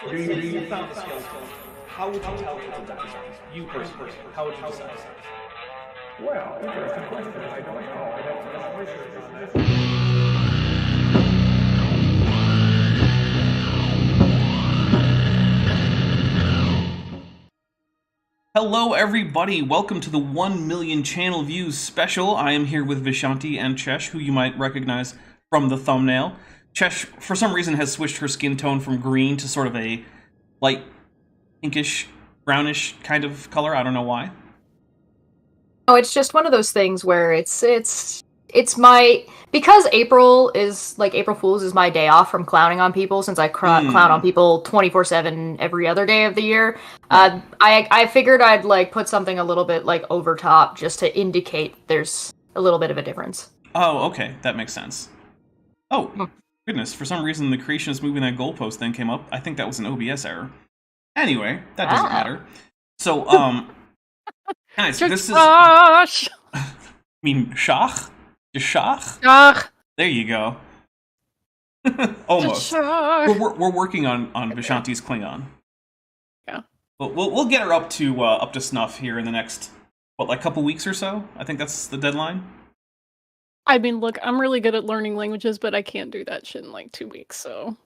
You found the skeleton. How would you tell if it's a dinosaur? You personally, how would you decide? Well, interesting question. I don't know. I don't know research on this. Hello everybody, welcome to the 1 million channel views special. I am here with Vishanti and Chesh, who you might recognize from the thumbnail. Chesh, for some reason, has switched her skin tone from green to sort of a light pinkish, brownish kind of color. I don't know why. No, it's just one of those things where it's my, because April Fool's is my day off from clowning on people, since I clown on people 24/7 every other day of the year. I figured I'd like put something a little bit like over top just to indicate there's a little bit of a difference. Oh, okay, that makes sense. Oh, goodness, for some reason the creationist moving that goalpost thing came up. I think that was an OBS error. Anyway, that doesn't matter. So, guys, this is... I mean, Shach? Just Shach? Shach. There you go. Almost. We're working on Vishanti's Klingon. Yeah. But we'll get her up to snuff here in the next, like couple weeks or so? I think that's the deadline. I mean, look, I'm really good at learning languages, but I can't do that shit in like 2 weeks, so...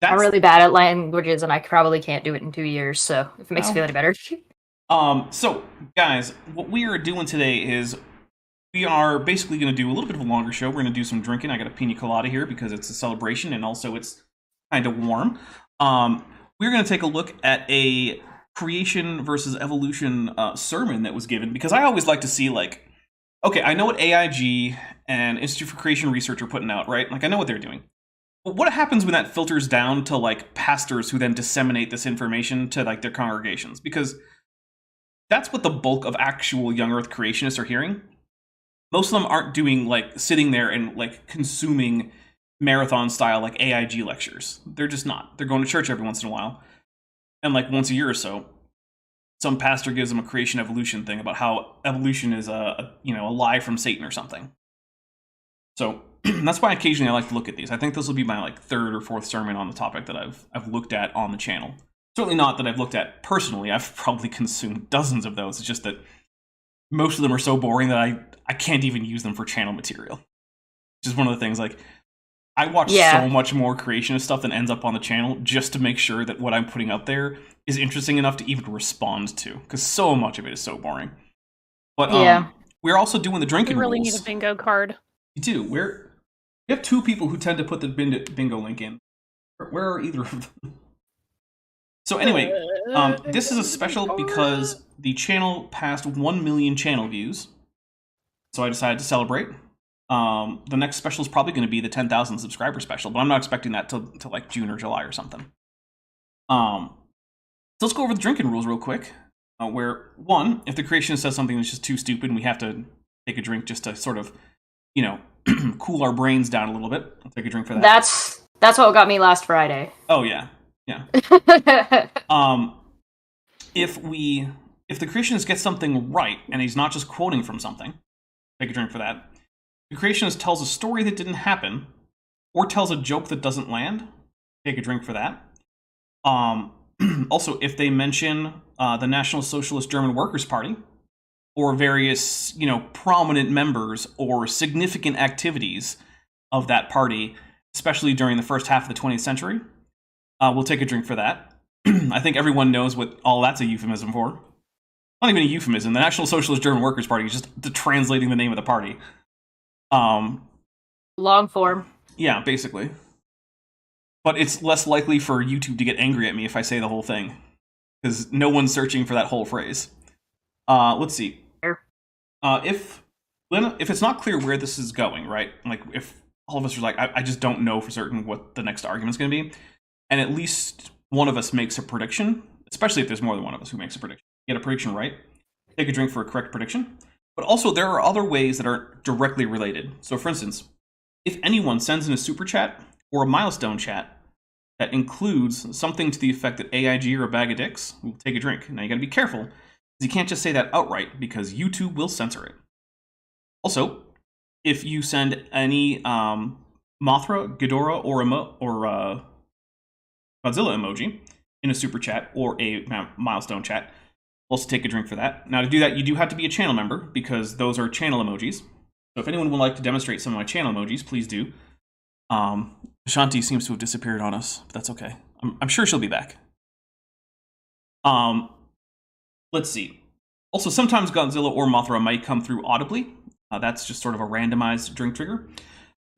I'm really bad at languages, and I probably can't do it in 2 years, so if it makes you feel any better. So, guys, what we are doing today is we are basically going to do a little bit of a longer show. We're going to do some drinking. I got a pina colada here because it's a celebration, and also it's kind of warm. We're going to take a look at a creation versus evolution sermon that was given, because I always like to see, like, okay, I know what AIG and Institute for Creation Research are putting out, right? Like, I know what they're doing. But what happens when that filters down to, like, pastors who then disseminate this information to, like, their congregations? Because that's what the bulk of actual young earth creationists are hearing. Most of them aren't doing, like, sitting there and, like, consuming marathon-style, like, AIG lectures. They're just not. They're going to church every once in a while. And, like, once a year or so, some pastor gives them a creation evolution thing about how evolution is a lie from Satan or something. So that's why occasionally I like to look at these. I think this will be my, like, third or fourth sermon on the topic that I've looked at on the channel. Certainly not that I've looked at personally. I've probably consumed dozens of those. It's just that most of them are so boring that I can't even use them for channel material. Which is one of the things, like, I watch so much more creationist stuff than ends up on the channel just to make sure that what I'm putting out there is interesting enough to even respond to, because so much of it is so boring. But we're also doing the drinking rules. We really need a bingo card. We do. We have two people who tend to put the bingo link in. Where are either of them? So anyway, this is a special because the channel passed 1 million channel views. So I decided to celebrate. The next special is probably going to be the 10,000 subscriber special, but I'm not expecting that till like June or July or something. So let's go over the drinking rules real quick. Where, one, if the creationist says something that's just too stupid and we have to take a drink just to sort of, cool our brains down a little bit, I'll take a drink for that. That's what got me last Friday. Oh, yeah. Yeah. If the creationist gets something right, and he's not just quoting from something, take a drink for that. The creationist tells a story that didn't happen, or tells a joke that doesn't land, take a drink for that. Also, if they mention the National Socialist German Workers' Party, or various, prominent members or significant activities of that party, especially during the first half of the 20th century, we'll take a drink for that. I think everyone knows what all that's a euphemism for. Not even a euphemism. The National Socialist German Workers' Party is just translating the name of the party. Long form. Yeah, basically. But it's less likely for YouTube to get angry at me if I say the whole thing, because no one's searching for that whole phrase. Let's see. If it's not clear where this is going, right? Like, if all of us are like, I just don't know for certain what the next argument's going to be, and at least one of us makes a prediction, especially if there's more than one of us who makes a prediction, get a prediction right, take a drink for a correct prediction. But also, there are other ways that are directly related. So, for instance, if anyone sends in a super chat or a milestone chat that includes something to the effect that AIG are a bag of dicks, we'll take a drink. Now, you gotta be careful, you can't just say that outright, because YouTube will censor it. Also, if you send any Mothra, Ghidorah, or Godzilla emoji in a super chat or a milestone chat. Also take a drink for that. Now to do that, you do have to be a channel member because those are channel emojis. So if anyone would like to demonstrate some of my channel emojis, please do. Shanti seems to have disappeared on us, but that's okay. I'm sure she'll be back. Let's see. Also, sometimes Godzilla or Mothra might come through audibly. That's just sort of a randomized drink trigger.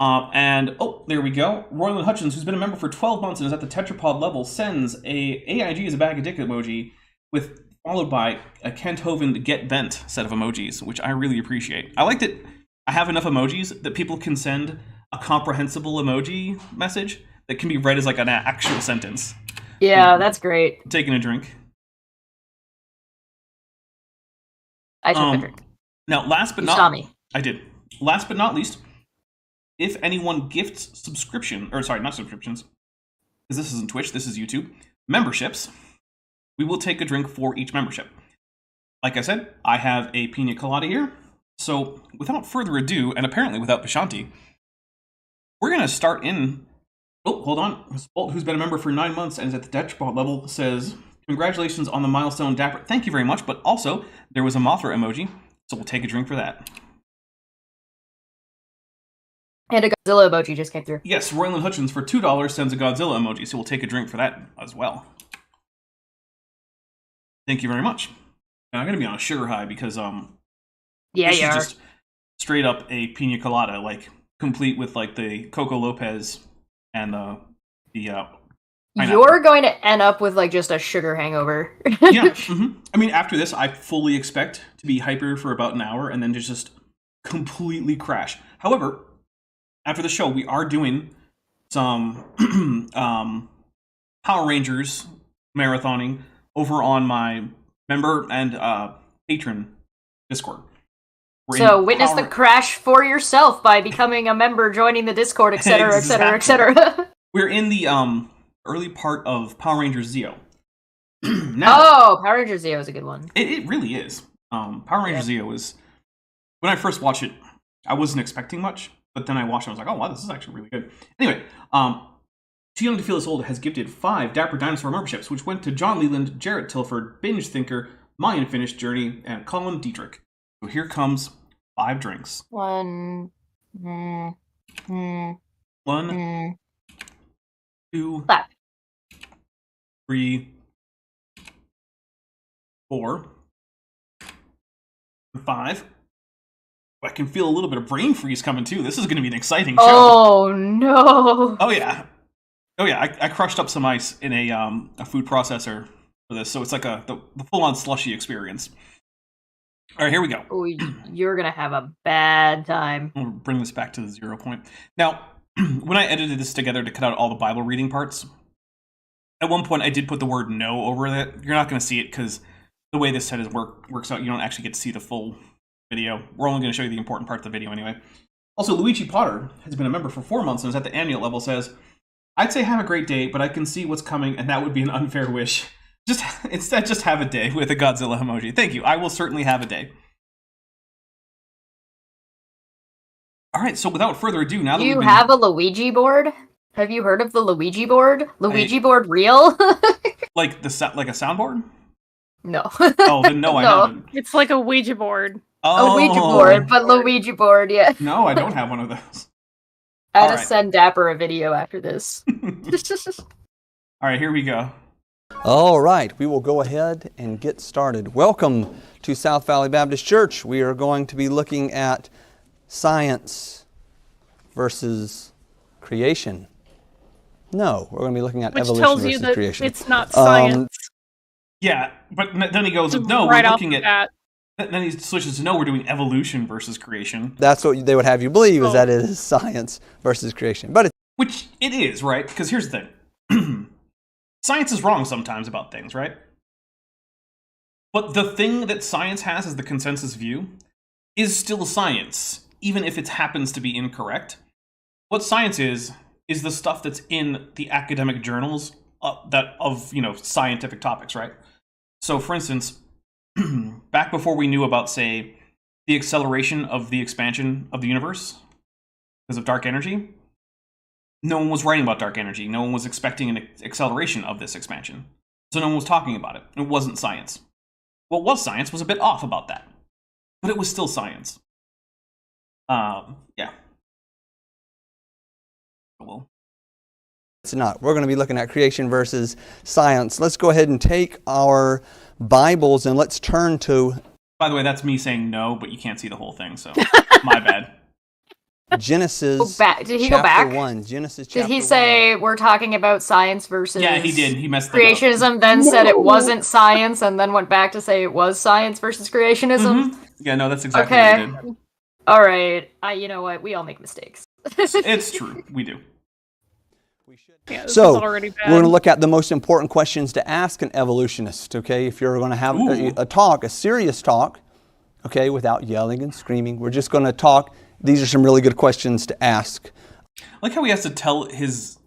There we go. Royland Hutchins, who's been a member for 12 months and is at the tetrapod level, sends a AIG is a bag of dick emoji followed by a Kent Hovind get bent set of emojis, which I really appreciate. I like that I have enough emojis that people can send a comprehensible emoji message that can be read as like an actual sentence. Yeah, that's great. Taking a drink. I took a drink. Now, last but You not saw me. I did. Last but not least, if anyone gifts not subscriptions, because this isn't Twitch, this is YouTube, memberships, we will take a drink for each membership. Like I said, I have a pina colada here, so without further ado, and apparently without Vishanti, we're going to start in... Oh, hold on. Bolt, who's been a member for 9 months and is at the tetrapod level, says, congratulations on the milestone, Dapper. Thank you very much, but also, there was a Mothra emoji, so we'll take a drink for that. And a Godzilla emoji just came through. Yes, Royland Hutchins for $2 sends a Godzilla emoji, so we'll take a drink for that as well. Thank you very much. And I'm going to be on a sugar high because Yeah, this you is are. just straight up a pina colada, like complete with like the Coco Lopez and the pineapple. You're going to end up with like just a sugar hangover. Yeah. I mean, after this, I fully expect to be hyper for about an hour and then just completely crash. However, after the show, we are doing some Power Rangers marathoning over on my member and patron Discord. So witness the crash for yourself by becoming a member, joining the Discord, etc., etc., etc. We're in the early part of Power Rangers Zeo. Power Rangers Zeo is a good one. It really is. Power Rangers Zeo is... When I first watched it, I wasn't expecting much, but then I watched it and I was like, oh wow, this is actually really good. Anyway, Too Young to Feel This Old has gifted 5 Dapper Dinosaur memberships, which went to John Leland, Jarrett Tilford, Binge Thinker, My Unfinished Journey, and Colin Dietrich. So here comes 5 drinks. 1, 2, Clap. 3, 4, 5. I can feel a little bit of brain freeze coming too. This is going to be an exciting show. Oh no! Oh yeah. I crushed up some ice in a food processor for this, so it's like the full-on slushy experience. All right, here we go. Oh, you're gonna have a bad time. We'll bring this back to the 0 point. Now, when I edited this together to cut out all the Bible reading parts, at one point I did put the word "no" over it. You're not going to see it because the way this set is works out, you don't actually get to see the full video. We're only going to show you the important parts of the video anyway. Also, Luigi Potter has been a member for 4 months and is at the annual level. Says, "I'd say have a great day, but I can see what's coming, and that would be an unfair wish. Instead, just have a day with a Godzilla emoji. Thank you. I will certainly have a day." All right. So, without further ado, now that you have a Luigi board. Have you heard of the Luigi board? Luigi board real? like a soundboard? No. Oh, then no, I haven't. It's like a Ouija board. Oh. A Ouija board, but Luigi board, yeah. No, I don't have one of those. I had to right. send Dapper a video after this. All right, here we go. All right, we will go ahead and get started. Welcome to South Valley Baptist Church. We are going to be looking at science versus creation. No, we're going to be looking at Which evolution tells you versus that creation. it's not science. Yeah, but then he goes, no, right we're off looking the at... bat. Then he switches to, no, we're doing evolution versus creation. That's what they would have you believe, is that it is science versus creation. But Which it is, right? Because here's the thing. Science is wrong sometimes about things, right? But the thing that science has as the consensus view is still science, even if it happens to be incorrect. What science is the stuff that's in the academic journals of scientific topics, right? So, for instance, back before we knew about, say, the acceleration of the expansion of the universe because of dark energy, no one was writing about dark energy. No one was expecting an acceleration of this expansion. So no one was talking about it. It wasn't science. What was science was a bit off about that. But it was still science. Yeah. Well, It's not. We're going to be looking at creation versus science. Let's go ahead and take our Bibles and let's turn to by the way, that's me saying no, but you can't see the whole thing, so my bad. Genesis. Did he go chapter back? 1. Genesis chapter Did he 1. say we're talking about science versus Yeah, he did. He messed that up. creationism, then said it wasn't science, and then went back to say it was science versus creationism? Mm-hmm. Yeah, no, that's exactly what he did. All right. You know what? We all make mistakes. It's true. We do. Yeah, this So, is already bad. we're going to look at the most important questions to ask an evolutionist, okay? If you're going to have a talk, a serious talk, okay, without yelling and screaming, we're just going to talk. These are some really good questions to ask. I like how he has to tell his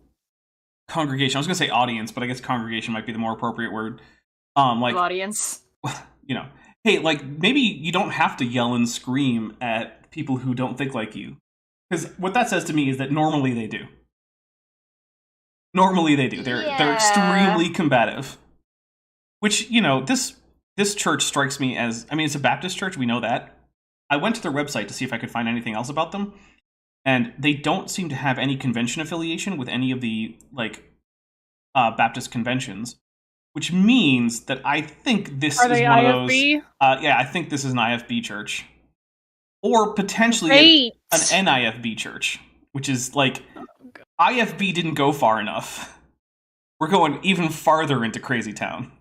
congregation. I was going to say audience, but I guess congregation might be the more appropriate word. Like Audience. You know, hey, like maybe you don't have to yell and scream at people who don't think like you, because what that says to me is that normally they do. Normally they do. They're extremely combative. Which, you know, this church strikes me as, I mean, it's a Baptist church, we know that. I went to their website to see if I could find anything else about them, and they don't seem to have any convention affiliation with any of the, like, Baptist conventions, which means that I think this is one IFB? of those... yeah, I think this is an IFB church. Or potentially an NIFB church, which is, like... IFB didn't go far enough. We're going even farther into Crazy Town.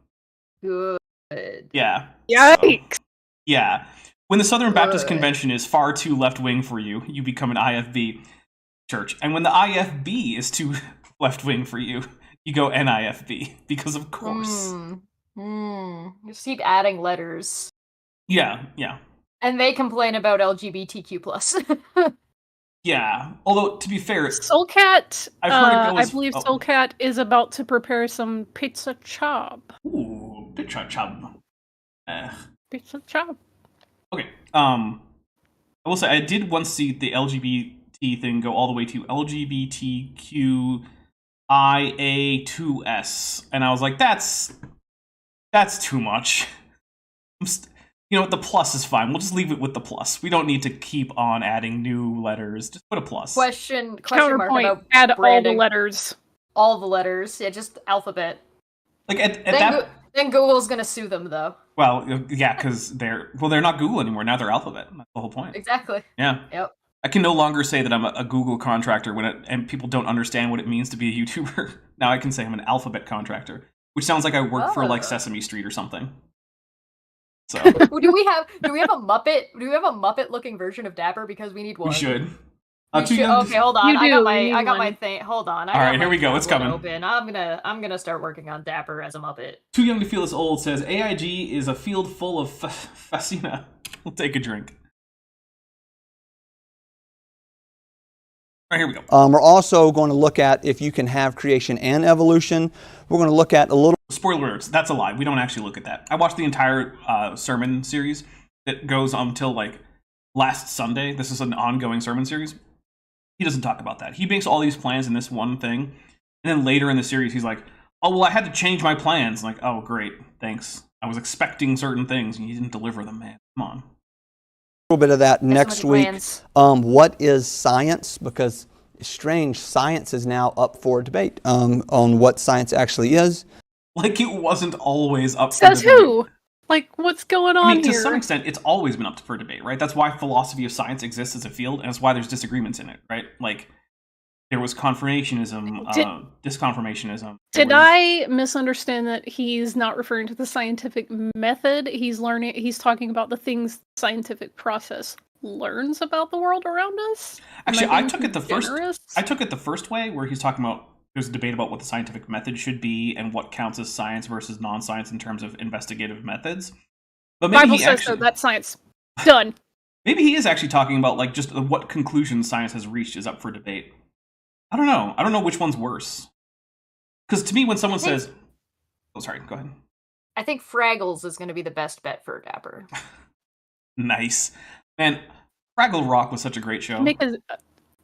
Good. Yeah. Yikes. So, yeah. When the Southern Baptist Convention is far too left-wing for you, you become an IFB church. And when the IFB is too left-wing for you, you go NIFB. Because of course. Just keep adding letters. Yeah, yeah. And they complain about LGBTQ+. Yeah, although to be fair, Soulcat, I've heard it goes, I believe Soulcat is about to prepare some pizza chop. Ooh, pizza chop. Pizza chop. Okay. I will say I did once see the LGBT thing go all the way to LGBTQIA2S, and I was like, that's too much. You know what, the plus is fine. We'll just leave it with the plus. We don't need to keep on adding new letters. Just put a plus. Question mark Counterpoint, about add branding. all the letters. All the letters. Yeah, just alphabet. Like at then, that... then Google's gonna sue them, though. Well, yeah, because they're not Google anymore. Now they're Alphabet. That's the whole point. Exactly. Yeah. Yep. I can no longer say that I'm a Google contractor and people don't understand what it means to be a YouTuber. Now I can say I'm an Alphabet contractor, which sounds like I work for like Sesame Street or something. So do we have a Muppet? Do we have a Muppet looking version of Dapper? Because we need one. we should. Okay, hold on. You I do, got my thing. Hold on. All right, here we go. It's coming. Open. I'm gonna start working on Dapper as a Muppet. Too Young to Feel This Old says AIG is a field full of fascina. We'll take a drink. All right, here we go. We're also going to look at if you can have creation and evolution. We're going to look at a little... Spoiler alerts, that's a lie. We don't actually look at that. I watched the entire sermon series that goes until like last Sunday. This is an ongoing sermon series. He doesn't talk about that. He makes all these plans in this one thing. And then later in the series, he's like, oh, well, I had to change my plans. I'm like, oh, great, thanks. I was expecting certain things and you didn't deliver them, man. Come on. A little bit of that next week. Plans. What is science? Because it's strange, science is now up for debate on what science actually is. Like it wasn't always up for Says debate. who? Like, what's going on I mean, here? to some extent, it's always been up for debate, right? That's why philosophy of science exists as a field, and that's why there's disagreements in it, right? Like, there was confirmationism, disconfirmationism. Did I misunderstand that he's not referring to the scientific method? He's talking about the things the scientific process learns about the world around us? Actually, I took it the first way, where he's talking about there's a debate about what the scientific method should be and what counts as science versus non-science in terms of investigative methods. But maybe Bible says so, that's science. Done. Maybe he is actually talking about like just what conclusions science has reached is up for debate. I don't know. I don't know which one's worse. Because to me, when someone says... Oh, sorry. Go ahead. I think Fraggles is going to be the best bet for Dapper. Nice. Man, Fraggle Rock was such a great show.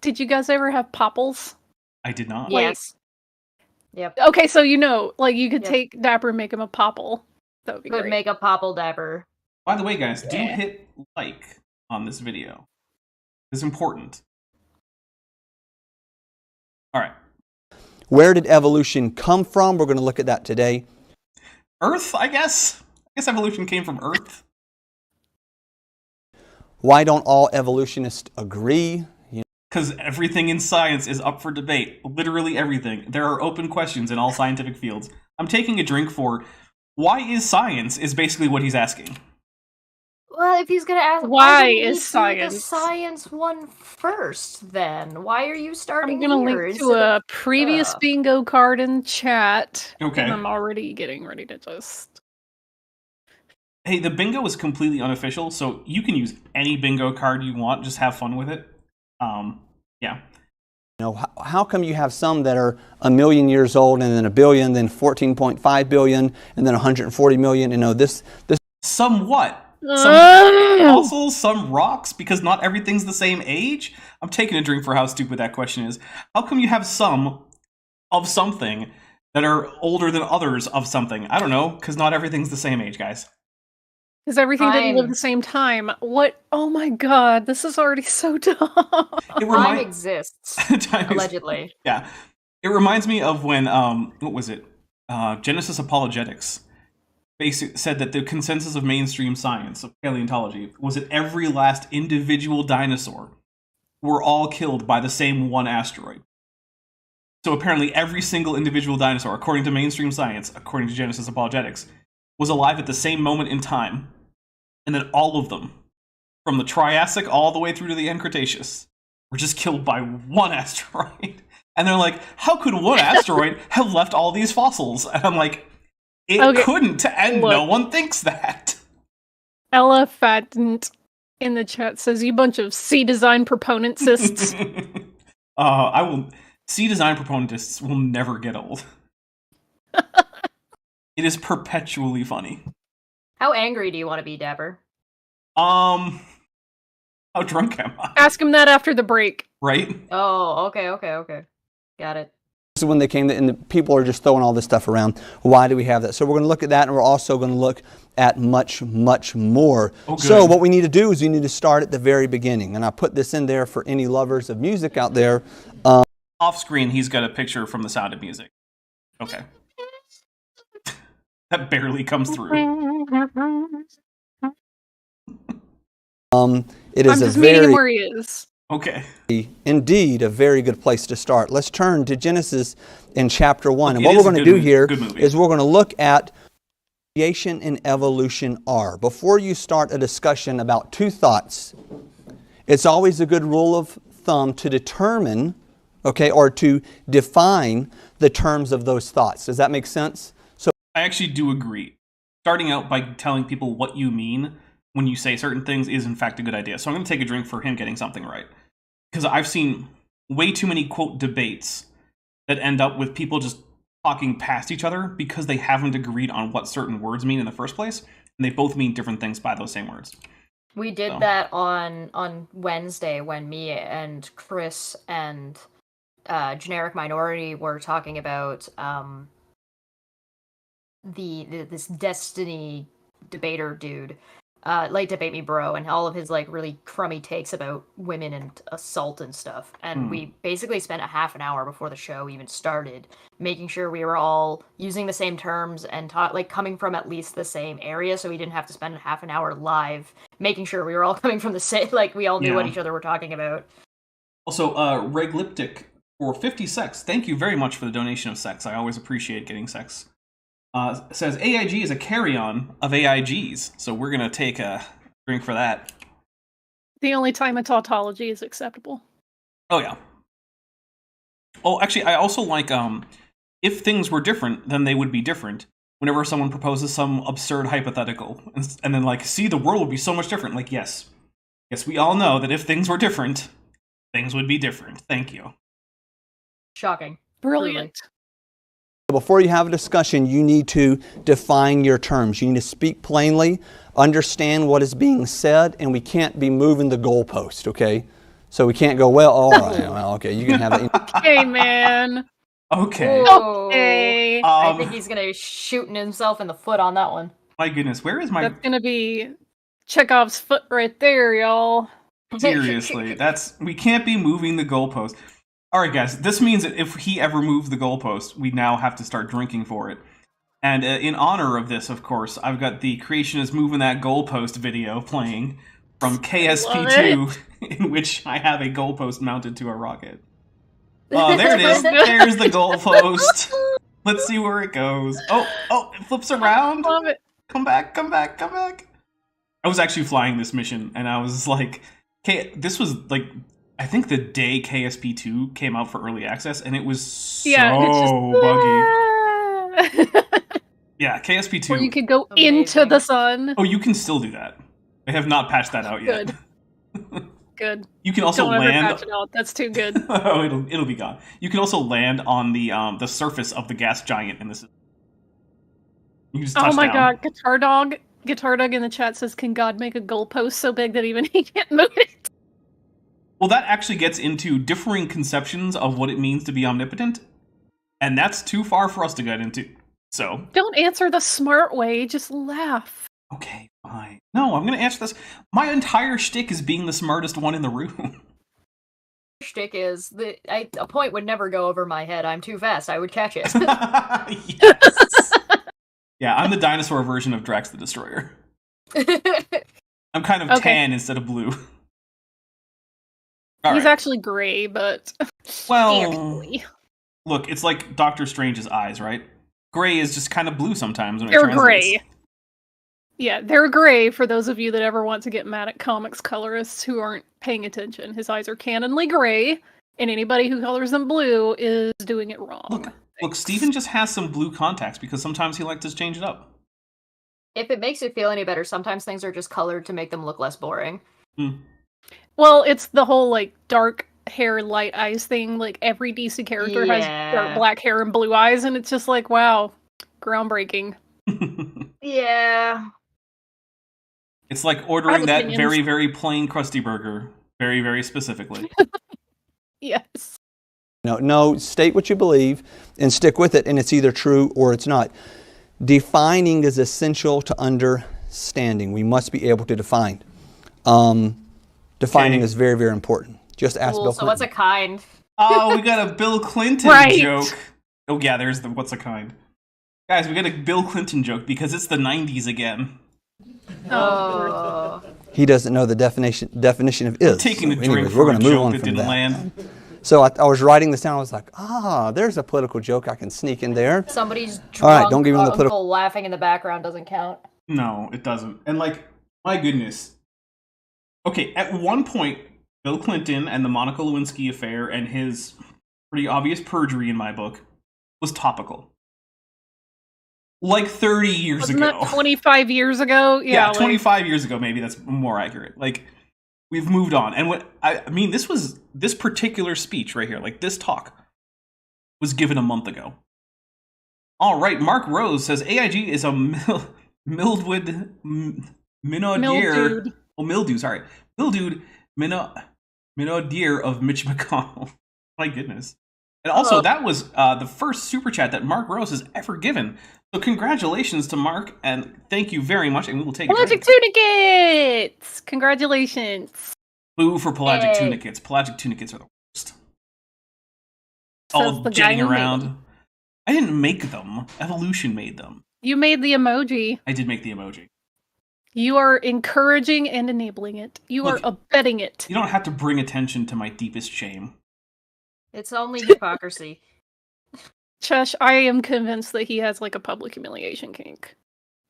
Did you guys ever have Popples? I did not. Yes. Yep. Okay, so you could Yep. take Dapper and make him a popple. That would be Could great. make a popple dapper. By the way, guys, do Yeah. hit like on this video. It's important. All right. Where did evolution come from? We're going to look at that today. Earth, I guess. I guess evolution came from Earth. Why don't all evolutionists agree? Because everything in science is up for debate. Literally everything. There are open questions in all scientific fields. I'm taking a drink for why is science is basically what he's asking. Well, if he's gonna ask, Why didn't he is do science? the science one first? Then why are you starting I'm gonna here link to instead a of- previous bingo card in chat. Okay. And I'm already getting ready to just... Hey, the bingo is completely unofficial, so you can use any bingo card you want. Just have fun with it. Yeah. How come you have some that are 1 million years old and then 1 billion, then 14.5 billion, and then 140 million? This. Some what? Some fossils, some rocks, because not everything's the same age? I'm taking a drink for how stupid that question is. How come you have some of something that are older than others of something? I don't know, because not everything's the same age, guys. Because everything didn't live Time. the same time. What? Oh my god, this is already so dumb. Time exists, Time is- allegedly. Yeah. It reminds me of when, what was it? Genesis Apologetics said that the consensus of mainstream science, of paleontology, was that every last individual dinosaur were all killed by the same one asteroid. So apparently every single individual dinosaur, according to mainstream science, according to Genesis Apologetics, was alive at the same moment in time. And then all of them, from the Triassic all the way through to the end Cretaceous, were just killed by one asteroid. And they're like, how could one asteroid have left all these fossils? And I'm like, it couldn't, and look. no one thinks that. Elephant in the chat says, you bunch of C design proponentsists. C design proponentists will never get old. It is perpetually funny. How angry do you want to be, Dapper? How drunk am I? Ask him that after the break. Right? Oh, okay. Got it. This is when they came, and the people are just throwing all this stuff around. Why do we have that? So we're going to look at that, and we're also going to look at much, much more. Oh, good. So what we need to do is we need to start at the very beginning. And I put this in there for any lovers of music out there. Off screen, he's got a picture from The Sound of Music. Okay. That barely comes through. It is I'm just meeting him where he is. Okay. Indeed a very good place to start. Let's turn to Genesis in chapter 1. And It what is we're a going to good do here good movie. is we're going to look at creation and evolution are. Before you start a discussion about two thoughts, it's always a good rule of thumb to determine, or to define the terms of those thoughts. Does that make sense? So I actually do agree. Starting out by telling people what you mean when you say certain things is in fact a good idea. So I'm going to take a drink for him getting something right. Because I've seen way too many, quote, debates that end up with people just talking past each other because they haven't agreed on what certain words mean in the first place. And they both mean different things by those same words. We did that on Wednesday when me and Chris and Generic Minority were talking about this Destiny debater dude, like Debate Me Bro, and all of his like really crummy takes about women and assault and stuff. And we basically spent a half an hour before the show even started making sure we were all using the same terms and coming from at least the same area, so we didn't have to spend half an hour live making sure we were all coming from the same, like we all knew what each other were talking about. Also, Regliptic for 50 sex. Thank you very much for the donation of sex. I always appreciate getting sex. Says AIG is a carry-on of AIGs, so we're gonna take a drink for that. The only time a tautology is acceptable. Oh yeah. Oh, actually, I also like if things were different, then they would be different. Whenever someone proposes some absurd hypothetical, and then like, see, the world would be so much different. Like, yes, we all know that if things were different, things would be different. Thank you. Shocking. Brilliant. before you have a discussion, you need to define your terms. You need to speak plainly, understand what is being said, and we can't be moving the goalpost, okay? So we can't go, well, all right, well, okay, you can have that. Okay, man. Okay. Whoa. Okay. I think he's gonna shooting himself in the foot on that one. My goodness, where is my... That's gonna be Chekhov's foot right there, y'all. Seriously, we can't be moving the goalpost. All right, guys, this means that if he ever moves the goalpost, we now have to start drinking for it. And in honor of this, of course, I've got the Creationist Moving That Goalpost video playing from KSP2, in which I have a goalpost mounted to a rocket. Oh, there it is. There's the goalpost. Let's see where it goes. Oh, it flips around. Love it. Come back. I was actually flying this mission, and I was like, this was like, I think the day KSP2 came out for early access, and it was so buggy. Yeah, KSP2. Where you could go Amazing. into the sun. Oh, you can still do that. They have not patched that out yet. Good. You can also Don't ever land. patch it out. That's too good. Oh, it'll be gone. You can also land on the surface of the gas giant in this. You can just touch Oh my down. god, Guitar Dog in the chat says, "Can God make a goalpost so big that even he can't move it?" Well, that actually gets into differing conceptions of what it means to be omnipotent, and that's too far for us to get into. So Don't answer the smart way. Just laugh. okay, fine. No, I'm gonna answer this. My entire shtick is being the smartest one in the room. Shtick is a point would never go over my head. I'm too fast. I would catch it. Yes. Yeah, I'm the dinosaur version of Drax the Destroyer. I'm kind of Okay. tan instead of blue. All He's right. actually gray, but Well, actually, look, it's like Doctor Strange's eyes, right? Gray is just kind of blue sometimes when it they're translates. gray. Yeah, they're gray for those of you that ever want to get mad at comics colorists who aren't paying attention. His eyes are canonly gray, and anybody who colors them blue is doing it wrong. Look, Steven just has some blue contacts because sometimes he likes to change it up. If it makes you feel any better, sometimes things are just colored to make them look less boring. Well, it's the whole like dark hair, light eyes thing. Like every DC character has Yeah. dark black hair and blue eyes, and it's just like, wow, groundbreaking. Yeah. It's like I ordering have that opinions. very, very plain Krusty Burger, very, very specifically. Yes. No, state what you believe and stick with it, and it's either true or it's not. Defining is essential to understanding. We must be able to define. Defining Okay. is very, very important. Just ask Cool. Bill So Clinton. what's a kind? Oh, we got a Bill Clinton Right. joke. Oh yeah, there's the what's a kind. Guys, we got a Bill Clinton joke because it's the 90s again. Oh. He doesn't know the definition of is. Taking a So drink anyways, for we're a going to move joke on that from didn't that. land. So I was writing this down. I was like, there's a political joke I can sneak in there. Somebody's drunk All right, don't give him the uncle laughing in the background doesn't count. No, it doesn't. And like, my goodness. Okay, at one point, Bill Clinton and the Monica Lewinsky affair and his pretty obvious perjury in my book was topical. Like 30 years Wasn't ago. that 25 years ago? Yeah, like, 25 years ago, maybe that's more accurate. Like, we've moved on. And what I mean, this particular speech right here, like this talk, was given a month ago. All right, Mark Rose says AIG is a mildewed minaudier. Oh, mildew, sorry. Mildewed minaudier of Mitch McConnell. My goodness. And also, that was the first super chat that Mark Rose has ever given. So congratulations to Mark, and thank you very much, and we will take it. Pelagic tunicates! Congratulations. Boo for pelagic Yay. tunicates. Pelagic tunicates are the worst. Says All the guy jetting who made around. them. I didn't make them. Evolution made them. You made the emoji. I did make the emoji. You are encouraging and enabling it. You Look, are abetting it. You don't have to bring attention to my deepest shame. It's only hypocrisy. Chesh, I am convinced that he has like a public humiliation kink.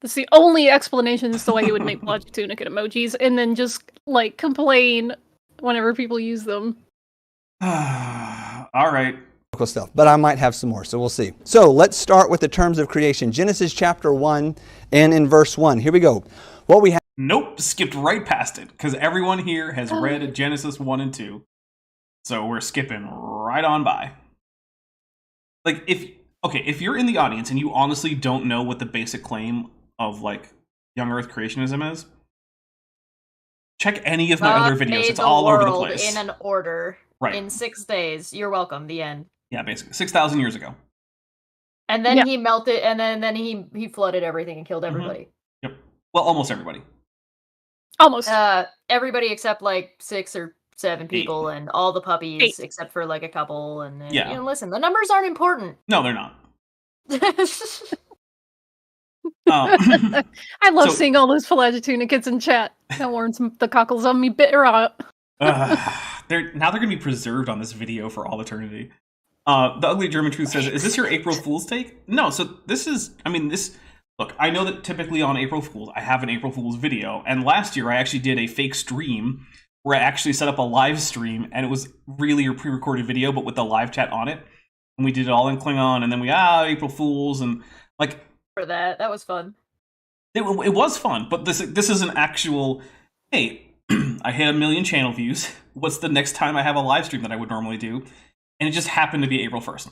That's the only explanation as to why he would make pelagic tunicate emojis and then just like complain whenever people use them. All right. Stuff, but I might have some more, so we'll see. So let's start with the terms of creation. Genesis chapter 1 and in verse 1. Here we go. What we have. Nope, skipped right past it, because everyone here has read Genesis 1 and 2. So we're skipping right on by. Like, if you're in the audience and you honestly don't know what the basic claim of, like, young Earth creationism is, Check any of my other videos. Made It's all over the world place. in an order. Right. In 6 days. You're welcome. The end. Yeah, basically 6,000 years ago. And then Yeah. he melted, and then he flooded everything and killed everybody. Yep. Well, almost everybody. Almost. Everybody except like 6 or 7 people, and all the puppies except for like a couple. And Yeah. you know, listen, the numbers aren't important. No, they're not. I love so- seeing all those Pelagitunicates in chat. That warms the cockles on me bitter out. they're going to be preserved on this video for all eternity. The Ugly German Truth says, is this your April Fool's take? No, so this is, look, I know that typically on April Fool's, I have an April Fool's video, and last year I actually did a fake stream where I actually set up a live stream, and it was really a pre-recorded video, but with the live chat on it, and we did it all in Klingon, and then we, April Fool's, and like... For that was fun. It was fun, but this is an actual, hey, I hit 1 million channel views, what's the next time I have a live stream that I would normally do? And it just happened to be April 1st.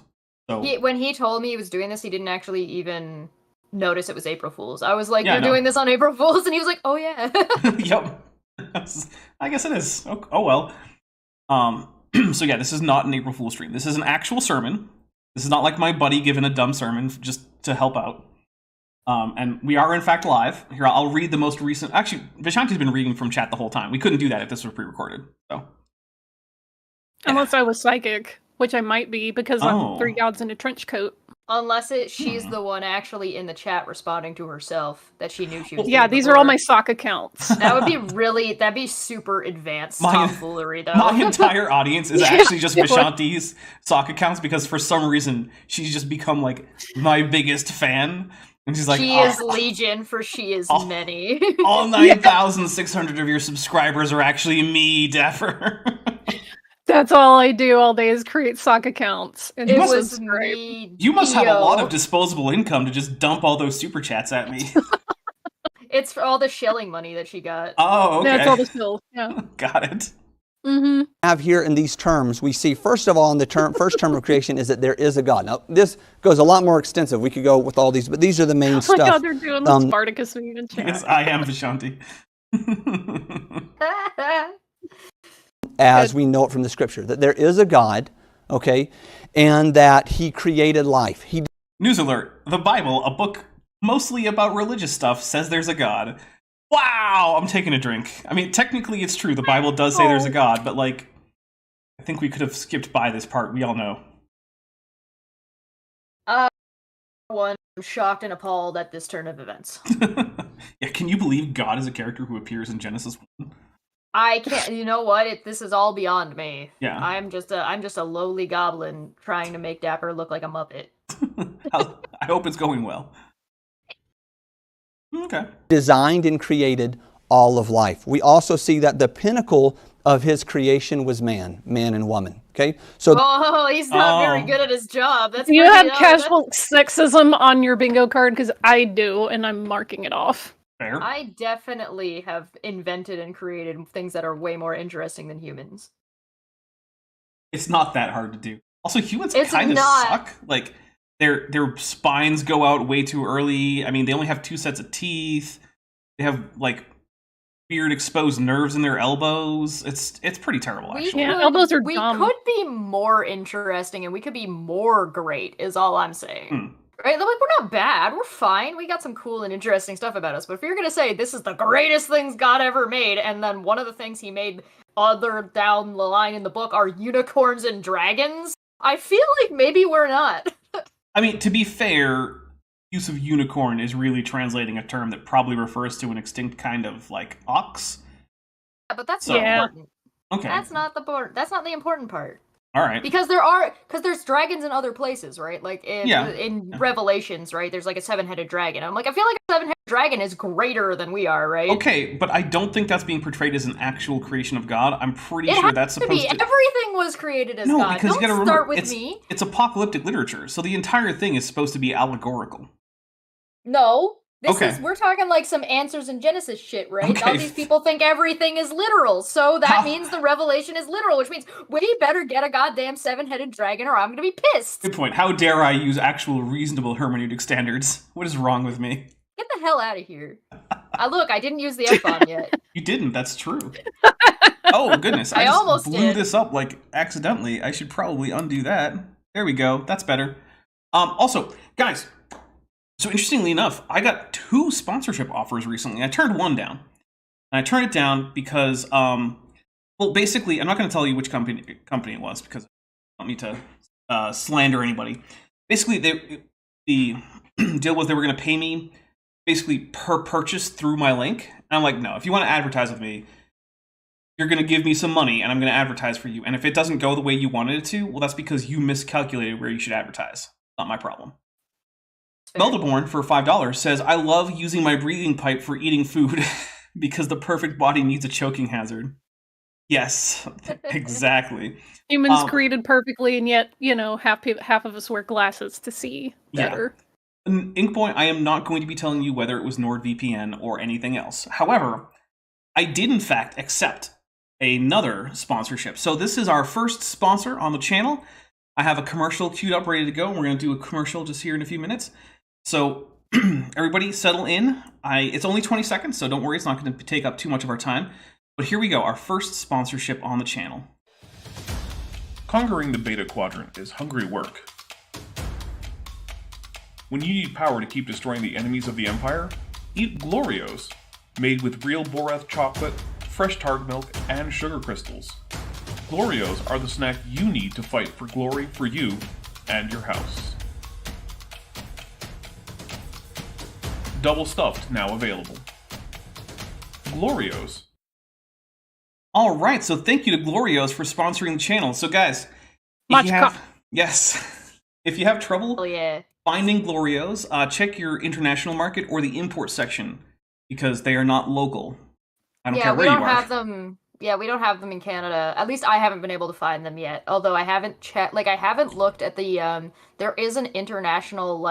So When he told me he was doing this, he didn't actually even notice it was April Fool's. I was like, Yeah, you're no. doing this on April Fool's? And he was like, oh yeah. Yep. I guess it is. Oh well. So yeah, this is not an April Fool's stream. This is an actual sermon. This is not like my buddy giving a dumb sermon just to help out. And we are in fact live. Here, I'll read the most recent. Actually, Vishanti's been reading from chat the whole time. We couldn't do that if this was pre-recorded. So. Unless I was psychic, which I might be because Oh. I'm 3 gods in a trench coat. Unless she's the one actually in the chat responding to herself that she knew she was. Yeah, doing these are all before. my sock accounts. That'd be super advanced My- tomfoolery though. My entire audience is actually just Yeah. Vishanti's sock accounts because for some reason she's just become like my biggest fan. And she's like, she is legion for she is Oh. many. all 9,600 of your subscribers are actually me, Dapper. That's all I do all day is create sock accounts. And It must- was subscribe. me. You must have a lot Dio. of disposable income to just dump all those super chats at me. It's for all the shilling money that she got. Oh, okay. That's all the still. Yeah. Got it. Mm-hmm. Have here in these terms, we see first of all in the first term of creation is that there is a God. Now this goes a lot more extensive. We could go with all these, but these are the main Oh my stuff. god, they're doing the Spartacus meme in chat. Yes, I am Vishanti. As we know it from the scripture, that there is a God, okay, and that He created life. He News alert. The Bible, a book mostly about religious stuff, says there's a God. Wow, I'm taking a drink. I mean, technically it's true. The Bible does say there's a God, but like, I think we could have skipped by this part. We all know. One, I'm shocked and appalled at this turn of events. Yeah, can you believe God is a character who appears in Genesis 1? I can't. You know what? This is all beyond me. Yeah. I'm just a lowly goblin trying to make Dapper look like a Muppet. I hope it's going well. Okay. designed and created all of life. We also see that the pinnacle of His creation was man and woman. Okay, so Oh, he's not very Oh. good at his job. That's You pretty have dumb. casual sexism on your bingo card because I do, and I'm marking it off. Fair. I definitely have invented and created things that are way more interesting than humans. It's not that hard to do. Also, humans It's kind of not. suck. Like, their spines go out way too early. I mean, they only have 2 sets of teeth. They have, like, weird exposed nerves in their elbows. It's pretty terrible, We actually. Yeah, elbows are we dumb. could be more interesting and we could be more great, is all I'm saying. Hmm. Right? Like, we're not bad. We're fine. We got some cool and interesting stuff about us. But if you're going to say this is the greatest things God ever made, and then one of the things He made other down the line in the book are unicorns and dragons, I feel like maybe we're not. I mean, to be fair, use of unicorn is really translating a term that probably refers to an extinct kind of, like, ox. But that's So- not Yeah. important. Okay. That's not the important part. All right. Because there's dragons in other places, right? Like in Yeah. Revelations, right? There's like a 7-headed dragon. I'm like, I feel like a 7-headed dragon is greater than we are, right? Okay, but I don't think that's being portrayed as an actual creation of God. I'm pretty It sure has that's to supposed be. to... Everything was created as No, God. because you Don't gotta remember, start with it's, me. it's apocalyptic literature, so the entire thing is supposed to be allegorical. No. Okay. We're talking like some answers in Genesis shit, right? Okay. All these people think everything is literal, so that How- means the revelation is literal, which means we better get a goddamn 7-headed dragon or I'm gonna be pissed. Good point. How dare I use actual reasonable hermeneutic standards? What is wrong with me? Get the hell out of here. Look, I didn't use the F-bomb yet. You didn't. That's true. Oh goodness! I just almost blew did. this up like accidentally. I should probably undo that. There we go. That's better. Also, guys. So interestingly enough, I got 2 sponsorship offers recently. I turned one down, and I turned it down because, well, basically, I'm not going to tell you which company it was because I don't need to slander anybody. Basically, the deal was they were going to pay me basically per purchase through my link. And I'm like, no, if you want to advertise with me, you're going to give me some money and I'm going to advertise for you. And if it doesn't go the way you wanted it to, well, that's because you miscalculated where you should advertise. Not my problem. Meldaborn for $5 says, I love using my breathing pipe for eating food because the perfect body needs a choking hazard. Yes, exactly. Humans created perfectly, and yet, half of us wear glasses to see better. Yeah. Inkboy, I am not going to be telling you whether it was NordVPN or anything else. However, I did in fact accept another sponsorship. So this is our first sponsor on the channel. I have a commercial queued up, ready to go. We're going to do a commercial just here in a few minutes. So everybody settle in. It's only 20 seconds, so don't worry. It's not going to take up too much of our time. But here we go, our first sponsorship on the channel. Conquering the Beta Quadrant is hungry work. When you need power to keep destroying the enemies of the Empire, eat Glorios, made with real Borath chocolate, fresh targ milk, and sugar crystals. Glorios are the snack you need to fight for glory for you and your house. Double stuffed now available. Glorios. All right, so thank you to Glorios for sponsoring the channel. So guys, yes, if you have trouble finding Glorios, check your international market or the import section because they are not local. I don't care where you are. Have them. Yeah, we don't have them in Canada. At least I haven't been able to find them yet. Although I haven't checked, I haven't looked at the. There is an international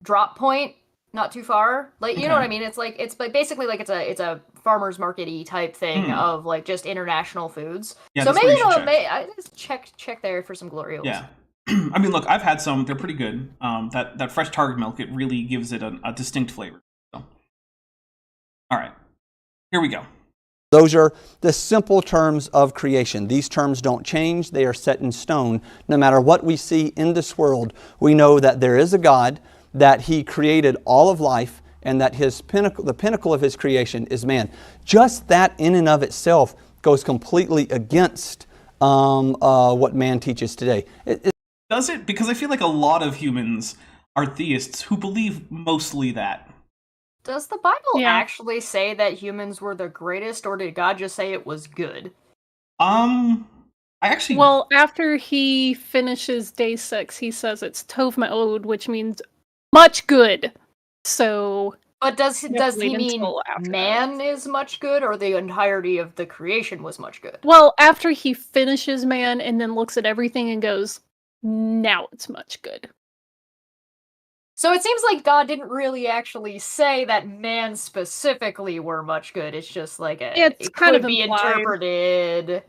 drop point not too far. You know what I mean? It's basically it's a farmer's market-y type thing of just international foods. Yeah, so maybe I just check there for some Glorios. Yeah. I mean, look, I've had some. They're pretty good. That fresh target milk, it really gives it a distinct flavor. So. All right. Here we go. Those are the simple terms of creation. These terms don't change. They are set in stone. No matter what we see in this world, we know that there is a God, that He created all of life, and that the pinnacle of His creation is man. Just that in and of itself goes completely against what man teaches today. Does it? Because I feel like a lot of humans are theists who believe mostly that. Does the Bible actually say that humans were the greatest, or did God just say it was good? Well, after He finishes day 6, He says it's Tov Ma'od, which means much good. So, but does he mean man is much good, or the entirety of the creation was much good? Well, after He finishes man and then looks at everything and goes, now it's much good. So it seems like God didn't really actually say that man specifically were much good. It's just it kind of be interpreted.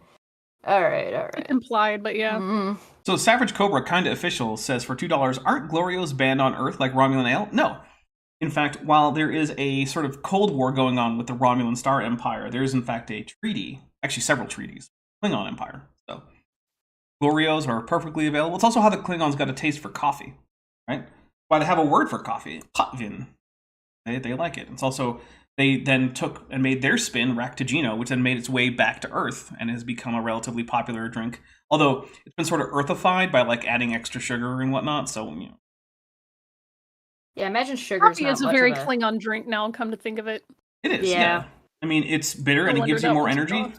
All right. Implied, but yeah. Mm-hmm. So Savage Cobra Kinda Official says for $2, aren't Glorios banned on Earth like Romulan ale? No. In fact, while there is a sort of Cold War going on with the Romulan Star Empire, there is in fact a treaty, actually several treaties, Klingon Empire. So Glorios are perfectly available. It's also how the Klingons got a taste for coffee, right? Why they have a word for coffee, potvin. They like it. It's also, they then took and made their spin, Raktajino, which then made its way back to Earth and has become a relatively popular drink. Although it's been sort of earthified by adding extra sugar and whatnot. So yeah, imagine sugar. Coffee is a very Klingon drink now. Come to think of it, it is. Yeah. I mean, it's bitter and it gives you more energy.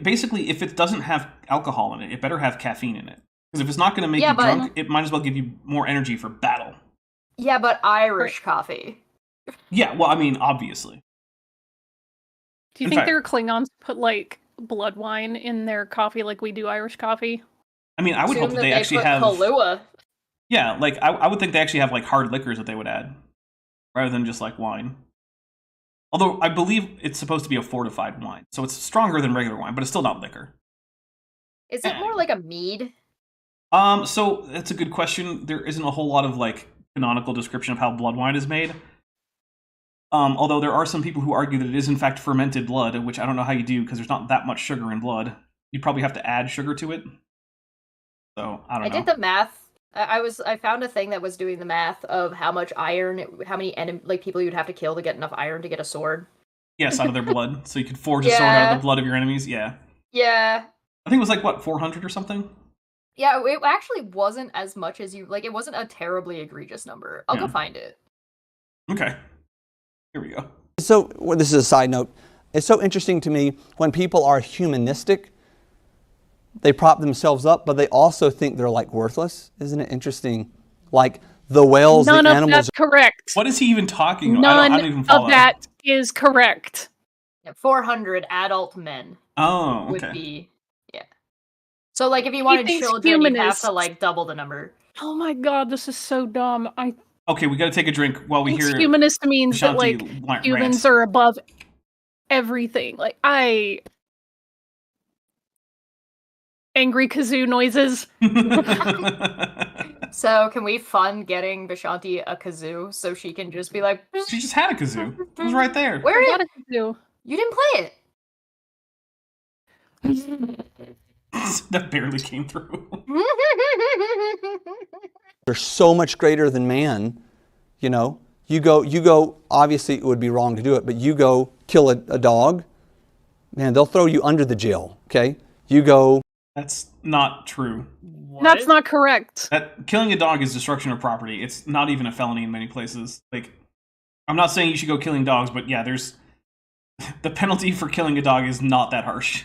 Basically, if it doesn't have alcohol in it, it better have caffeine in it. Because if it's not going to make you drunk, it might as well give you more energy for battle. Yeah, but Irish coffee. Yeah, well, I mean, obviously. Do you think there are Klingons put blood wine in their coffee like we do Irish coffee? I mean, I would hope that they actually have Kahlua. Yeah, I would think they actually have hard liquors that they would add rather than just wine. Although I believe it's supposed to be a fortified wine, so it's stronger than regular wine, but it's still not liquor. Is it more like a mead? So that's a good question. There isn't a whole lot of canonical description of how blood wine is made. Although there are some people who argue that it is in fact fermented blood, which I don't know how you do because there's not that much sugar in blood. You'd probably have to add sugar to it. So I don't know. I did the math. I found a thing that was doing the math of how much iron, how many people you'd have to kill to get enough iron to get a sword. Yes, out of their blood. So you could forge a sword out of the blood of your enemies. Yeah. Yeah. I think it was like, what, 400 or something? Yeah, it actually wasn't as much as you... Like, it wasn't a terribly egregious number. I'll go find it. Okay. Here we go. So, well, this is a side note. It's so interesting to me when people are humanistic, they prop themselves up, but they also think they're, like, worthless. Isn't it interesting? Like, the whales, None the of animals... that's correct. What is he even talking about? None I don't even follow of that is correct. Yeah, 400 adult men Oh, would okay. be... Yeah. So, like, if you wanted thinks children, you'd have humanists- to, like, double the number. Oh my god, this is so dumb. I Okay, we got to take a drink while we think hear humanist means that, Ashanti like, humans rant. are above everything. Like, angry kazoo noises. So, can we fund getting Bashanti a kazoo so she can just be like... She just had a kazoo. It was right there. Where What is... did you You didn't play it! That barely came through. They're so much greater than man, you know. You go, obviously it would be wrong to do it, but you go kill a dog, man, they'll throw you under the jail, okay? You go... That's not true. That's not correct. That killing a dog is destruction of property. It's not even a felony in many places. Like, I'm not saying you should go killing dogs, but yeah, there's the penalty for killing a dog is not that harsh.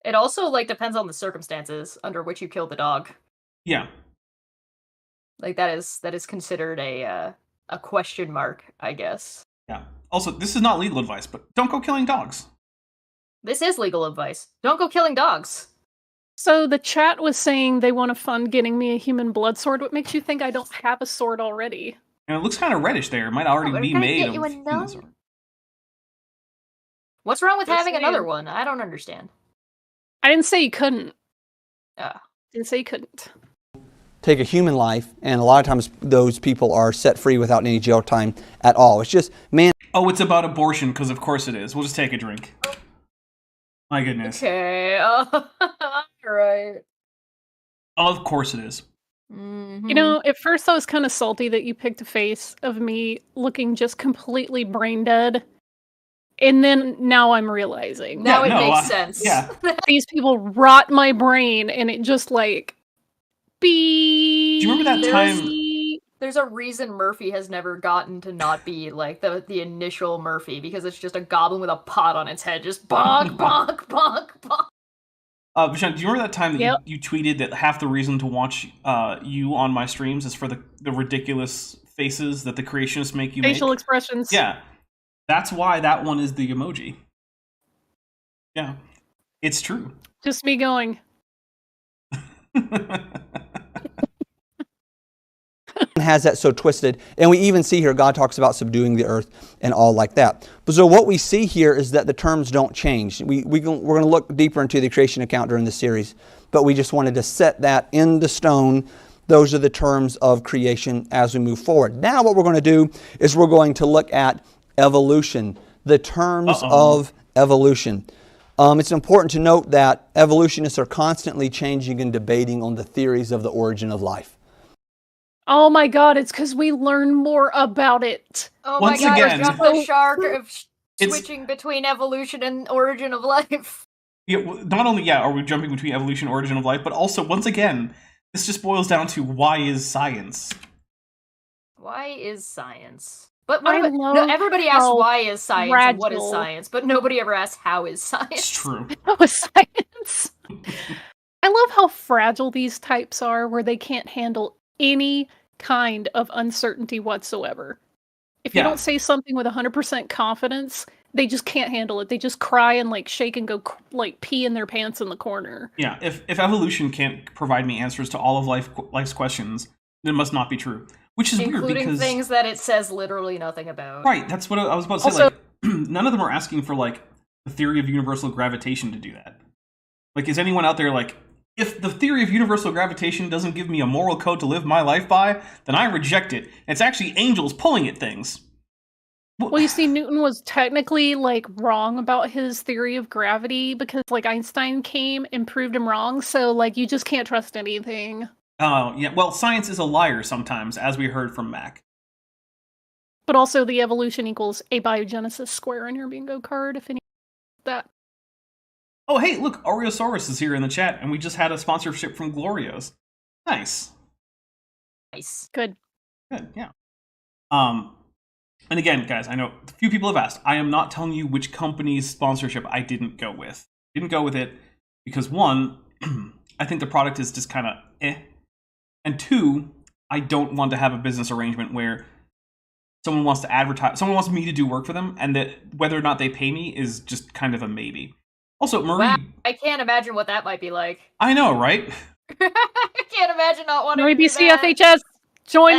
It also, like, depends on the circumstances under which you kill the dog. Yeah. Like, that is considered a question mark, I guess. Yeah. Also, this is not legal advice, but don't go killing dogs. This is legal advice. Don't go killing dogs. So the chat was saying they want to fund getting me a human blood sword. What makes you think I don't have a sword already? And it looks kind of reddish there. It might already we're be gonna made get of you human another- sword. What's wrong with Just having another saying. one? I don't understand. I didn't say you couldn't. Ah. Didn't say you couldn't. take a human life, and a lot of times those people are set free without any jail time at all. It's just, man. Oh, it's about abortion, because of course it is. We'll just take a drink. My goodness. Okay, right. Oh, of course it is. Mm-hmm. You know, at first I was kind of salty that you picked a face of me looking just completely brain dead. And then now I'm realizing now Yeah, it no, makes sense. Yeah. these people rot my brain and it just like beep. Do you remember that time? There's a reason Murphy has never gotten to not be like the initial Murphy, because it's just a goblin with a pot on its head, just bonk, bonk, bonk, bonk. Vishant, do you remember that time that Yep. you tweeted that half the reason to watch you on my streams is for the ridiculous faces that the creationists make you Facial make? expressions. Yeah. That's why that one is the emoji. Yeah. It's true. Just me going. Has that so twisted, and we even see here God talks about subduing the earth and all like that. But so what we see here is that the terms don't change. We're going to look deeper into the creation account during this series, but we just wanted to set that in the stone. Those are the terms of creation as we move forward. Now what we're going to do is we're going to look at evolution, the terms of evolution. It's important to note that evolutionists are constantly changing and debating on the theories of the origin of life. Oh my god, it's because we learn more about it. Oh Once my god, again- drop the shark of It's- switching between evolution and origin of life. Yeah, not only are we jumping between evolution and origin of life, but also, once again, this just boils down to why is science? Why is science? But what I about, love no, everybody asks how why is science and what is fragile- science, but nobody ever asks how is science. It's true. That was science. I love how fragile these types are, where they can't handle any kind of uncertainty whatsoever. If you Yeah. don't say something with 100% confidence, they just can't handle it. They just cry and like shake and go like pee in their pants in the corner. Yeah, if evolution can't provide me answers to all of life's questions, then it must not be true. Which is weird Including because things that it says literally nothing about. right, that's what I was about to say. Also- Like, none of them are asking for like the theory of universal gravitation to do that. Like, is anyone out there like, if the theory of universal gravitation doesn't give me a moral code to live my life by, then I reject it. It's actually angels pulling at things. Well, you see, Newton was technically like wrong about his theory of gravity because like Einstein came and proved him wrong. So like you just can't trust anything. Oh, yeah. Well, science is a liar sometimes, as we heard from Mac. But also the evolution equals abiogenesis square in your bingo card, if any that. Oh, hey, look, Oreosaurus is here in the chat, and we just had a sponsorship from Glorios. Nice. Nice. Good. Good, yeah. And again, guys, I know a few people have asked. I am not telling you which company's sponsorship I didn't go with. Didn't go with it because, one, I think the product is just kind of eh. And two, I don't want to have a business arrangement where someone wants to advertise, someone wants me to do work for them, and that whether or not they pay me is just kind of a maybe. Also, Marie... Wow, I can't imagine what that might be like. I know, right? I can't imagine not wanting Marie to do that. BCFHS, join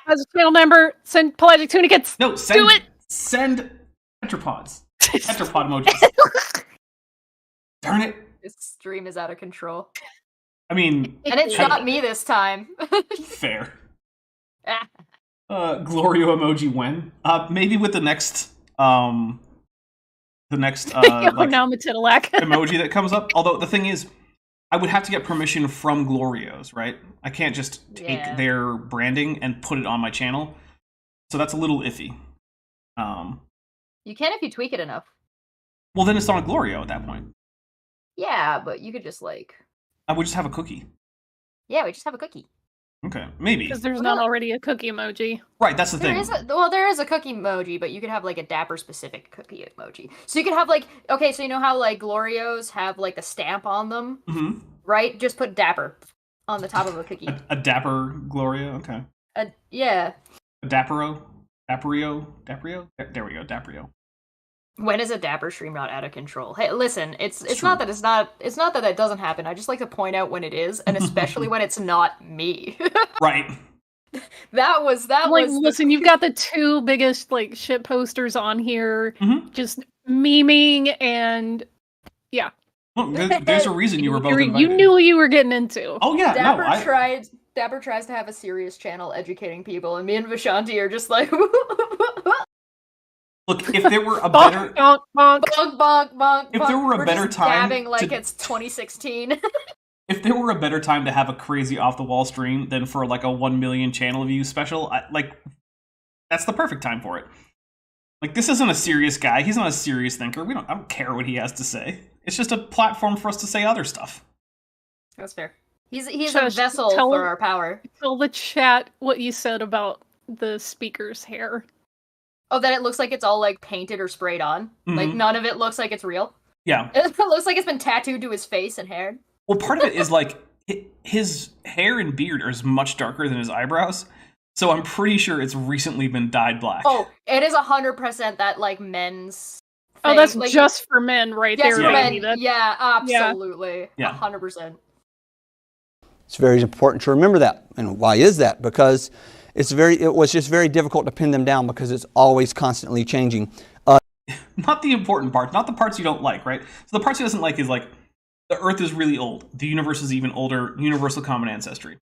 as a channel member, send pelagic tunicates. No, send, do it! Send tetrapods. Tetrapod emojis. Darn it. This stream is out of control. I mean... And it's not me this time. Fair. Glorio emoji when? Maybe with the next... now I'm a titillac. emoji that comes up. Although the thing is, I would have to get permission from Glorios, right? I can't just take their branding and put it on my channel. So that's a little iffy. You can if you tweak it enough. Well, then it's not a Glorio at that point. Yeah, but you could just like... I would just have a cookie. Yeah, we just have a cookie. Okay, maybe. Because there's not already a cookie emoji. Right, that's the thing. There is a cookie emoji, but you could have like a Dapper specific cookie emoji. So you could have like, okay, so you know how like Glorios have like the stamp on them? Mm-hmm. Right? Just put Dapper on the top of a cookie. A Dapper Gloria, okay. Yeah. A Dappero? Dapperio? There we go, Dapperio. When is a Dapper stream not out of control? Hey, listen, it's not that it's not that doesn't happen. I just like to point out when it is, and especially when it's not me. Right. That was listen, you've got the two biggest like shit posters on here, just memeing and yeah. Well, there's a reason you were both invited. You knew what you were getting into. Oh yeah, Dapper tries to have a serious channel educating people, and me and Vishanti are just like Look, if there were a better bonk, bonk, if there were a better time dabbing like it's 2016. If there were a better time to have a crazy off the wall stream than for like a 1 million channel view special, that's the perfect time for it. Like, this isn't a serious guy. He's not a serious thinker. I don't care what he has to say. It's just a platform for us to say other stuff. That's fair. He's a vessel for our power. Tell the chat what you said about the speaker's hair. Oh, that it looks like it's all, like, painted or sprayed on. Mm-hmm. Like, none of it looks like it's real. Yeah. It looks like it's been tattooed to his face and hair. Well, part of it is, like, his hair and beard are much darker than his eyebrows, so I'm pretty sure it's recently been dyed black. Oh, it is 100% that, like, men's thing. Oh, that's like, just for men right there. For men. Yeah, absolutely. Yeah. 100%. It's very important to remember that. And why is that? Because it was just very difficult to pin them down because it's always constantly changing. Not the important parts, not the parts you don't like, right? So the parts he doesn't like is like, the Earth is really old. The universe is even older. Universal common ancestry.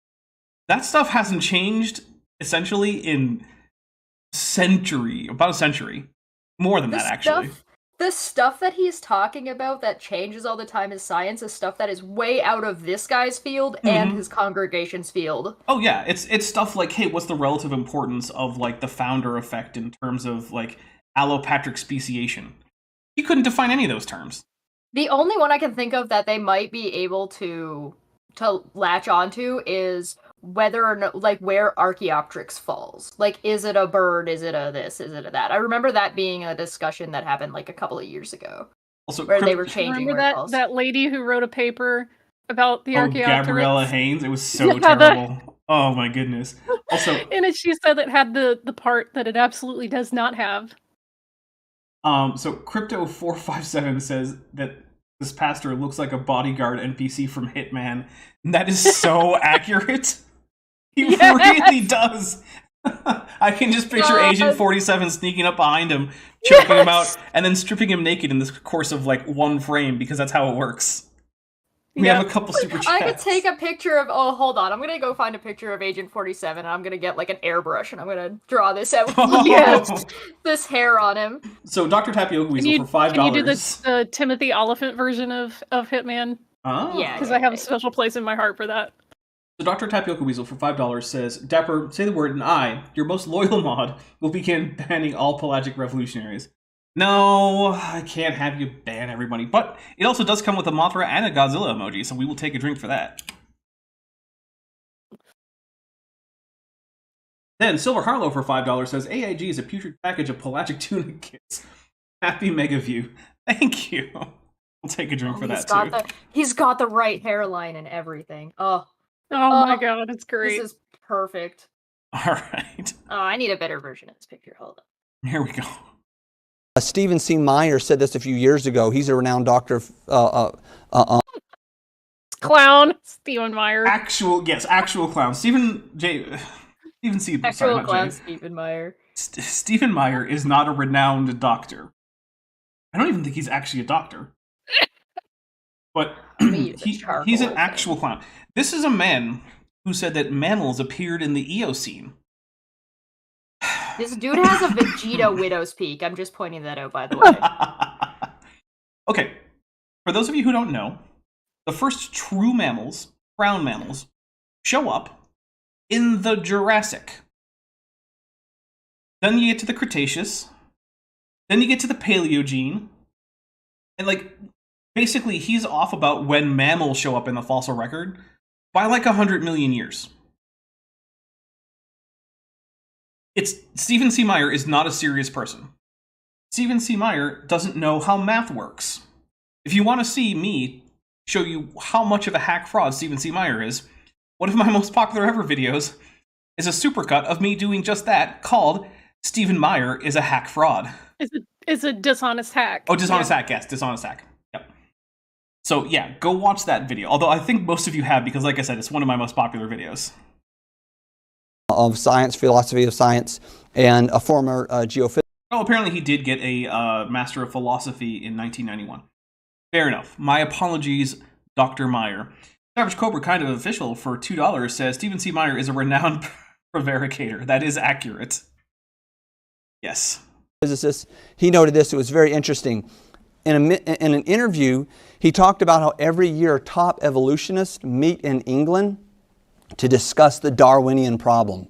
That stuff hasn't changed, essentially, in about a century. More than that, actually. The stuff that he's talking about that changes all the time in science is stuff that is way out of this guy's field and his congregation's field. Oh yeah, it's stuff like, hey, what's the relative importance of like the founder effect in terms of like allopatric speciation? You couldn't define any of those terms. The only one I can think of that they might be able to latch onto is whether or not, like, where Archaeopteryx falls. Like, is it a bird? Is it a this? Is it a that? I remember that being a discussion that happened, like, a couple of years ago. Also, where they were changing remember where it falls. that lady who wrote a paper about the Archaeopteryx? Gabriella Haynes? It was so terrible. Oh my goodness. Also, and she said it had the part that it absolutely does not have. So Crypto457 says that this pastor looks like a bodyguard NPC from Hitman. And that is so accurate. He really does. I can just picture Agent 47 sneaking up behind him, choking him out, and then stripping him naked in the course of like one frame because that's how it works. We Yeah. have a couple super chats. I could take a picture of. Oh, hold on. I'm gonna go find a picture of Agent 47, and I'm gonna get like an airbrush, and I'm gonna draw this out. Yes. This hair on him. So Dr. Tapioca Weasel for $5. Can you do the Timothy Oliphant version of Hitman? Oh. Yeah. Because I have a special place in my heart for that. So Dr. Tapioca Weasel for $5 says, Dapper, say the word and I, your most loyal mod, will begin banning all pelagic revolutionaries. No, I can't have you ban everybody. But it also does come with a Mothra and a Godzilla emoji, so we will take a drink for that. Then Silver Harlow for $5 says, AIG is a putrid package of pelagic tuna kits. Happy Mega View. Thank you. We'll take a drink for that, too. He's got the right hairline and everything. Oh. Oh my god, it's great. This is perfect. All right. Oh, I need a better version of this picture. Hold on. Here we go. Stephen C. Meyer said this a few years ago. He's a renowned doctor of Clown, Stephen Meyer. Actual clown. Stephen C. Actual clown Stephen Meyer. Stephen Meyer is not a renowned doctor. I don't even think he's actually a doctor. But he's an actual clown. This is a man who said that mammals appeared in the Eocene. This dude has a Vegeta widow's peak. I'm just pointing that out, by the way. Okay. For those of you who don't know, the first true mammals, ground mammals, show up in the Jurassic. Then you get to the Cretaceous. Then you get to the Paleogene. And, like, basically, he's off about when mammals show up in the fossil record by, like, 100 million years. Stephen C. Meyer is not a serious person. Stephen C. Meyer doesn't know how math works. If you want to see me show you how much of a hack fraud Stephen C. Meyer is, one of my most popular ever videos is a supercut of me doing just that, called Stephen Meyer is a hack fraud. It's a dishonest hack. Oh, dishonest hack, yes, dishonest hack. Yep. So yeah, go watch that video. Although I think most of you have, because like I said, it's one of my most popular videos. of science, philosophy of science, and a former geophysicist. Oh, apparently he did get a Master of Philosophy in 1991. Fair enough. My apologies, Dr. Meyer. Savage Cobra, kind of official, for $2 says, Stephen C. Meyer is a renowned prevaricator. That is accurate. Yes. He noted this. It was very interesting. In an interview, he talked about how every year top evolutionists meet in England to discuss the Darwinian problem.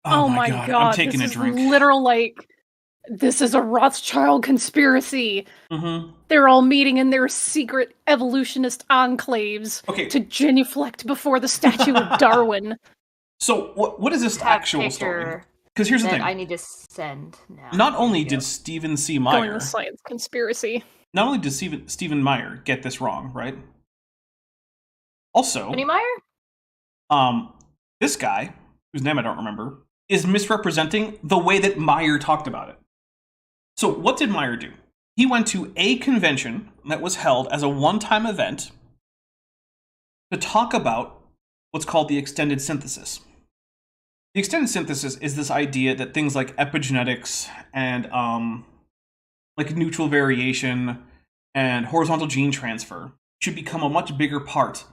Oh my god. I'm taking this a drink. Is literal, like, this is a Rothschild conspiracy. Mm-hmm. They're all meeting in their secret evolutionist enclaves Okay. to genuflect before the statue of Darwin. So, what is this That actual picture story? Because here's the that thing. I need to send now. Not only There you did go. Stephen C. Going Meyer, with science conspiracy. not only did Stephen Meyer get this wrong, right? Also, Penny Meyer? this guy, whose name I don't remember, is misrepresenting the way that Meyer talked about it. So what did Meyer do? He went to a convention that was held as a one-time event to talk about what's called the extended synthesis. The extended synthesis is this idea that things like epigenetics and like neutral variation and horizontal gene transfer should become a much bigger part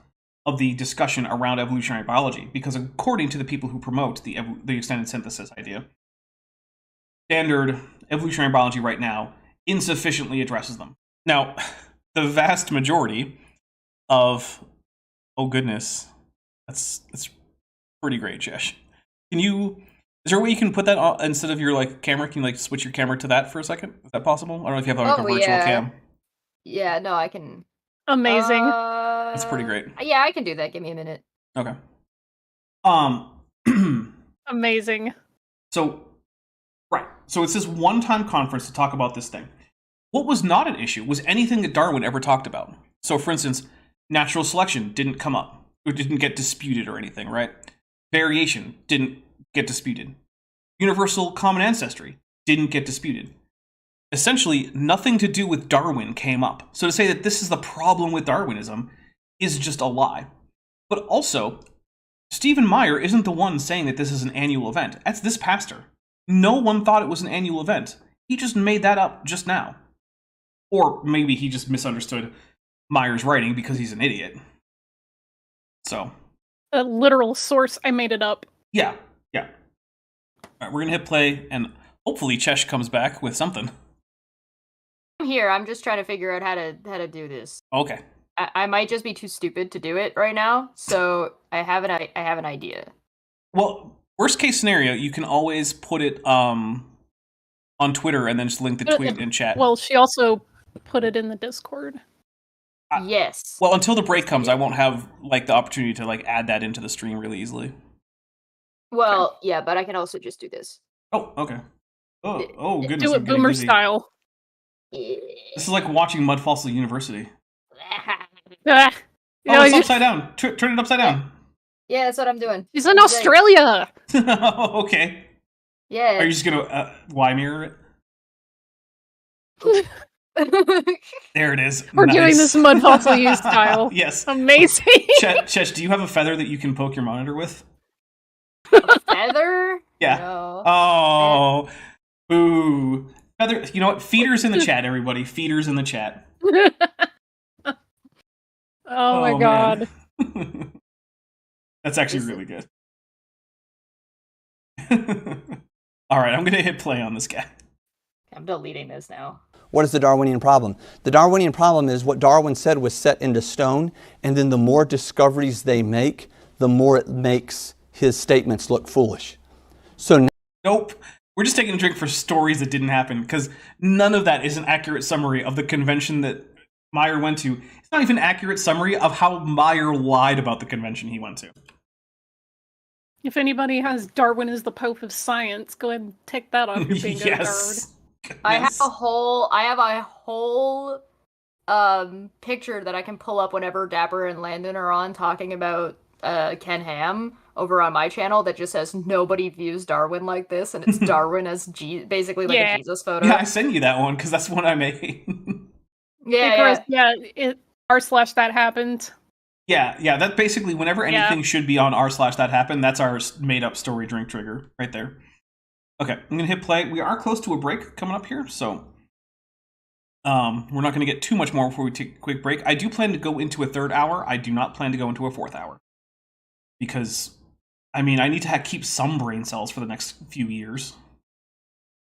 of the discussion around evolutionary biology, because according to the people who promote the extended synthesis idea, standard evolutionary biology right now insufficiently addresses them. Now, the vast majority of, oh goodness, that's pretty great, Jesh. Is there a way you can put that on, instead of your like camera? Can you like switch your camera to that for a second? Is that possible? I don't know if you have like a virtual cam. Yeah, no, I can. Amazing. That's pretty great. Yeah, I can do that. Give me a minute. Okay. Amazing. So, right. So it's this one-time conference to talk about this thing. What was not an issue was anything that Darwin ever talked about. So, for instance, natural selection didn't come up. It didn't get disputed or anything, right? Variation didn't get disputed. Universal common ancestry didn't get disputed. Essentially, nothing to do with Darwin came up. So to say that this is the problem with Darwinism is just a lie. But also, Stephen Meyer isn't the one saying that this is an annual event. That's this pastor. No one thought it was an annual event. He just made that up just now. Or maybe he just misunderstood Meyer's writing because he's an idiot. So. A literal source. I made it up. Yeah. All right, we're gonna hit play, and hopefully Chesh comes back with something. I'm here. I'm just trying to figure out how to do this. Okay. I might just be too stupid to do it right now, so I have an idea. Well, worst case scenario, you can always put it on Twitter and then just link the tweet in chat. Well, she also put it in the Discord. Yes. Well, until the break comes, I won't have like the opportunity to like add that into the stream really easily. Well, yeah, but I can also just do this. Oh, okay. Oh, goodness. Do it boomer style. This is like watching Mud Fossil University. Ah. Oh, it's upside down. Turn it upside down. Yeah, that's what I'm doing. She's in Australia. Okay. Yeah. Are you just gonna Y mirror it? There it is. We're doing this Mud Fossil U style. Yes. Amazing. Chesh, do you have a feather that you can poke your monitor with? A feather? Yeah. No. Oh. Boo. Feather. You know what? Feeders in the chat, everybody. Feeders in the chat. Oh my god. That's actually really good. All right, I'm going to hit play on this guy. I'm deleting this now. What is the Darwinian problem? The Darwinian problem is what Darwin said was set into stone, and then the more discoveries they make, the more it makes his statements look foolish. So nope. We're just taking a drink for stories that didn't happen, because none of that is an accurate summary of the convention that Meyer went to. It's not even an accurate summary of how Meyer lied about the convention he went to. If anybody has Darwin as the Pope of Science, go ahead and take that off your bingo card. Goodness. I have a whole picture that I can pull up whenever Dapper and Landon are on talking about Ken Ham over on my channel that just says nobody views Darwin like this, and it's Darwin as basically like a Jesus photo. Yeah, I sent you that one because that's what I made. Yeah. r/that happened. Yeah, that basically whenever anything should be on r/that happened, that's our made up story drink trigger right there. Okay, I'm gonna hit play. We are close to a break coming up here, so we're not gonna get too much more before we take a quick break. I do plan to go into a third hour. I do not plan to go into a fourth hour because, I mean, I need to keep some brain cells for the next few years.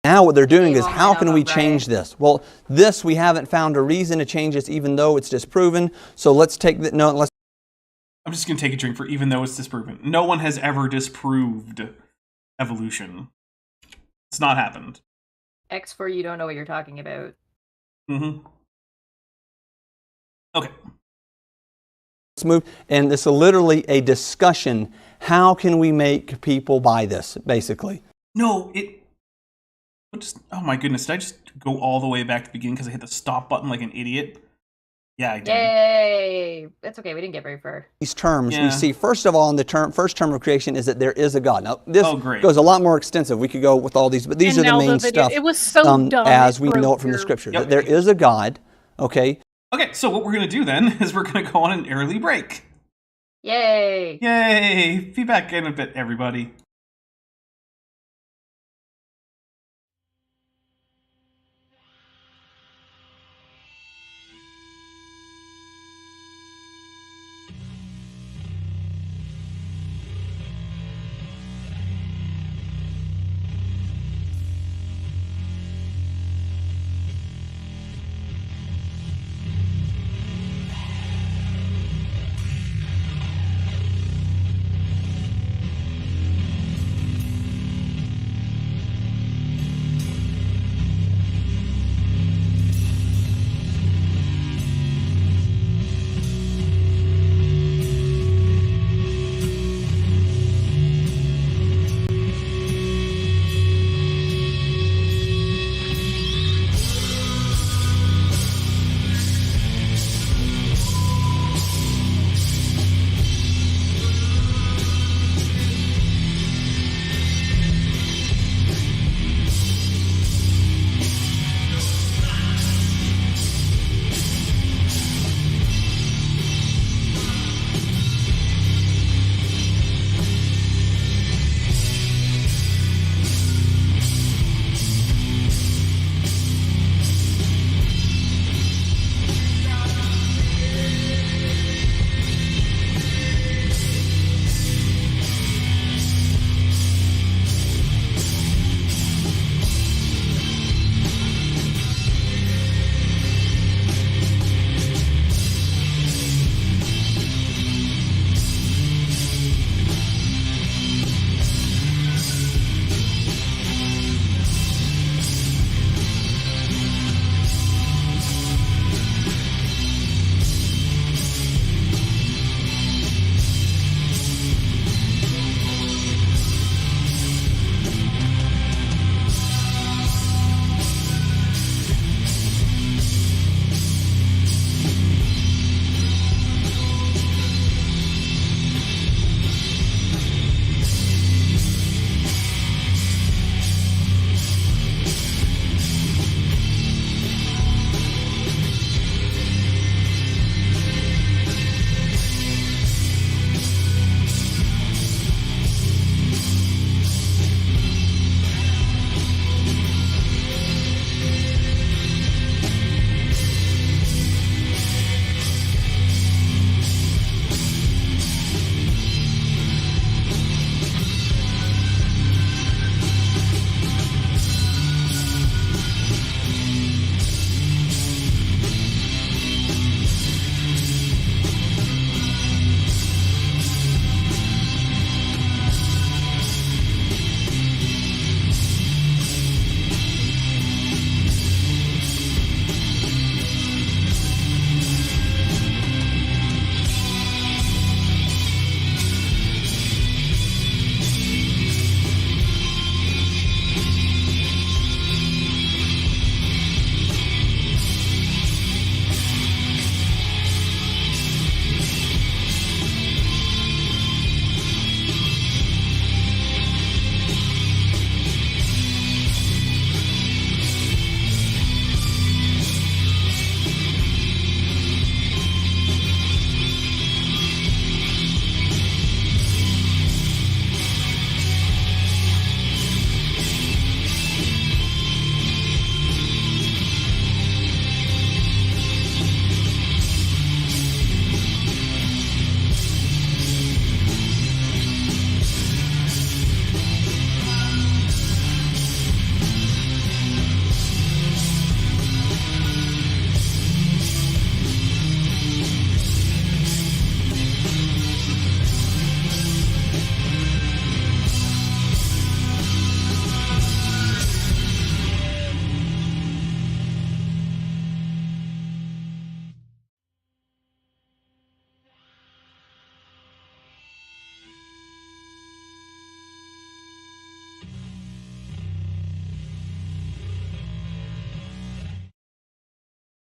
now what they're doing is, how can we change this? Well, this we haven't found a reason to change this, even though it's disproven. So let's take the let's. I'm just gonna take a drink for even though it's disproven. No one has ever disproved evolution. It's not happened. X for you don't know what you're talking about. Mm-hmm. Okay. Let's move, and this is literally a discussion. How can we make people buy this, basically? No, oh my goodness, did I just go all the way back to the beginning because I hit the stop button like an idiot? Yeah, I did. Yay! That's okay, we didn't get very far. These terms, we see, first of all, in the first term of creation is that there is a God. Now, this goes a lot more extensive. We could go with all these, but these are the main stuff. It was so dumb. As we know it from the scripture. That there is a God, okay? Okay, so what we're going to do then is we're going to go on an early break. Yay! Yay! Be back in a bit, everybody.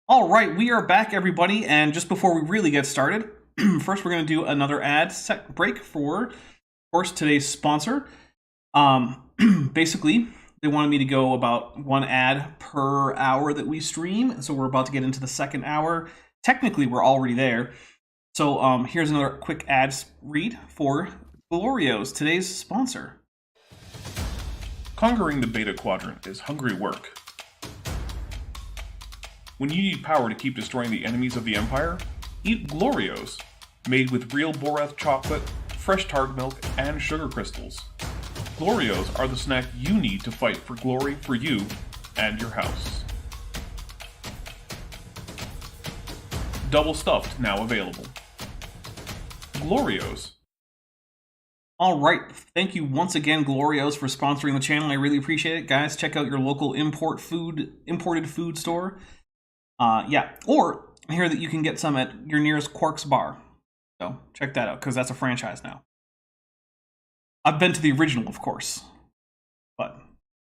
All right, we are back, everybody, and just before we really get started, first we're going to do another ad break for, of course, today's sponsor. Basically, they wanted me to go about one ad per hour that we stream, so we're about to get into the second hour. Technically, we're already there. So here's another quick ad read for Glorios, today's sponsor. Conquering the Beta Quadrant is hungry work. When you need power to keep destroying the enemies of the Empire, eat Glorios, made with real Boreth chocolate, fresh targ milk, and sugar crystals. Glorios are the snack you need to fight for glory for you and your house. Double stuffed now available. Glorios. All right, thank you once again, Glorios, for sponsoring the channel. I really appreciate it, guys. Check out your local imported food store. Or I hear that you can get some at your nearest Quark's bar. So check that out, because that's a franchise now. I've been to the original, of course, but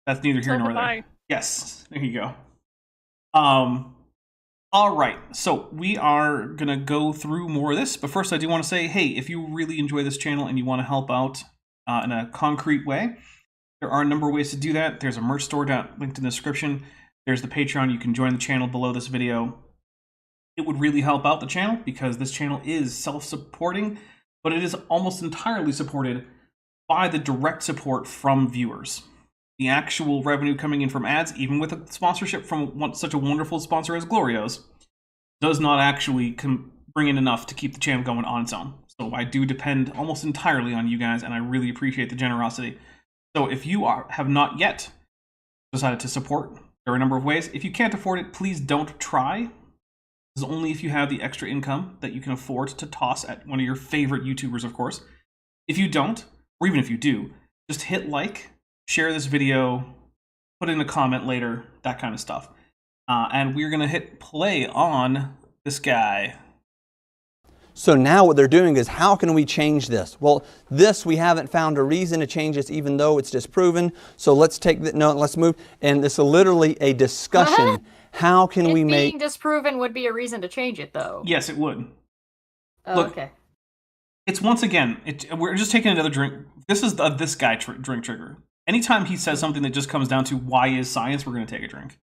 that's neither here nor there. Yes, there you go. All right, so we are gonna go through more of this, but first I do want to say, hey, if you really enjoy this channel and you want to help out in a concrete way, there are a number of ways to do that. There's a merch store linked in the description. There's the Patreon. You can join the channel below this video. It would really help out the channel because this channel is self-supporting, but it is almost entirely supported by the direct support from viewers. The actual revenue coming in from ads, even with a sponsorship from such a wonderful sponsor as Glorios, does not actually bring in enough to keep the channel going on its own. So I do depend almost entirely on you guys, and I really appreciate the generosity. So if you have not yet decided to support, there are a number of ways. If you can't afford it, please don't try. This is only if you have the extra income that you can afford to toss at one of your favorite YouTubers, of course. If you don't, or even if you do, just hit like, share this video, put in a comment later, that kind of stuff. And we're going to hit play on this guy. So now what they're doing is, how can we change this? Well, this, we haven't found a reason to change this, even though it's disproven. So let's take the, no, let's move. And this is literally a discussion. How can we make... being disproven would be a reason to change it, though. Yes, it would. Oh, look, okay. It's once again, we're just taking another drink. This is this guy drink trigger. Anytime he says something that just comes down to why is science, we're going to take a drink.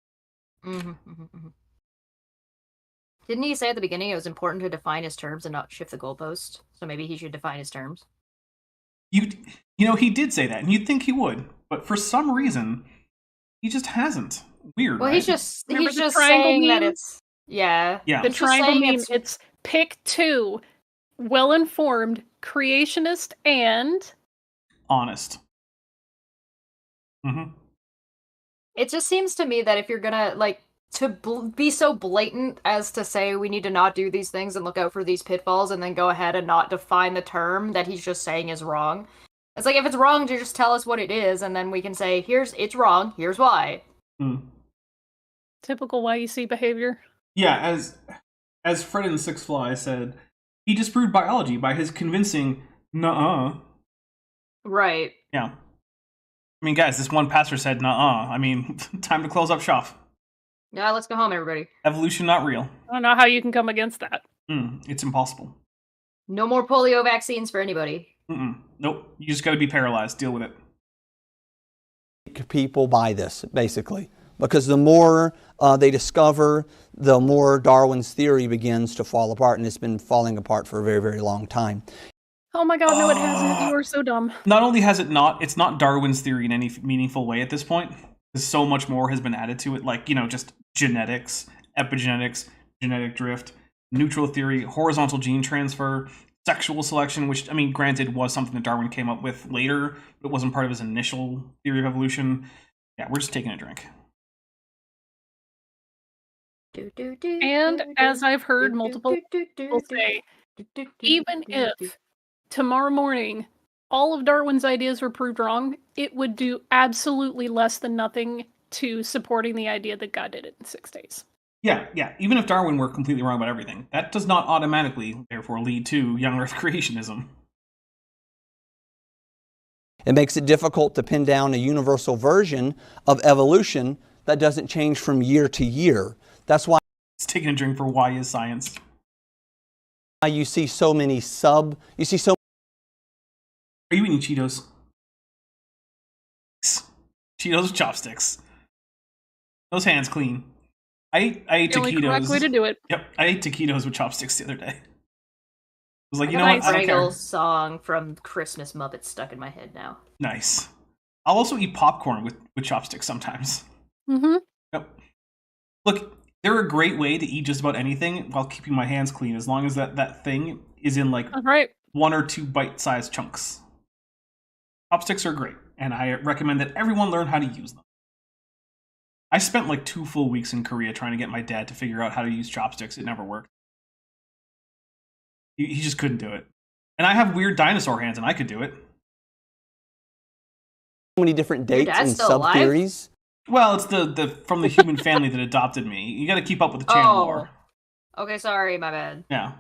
Didn't he say at the beginning it was important to define his terms and not shift the goalpost? So maybe he should define his terms. You know, he did say that, and you'd think he would, but for some reason, he just hasn't. Weird. Well, right? he's just triangle saying meme? that it's Yeah. The triangle meme. It's pick two: well-informed, creationist, and honest. It just seems to me that if you're gonna be so blatant as to say we need to not do these things and look out for these pitfalls, and then go ahead and not define the term that he's just saying is wrong. It's like, if it's wrong, to just tell us what it is, and then we can say, it's wrong, here's why. typical YEC behavior. Yeah, as Fred and Six Fly said, he disproved biology by his convincing nuh-uh. Right. Yeah. I mean, guys, this one pastor said nuh-uh. I mean, time to close up shop. Yeah, let's go home, everybody. Evolution not real. I don't know how you can come against that. It's impossible. No more polio vaccines for anybody. Nope. You just gotta be paralyzed. Deal with it. People buy this, basically. Because the more they discover, the more Darwin's theory begins to fall apart, and it's been falling apart for a very, very long time. Oh my god, no it hasn't. You are so dumb. Not only has it's not Darwin's theory in any meaningful way at this point. So much more has been added to it, like, just genetics, epigenetics, genetic drift, neutral theory, horizontal gene transfer, sexual selection, which, I mean, granted, was something that Darwin came up with later, but it wasn't part of his initial theory of evolution. Yeah, we're just taking a drink. And as I've heard multiple people say, even if tomorrow morning all of Darwin's ideas were proved wrong, it would do absolutely less than nothing to supporting the idea that God did it in 6 days. Yeah. Even if Darwin were completely wrong about everything, that does not automatically, therefore, lead to young Earth creationism. It makes it difficult to pin down a universal version of evolution that doesn't change from year to year. That's why taking a drink for why is science. You see so many Are you eating Cheetos? Cheetos with chopsticks. Those hands clean. I ate The only taquitos. correct way to do it. Yep, I ate taquitos with chopsticks the other day. I was like, you know I what? have I a don't care. Pringles song from Christmas Muppets stuck in my head now. Nice. I'll also eat popcorn with chopsticks sometimes. Mm-hmm. Yep. Look, they're a great way to eat just about anything while keeping my hands clean, as long as that thing is in like All right. 1 or 2 bite-sized chunks. Chopsticks are great, and I recommend that everyone learn how to use them. I spent like 2 full weeks in Korea trying to get my dad to figure out how to use chopsticks. It never worked. He just couldn't do it. And I have weird dinosaur hands, and I could do it. so many different dates dad's and still alive? sub-theories? Well, it's the from the human family that adopted me. You got to keep up with the channel lore. Okay, sorry, my bad. Yeah.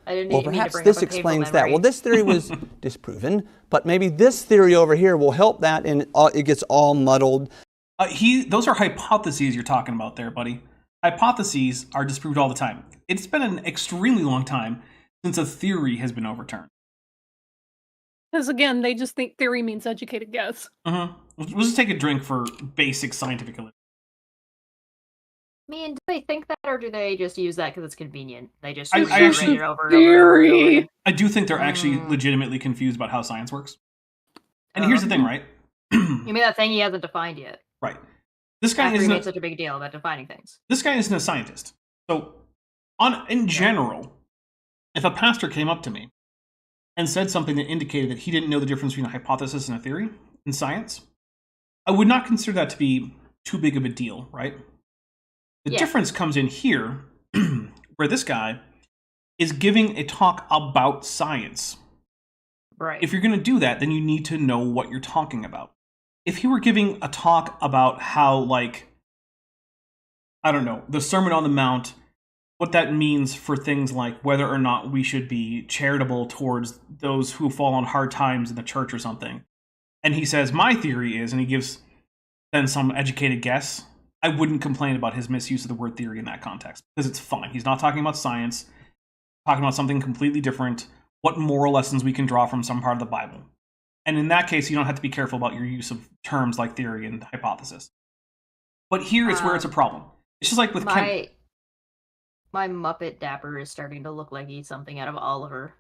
I didn't Well, need to perhaps bring this up a painful explains that. memory. Well, this theory was disproven, but maybe this theory over here will help that, and it gets all muddled. Those are hypotheses you're talking about there, buddy. Hypotheses are disproved all the time. It's been an extremely long time since a theory has been overturned. Because again, they just think theory means educated guess. We'll just take a drink for basic scientific ability. I mean, do they think that, or do they just use that because it's convenient? They just I reiterate actually- it over and over and over and over again. I do think they're actually legitimately confused about how science works. And here's the thing, right? You mean that thing he hasn't defined yet? Right. This guy After he isn't made such a big deal about defining things. this guy isn't a scientist. So, in general, if a pastor came up to me and said something that indicated that he didn't know the difference between a hypothesis and a theory in science, I would not consider that to be too big of a deal, right? The difference comes in here, where this guy is giving a talk about science. Right. If you're going to do that, then you need to know what you're talking about. If he were giving a talk about how, like, I don't know, the Sermon on the Mount, what that means for things like whether or not we should be charitable towards those who fall on hard times in the church or something, and he says, my theory is, and he gives then some educated guess, I wouldn't complain about his misuse of the word theory in that context, because it's fine. He's not talking about science, talking about something completely different, what moral lessons we can draw from some part of the Bible. And in that case, you don't have to be careful about your use of terms like theory and hypothesis. But here it's where it's a problem. It's just like with my Muppet Dapper is starting to look like he's something out of Oliver.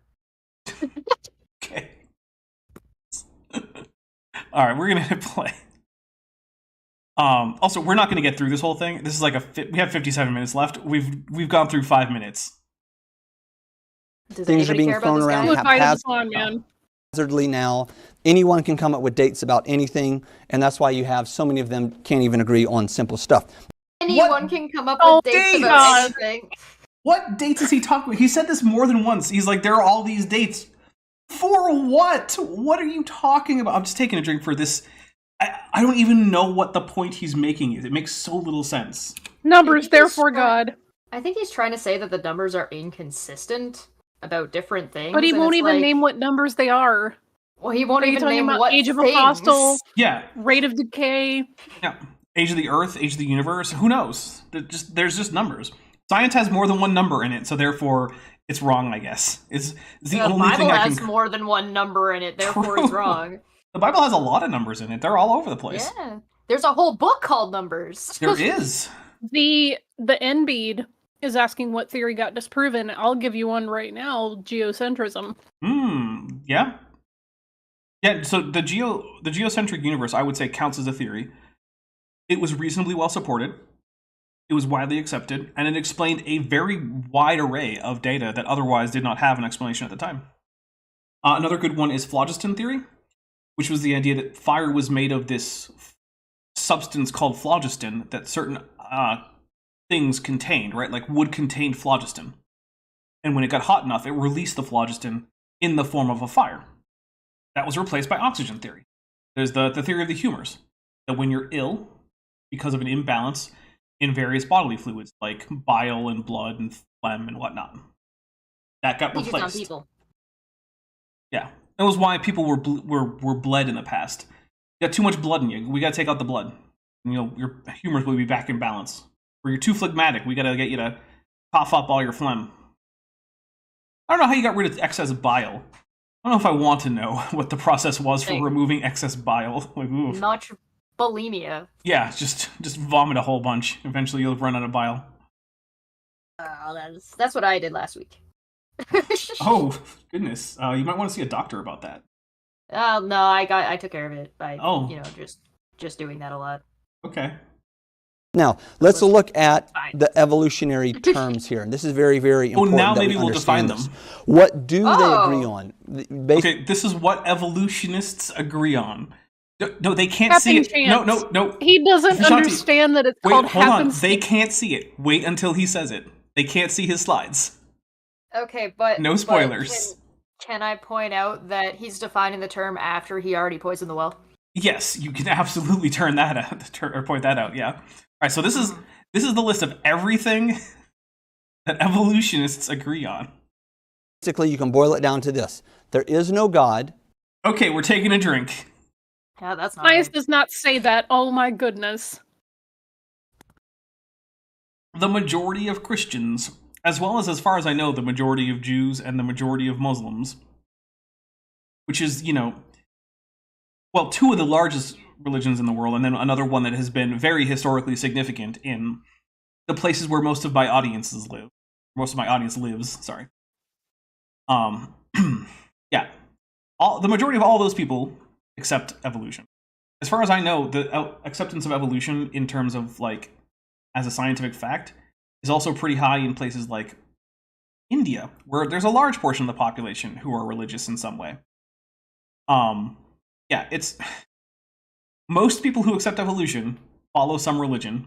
Okay. All right, we're gonna hit play. Also, we're not gonna get through this whole thing. This is like we have 57 minutes left. We've gone through 5 minutes. Does Things are anybody being care about thrown this around guy? Look, I was on, man. Haphazardly now. Anyone can come up with dates about anything, and that's why you have so many of them can't even agree on simple stuff. Anyone can come up Oh, with dates dang about God. anything. What dates is he talking about? He said this more than once. He's like, there are all these dates. For what? What are you talking about? I'm just taking a drink for this. I don't even know what the point he's making is. It makes so little sense. Numbers, He's therefore trying- God. I think he's trying to say that the numbers are inconsistent about different things. But he and won't it's even like, name what numbers they are. Well, he won't Are you even talking name about what Age of things. Apostle, Yeah, rate of decay? yeah. Age of the Earth, Age of the Universe. Who knows? There's just numbers. Science has more than one number in it, so therefore it's wrong. I guess it's the The only Bible thing I has can. more than one number in it, therefore True. it's wrong. The Bible has a lot of numbers in it. They're all over the place. Yeah. There's a whole book called Numbers. There is. The NBED is asking what theory got disproven. I'll give you one right now: geocentrism. Yeah. Yeah, so the geocentric universe, I would say, counts as a theory. It was reasonably well supported. It was widely accepted, and it explained a very wide array of data that otherwise did not have an explanation at the time. Another good one is phlogiston theory, which was the idea that fire was made of this substance called phlogiston that certain things contained, right? Like wood contained phlogiston. And when it got hot enough, it released the phlogiston in the form of a fire. That was replaced by oxygen theory. There's the theory of the humors, that when you're ill, because of an imbalance in various bodily fluids, like bile and blood and phlegm and whatnot, that got Teaches on replaced. people. Yeah, that was why people were bled in the past. You got too much blood in you. We got to take out the blood. You know, your humors will be back in balance. Or you're too phlegmatic. We got to get you to cough up all your phlegm. I don't know how you got rid of excess bile. I don't know if I want to know what the process was for removing excess bile. Like, oof. Much bulimia. Yeah, just vomit a whole bunch. Eventually you'll run out of bile. That's what I did last week. Oh, goodness. You might want to see a doctor about that. No, I took care of it by Oh. just doing that a lot. Okay. Now, let's look at the evolutionary terms here. And this is very, very important. Now that maybe we we'll define understand them. this. What do they agree on? Okay, this is what evolutionists agree on. No, they can't Happen see it. chance. No. He doesn't Vishanti, understand that it's wait, called hold on. happenstance. They can't see it. Wait until he says it. They can't see his slides. Okay, but No spoilers. Can I point out that he's defining the term after he already poisoned the well? Yes, you can absolutely turn that out or point that out. Yeah. All right. So this is the list of everything that evolutionists agree on. Basically, you can boil it down to this: there is no God. Okay, we're taking a drink. Yeah, that's not Science right. does not say that. Oh my goodness. The majority of Christians, as well as far as I know, the majority of Jews and the majority of Muslims, which is, well, two of the largest religions in the world, and then another one that has been very historically significant in the places where most of my audiences live. Most of my audience lives, sorry. Yeah. The majority of all those people accept evolution. As far as I know, the acceptance of evolution in terms of, like, as a scientific fact, is also pretty high in places like India, where there's a large portion of the population who are religious in some way. Yeah, it's... Most people who accept evolution follow some religion,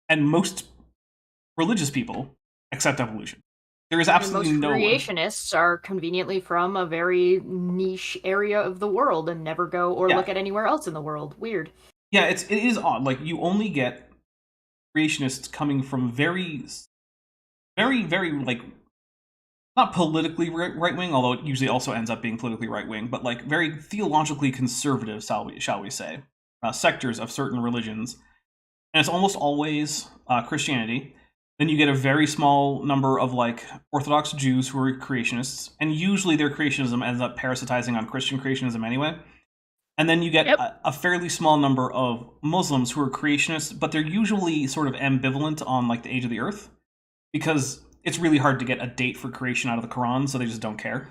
and most religious people accept evolution. There is absolutely and most no... creationists are conveniently from a very niche area of the world and never go or look at anywhere else in the world. Weird. Yeah, it is odd. Like, you only get creationists coming from very, very, like, not politically right-wing, although it usually also ends up being politically right-wing, but, like, very theologically conservative, shall we say, sectors of certain religions. And it's almost always Christianity. Then you get a very small number of, like, Orthodox Jews who are creationists, and usually their creationism ends up parasitizing on Christian creationism anyway. And then you get a fairly small number of Muslims who are creationists, but they're usually sort of ambivalent on, like, the age of the earth, because it's really hard to get a date for creation out of the Quran, so they just don't care.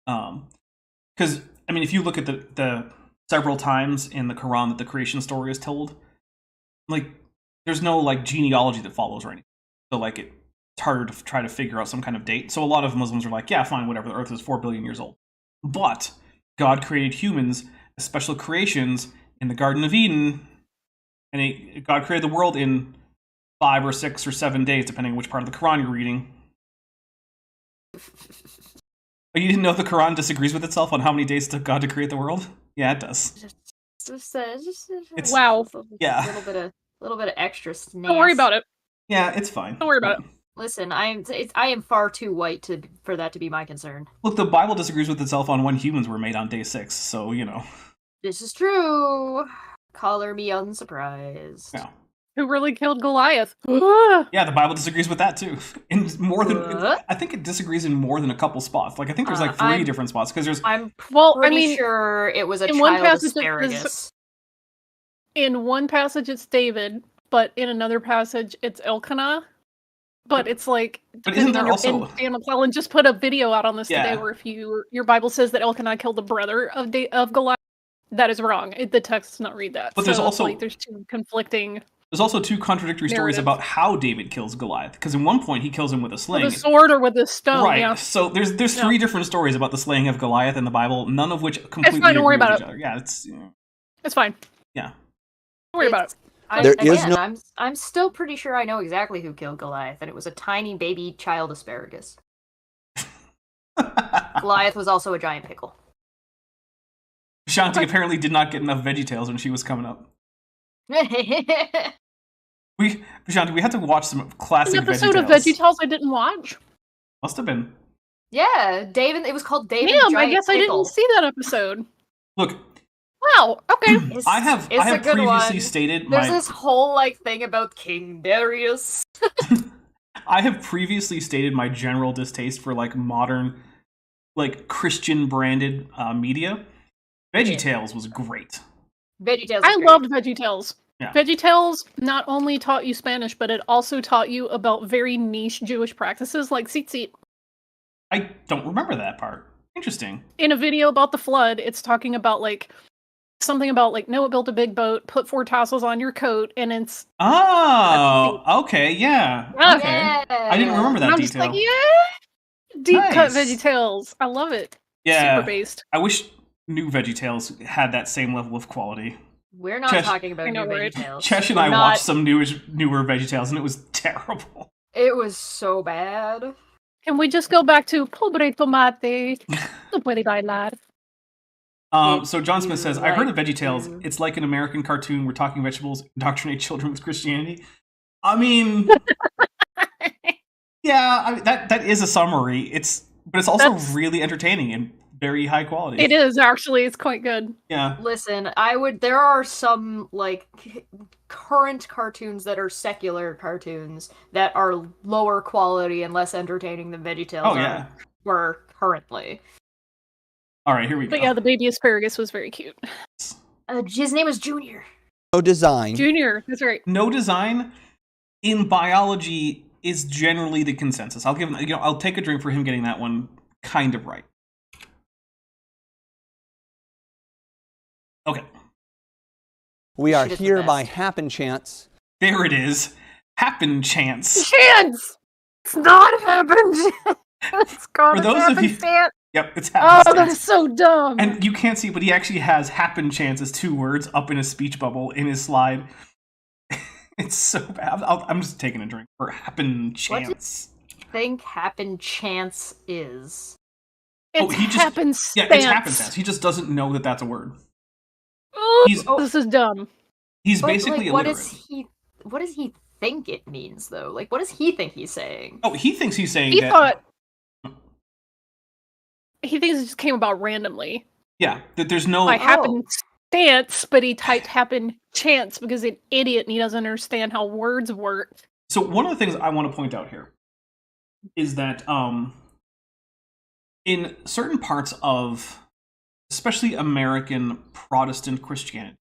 Because, I mean, if you look at the several times in the Quran that the creation story is told, like, there's no, like, genealogy that follows or anything. So, like, it's harder to try to figure out some kind of date. So a lot of Muslims are like, yeah, fine, whatever, the earth is 4 billion years old. But God created humans as special creations in the Garden of Eden, and God created the world in 5 or 6 or 7 days, depending on which part of the Quran you're reading. But you didn't know the Quran disagrees with itself on how many days it took God to create the world? Yeah, it does. Wow. Yeah. A little bit of extra snap. Don't worry about it. Yeah, it's fine. Don't worry about it. Listen, I am far too white for that to be my concern. Look, the Bible disagrees with itself on when humans were made on day 6, so, This is true. Color me unsurprised. Yeah. Who really killed Goliath? Yeah, the Bible disagrees with that too. In more than I think it disagrees in more than a couple spots. Like, I think there's like 3 different spots because there's. I'm pretty sure it was a child asparagus. In one passage, it's David, but in another passage, it's Elkanah. But it's like, but isn't there also? Dan McClellan just put a video out on this today where if your Bible says that Elkanah killed the brother of Goliath, that is wrong. The text does not read that. But there's also like there's 2 conflicting. There's also 2 contradictory stories about how David kills Goliath. Because in one point he kills him with a sling, with a sword or with a stone. Right. Yeah. So there's 3 different stories about the slaying of Goliath in the Bible, none of which completely fine, don't worry agree about with each it. other. Yeah, it's. It's fine. Yeah. Don't worry about it. I'm still pretty sure I know exactly who killed Goliath, and it was a tiny baby child asparagus. Goliath was also a giant pickle. Shanti apparently did not get enough VeggieTales when she was coming up. Shanti, we had to watch some classic An episode VeggieTales. of VeggieTales I didn't watch. Must have been. Yeah, David. It was called David. Damn, I guess I didn't see that episode. Look. Wow. Okay. I have previously stated There's this whole thing about King Darius. I have previously stated my general distaste for like modern, like Christian branded media. VeggieTales was great. VeggieTales. I loved VeggieTales. Yeah. VeggieTales not only taught you Spanish, but it also taught you about very niche Jewish practices like tzitzit. I don't remember that part. Interesting. In a video about the flood, it's talking about like something about like Noah built a big boat, put 4 tassels on your coat, and it's okay, yeah. Yeah. Okay. I didn't remember that and I'm detail. just like, yeah, deep cut Nice. VeggieTales. I love it. Yeah. Super based. I wish new VeggieTales had that same level of quality. We're not Chesh- talking about I know, new right? VeggieTales. Chesh and We're I not- watched some newer VeggieTales, and it was terrible. It was so bad. Can we just go back to pobre tomate? No puede bailar. So John Smith says, I heard of VeggieTales. to- It's like an American cartoon where talking vegetables indoctrinate children with Christianity. I mean, yeah, I mean, that is a summary. But it's also That's- really entertaining and very high quality. It is actually. It's quite good. Yeah. Listen, there are some, like, current cartoons that are secular cartoons that are lower quality and less entertaining than VeggieTales were currently. All right, here we go. But yeah, the baby asparagus was very cute. His name was Junior. No design. Junior, that's right. No design in biology is generally the consensus. I'll take a drink for him getting that one kind of right. Okay. We are Shit is the here by best. happen chance. There it is. Happen chance. Chance! It's not happened. It's called For those of you- happenstance. Yep, it's Oh, happenstance. that is so dumb. And you can't see, but he actually has happen chance as 2 words up in his speech bubble in his slide. It's so bad. I'm just taking a drink for happen chance. Think happen chance is. It's he just- happenstance. Yeah, it's happenstance. He just doesn't know that that's a word. Oh, He's- this is dumb. He's But, basically like, what illiterate. does he think it means though? Like, what does he think he's saying? Oh, he thinks he's saying He that. thought he thinks it just came about randomly Yeah, that there's no. by happenstance, but he typed happen chance because he's an idiot and he doesn't understand how words work. So one of the things I want to point out here is that in certain parts of, especially American Protestant Christianity,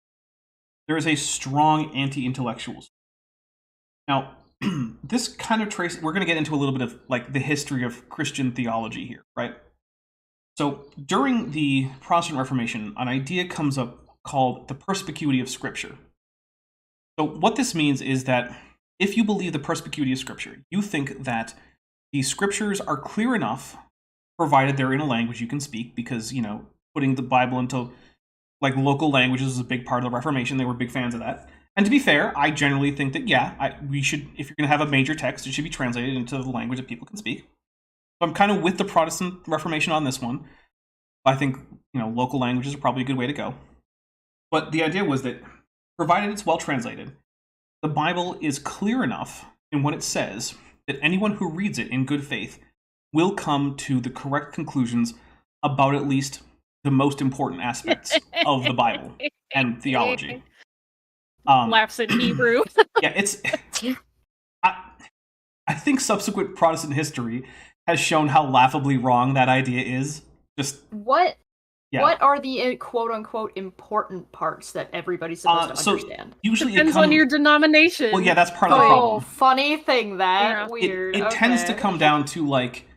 there is a strong anti-intellectual. Now, this kind of traces. We're going to get into a little bit of like the history of Christian theology here, right? So during the Protestant Reformation, an idea comes up called the perspicuity of Scripture. So what this means is that if you believe the perspicuity of Scripture, you think that the Scriptures are clear enough, provided they're in a language you can speak, because, putting the Bible into like local languages is a big part of the Reformation. They were big fans of that. And to be fair, I generally think that, we should, if you're going to have a major text, it should be translated into the language that people can speak. So I'm kind of with the Protestant Reformation on this one. I think, local languages are probably a good way to go. But the idea was that, provided it's well translated, the Bible is clear enough in what it says that anyone who reads it in good faith will come to the correct conclusions about at least the most important aspects of the Bible and theology. Laughs in Hebrew. Yeah, it's. I think subsequent Protestant history has shown how laughably wrong that idea is. Just What yeah. What are the quote unquote important parts that everybody's supposed to So understand? usually Depends it comes. on your denomination. Well, yeah, that's part of the Oh, problem. funny thing that Yeah. weird. It tends to okay. come down to like,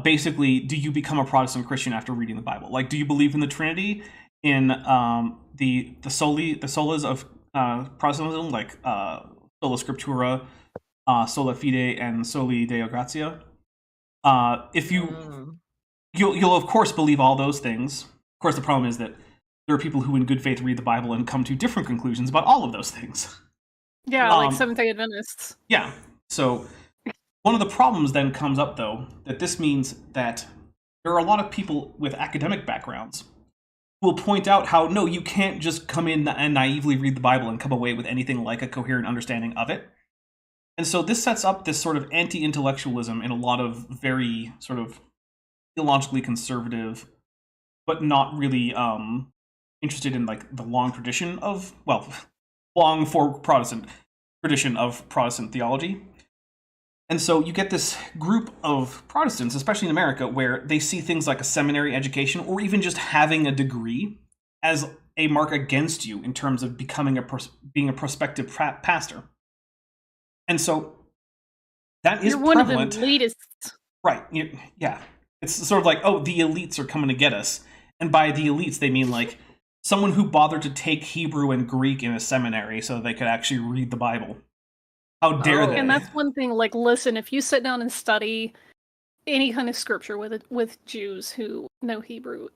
basically, do you become a Protestant Christian after reading the Bible? Like, do you believe in the Trinity, in the solas of Protestantism, like sola scriptura, sola fide, and soli deo gratia? If you'll of course believe all those things. Of course, the problem is that there are people who, in good faith, read the Bible and come to different conclusions about all of those things. Yeah, like Um, Seventh-day Adventists. Yeah. So one of the problems then comes up, though, that this means that there are a lot of people with academic backgrounds who will point out how, no, you can't just come in and naively read the Bible and come away with anything like a coherent understanding of it. And so this sets up this sort of anti-intellectualism in a lot of very sort of theologically conservative, but not really interested in like the long tradition of, long for Protestant tradition of Protestant theology. And so you get this group of Protestants, especially in America, where they see things like a seminary education or even just having a degree as a mark against you in terms of becoming being a prospective pastor. And so that is You're one prevalent. of them elitists. Right. Yeah. It's sort of like, oh, the elites are coming to get us. And by the elites, they mean like someone who bothered to take Hebrew and Greek in a seminary so they could actually read the Bible. How dare they? And that's one thing, like, listen, if you sit down and study any kind of scripture with Jews who know Hebrew,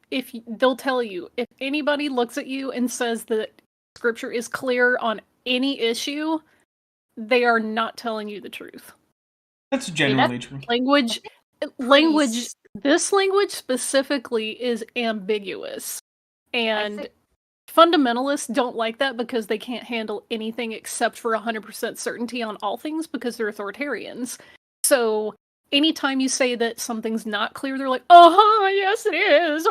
they'll tell you, if anybody looks at you and says that scripture is clear on any issue, they are not telling you the truth. That's generally true. Language, this language specifically is ambiguous. And fundamentalists don't like that because they can't handle anything except for 100% certainty on all things because they're authoritarians. So anytime you say that something's not clear, they're like, oh, yes, it is.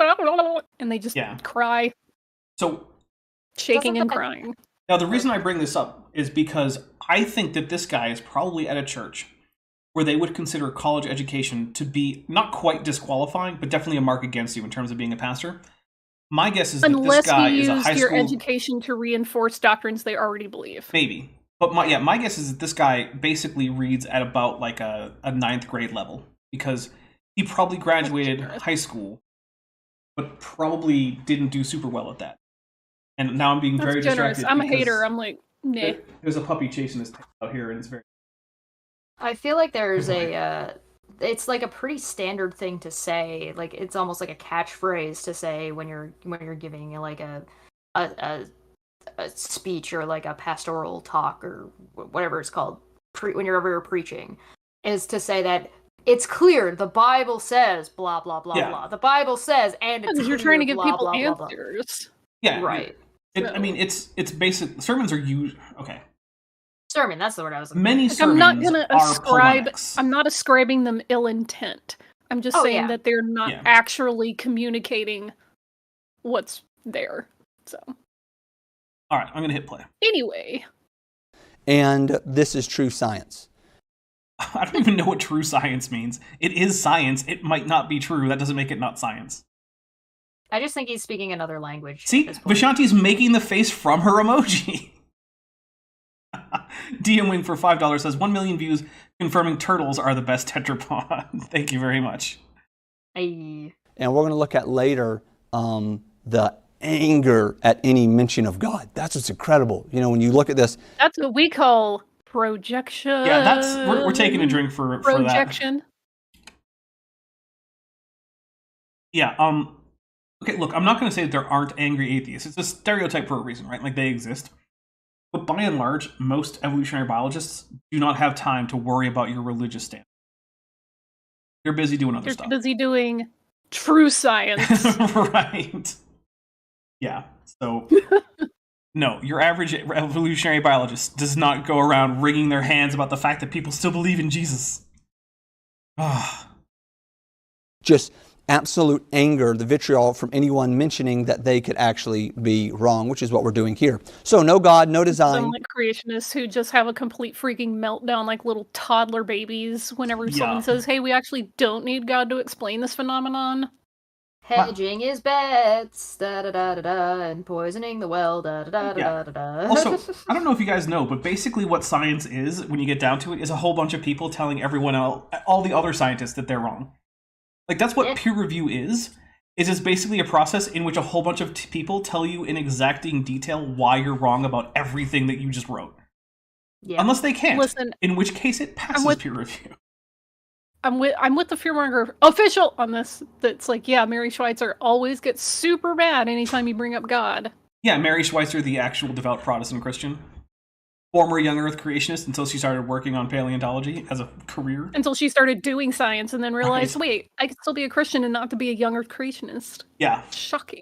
And they just cry. So, shaking and crying. Now, the reason I bring this up is because I think that this guy is probably at a church where they would consider college education to be not quite disqualifying, but definitely a mark against you in terms of being a pastor. My guess is that this guy is a high school... Unless you use your education to reinforce doctrines they already believe. Maybe. But my guess is that this guy basically reads at about like a 9th grade level. Because he probably graduated high school, but probably didn't do super well at that. And now I'm being very distracted. I'm a hater. I'm like, nah. There's a puppy chasing his tail out here, and it's very... I feel like there's it's like a pretty standard thing to say. Like it's almost like a catchphrase to say when you're giving like a speech or like a pastoral talk or whatever it's called. Whenever you're preaching, is to say that it's clear. The Bible says blah blah blah blah. The Bible says, and it's you're trying to give blah, people blah, blah, answers. Yeah, right. I mean, it's basic. Sermons are used. Okay. Sermon, that's the word I was looking Many for. sermons I'm not gonna ascribe. polemics. I'm not ascribing them ill intent. I'm just saying that they're not actually communicating what's there. So. All right, I'm gonna hit play. Anyway. And this is true science. I don't even know what true science means. It is science. It might not be true. That doesn't make it not science. I just think he's speaking another language. See, Vishanti's making the face from her emoji. DM Wing for $5 says 1 million views confirming turtles are the best tetrapod. Thank you very much. And we're going to look at later the anger at any mention of God. That's what's incredible. You know, when you look at this. That's what we call projection. Yeah, we're taking a drink for projection. That. Yeah, okay, look, I'm not going to say that there aren't angry atheists. It's a stereotype for a reason, right? Like, they exist. But by and large, most evolutionary biologists do not have time to worry about your religious stance. They're busy doing other stuff. They're busy doing true science. Right. Yeah, so... No, your average evolutionary biologist does not go around wringing their hands about the fact that people still believe in Jesus. Just absolute anger, the vitriol from anyone mentioning that they could actually be wrong, which is what we're doing here. So no God, no design. Some like creationists who just have a complete freaking meltdown like little toddler babies whenever someone says, hey, we actually don't need God to explain this phenomenon. Hedging his bets, da-da-da-da-da, and poisoning the well, da-da-da-da-da-da. Also, I don't know if you guys know, but basically what science is, when you get down to it, is a whole bunch of people telling everyone else, all the other scientists, that they're wrong. Like, that's what peer review is. It's basically a process in which a whole bunch of people tell you in exacting detail why you're wrong about everything that you just wrote. Yeah. Unless they can't. Listen, in which case it passes peer review. I'm with the fearmonger official on this. That's like, yeah, Mary Schweitzer always gets super mad anytime you bring up God. Yeah, Mary Schweitzer, the actual devout Protestant Christian. Former young Earth creationist until she started working on paleontology as a career. Until she started doing science and then realized, wait, I can still be a Christian and not to be a young Earth creationist. Yeah. Shocking.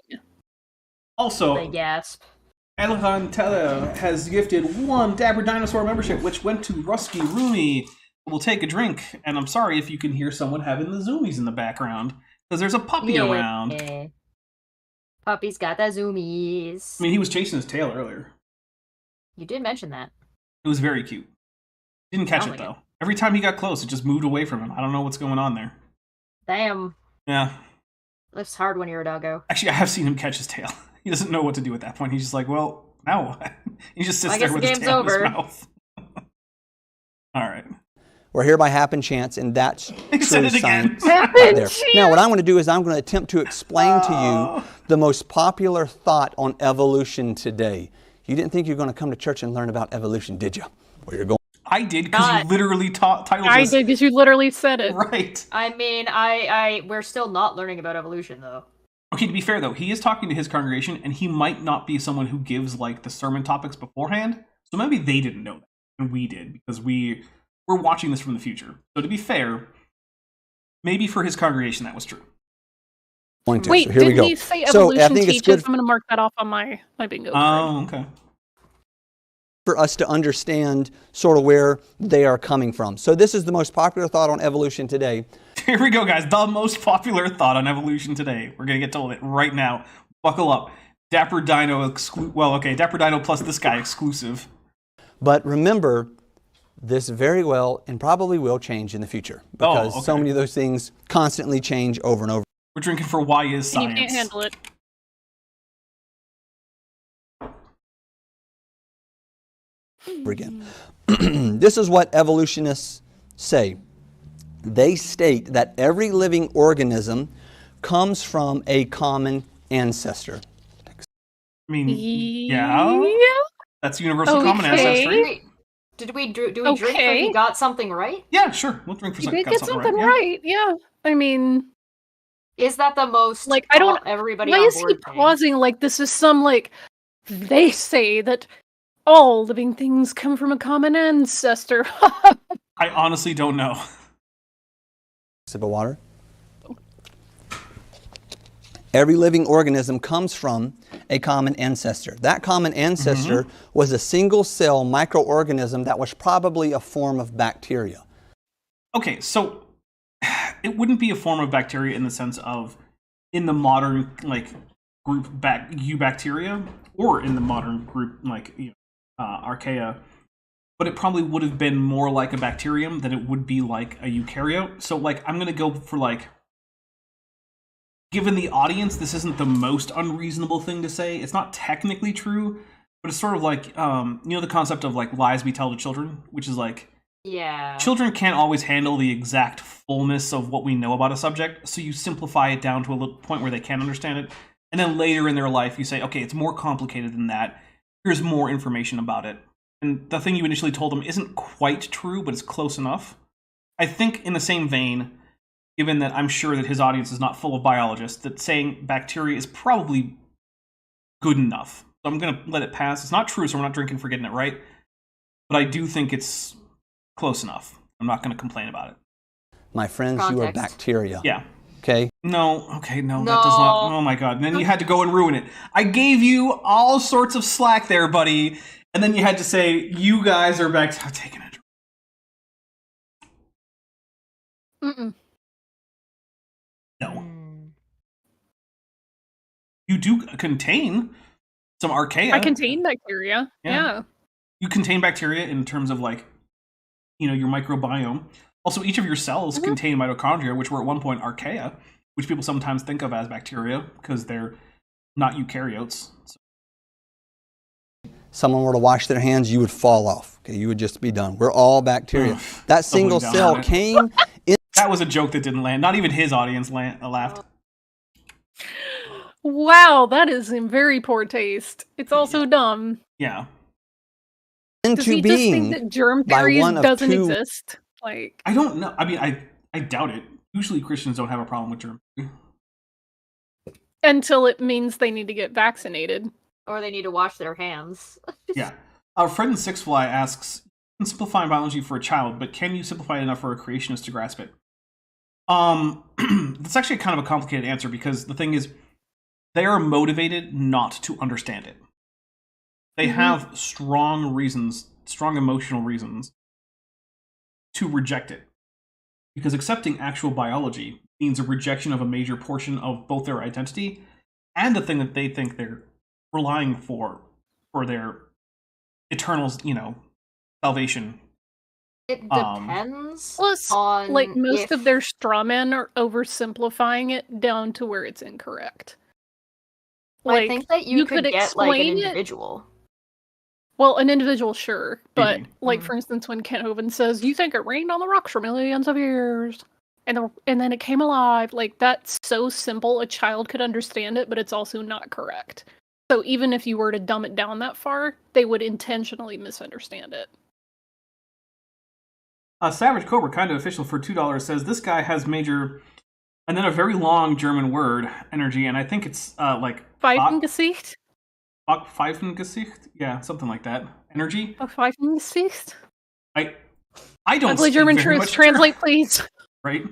Also, they gasp. Elhan Teller has gifted 1 Dapper Dinosaur membership, which went to Rusky Rumi. We'll take a drink, and I'm sorry if you can hear someone having the zoomies in the background, because there's a puppy around. Puppy's got the zoomies. I mean, he was chasing his tail earlier. You did mention that. It was very cute. Didn't catch it, though. Every time he got close, it just moved away from him. I don't know what's going on there. Damn. Yeah. It's hard when you're a doggo. Actually, I have seen him catch his tail. He doesn't know what to do at that point. He's just like, well, now what? He just sits there with his tail in his mouth. All right. We're here by happen chance, and that's He said true it again. science right there. Now, what I'm going to do is I'm going to attempt to explain to you the most popular thought on evolution today. You didn't think you were going to come to church and learn about evolution, did you? Well, you're going. I did, because you literally titled I this. did, because you literally said it. Right. I mean, we're still not learning about evolution, though. Okay, to be fair, though, he is talking to his congregation, and he might not be someone who gives, like, the sermon topics beforehand. So maybe they didn't know that, and we did, because we're watching this from the future. So to be fair, maybe for his congregation that was true. Wait, so here we didn't go. he say So I evolution think it's teaches? good I'm going to mark that off on my bingo card. Oh, okay. for us to understand sort of where they are coming from. So this is the most popular thought on evolution today. Here we go, guys. The most popular thought on evolution today. We're going to get told it right now. Buckle up. Dapper Dino Dapper Dino plus this guy exclusive. But remember, this very well and probably will change in the future because so many of those things constantly change over and over. We're drinking for Why Is Science. And you can't handle it. Again. This is what evolutionists say. They state that every living organism comes from a common ancestor. I mean, yeah. That's universal common ancestry. Do we drink for he got something right? Yeah, sure. We'll drink for You did get something right. Yeah. I mean, is that the most like I don't everybody why on is he board pausing like this is some like they say that all living things come from a common ancestor? I honestly don't know. Sip of water. Every living organism comes from a common ancestor. That common ancestor was a single-cell microorganism that was probably a form of bacteria. Okay, so it wouldn't be a form of bacteria in the sense of in the modern group Eubacteria or in the modern group Archaea, but it probably would have been more like a bacterium than it would be like a eukaryote. So I'm going to go for given the audience, this isn't the most unreasonable thing to say. It's not technically true, but it's sort of the concept of lies we tell to children, which is children can't always handle the exact fullness of what we know about a subject, so you simplify it down to a little point where they can understand it, and then later in their life you say, okay, it's more complicated than that. Here's more information about it. And the thing you initially told them isn't quite true, but it's close enough. I think in the same vein, given that I'm sure that his audience is not full of biologists, that saying bacteria is probably good enough. So I'm going to let it pass. It's not true, so we're not drinking for getting it right. But I do think it's close enough. I'm not going to complain about it. My friends, you are bacteria. Yeah. Okay? No, that does not. Oh my god. And then you had to go and ruin it. I gave you all sorts of slack there, buddy. And then you had to say, you guys are back. I'm taking it. Mm-mm. No. You do contain some archaea. I contain bacteria. Yeah. You contain bacteria in terms of your microbiome. Also, each of your cells contain mitochondria, which were at one point archaea, which people sometimes think of as bacteria because they're not eukaryotes. So. Someone were to wash their hands, you would fall off. Okay, you would just be done. We're all bacteria. That single cell came in. That was a joke that didn't land. Not even his audience laughed. Wow, that is in very poor taste. It's also dumb. Yeah. Does he just think that germ theory doesn't exist? I don't know. I mean, I doubt it. Usually Christians don't have a problem with germ theory. Until it means they need to get vaccinated. Or they need to wash their hands. Yeah. Our friend Sixfly asks, you can simplify biology for a child, but can you simplify it enough for a creationist to grasp it? That's actually kind of a complicated answer because the thing is, they are motivated not to understand it. They have strong reasons, strong emotional reasons to reject it. Because accepting actual biology means a rejection of a major portion of both their identity and the thing that they think they're relying for their eternal, salvation. It depends Plus, on like, most if... of their straw men are oversimplifying it down to where it's incorrect. I think that you could get, like, an explain it. individual. Well, an individual, sure. But, Maybe. like, for instance, when Kent Hovind says, you think it rained on the rocks for millions of years, and then it came alive, like, that's so simple a child could understand it, but it's also not correct. So even if you were to dumb it down that far, they would intentionally misunderstand it. Savage Cobra, kind of official for $2, says this guy has major, and then a very long German word, energy, and I think it's like Pfeifengesicht? Pfeifengesicht? Yeah, something like that. Energy? Pfeifengesicht? I don't Ugly speak German very much translate, please. Right?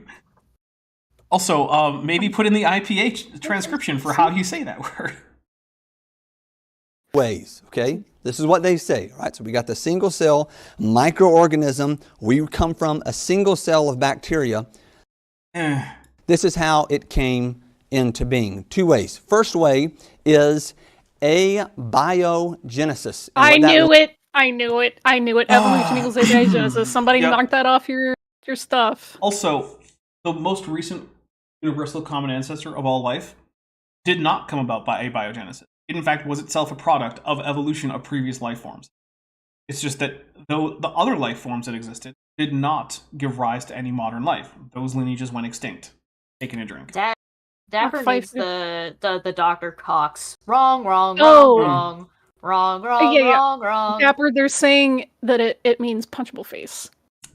Also, maybe put in the IPA transcription for how you say that word. Ways, okay? This is what they say, all right? So we got the single cell microorganism. We come from a single cell of bacteria. This is how it came into being. 2 ways. First way is abiogenesis. I knew it. Evolution equals abiogenesis. Somebody Yep. knocked that off your stuff. Also, the most recent universal common ancestor of all life did not come about by abiogenesis. It, in fact, was itself a product of evolution of previous life forms. It's just that though the other life forms that existed did not give rise to any modern life, those lineages went extinct. Taking a drink. Dapper needs the Dr. Cox. Wrong. Yeah. Wrong. Dapper, they're saying that it means punchable face.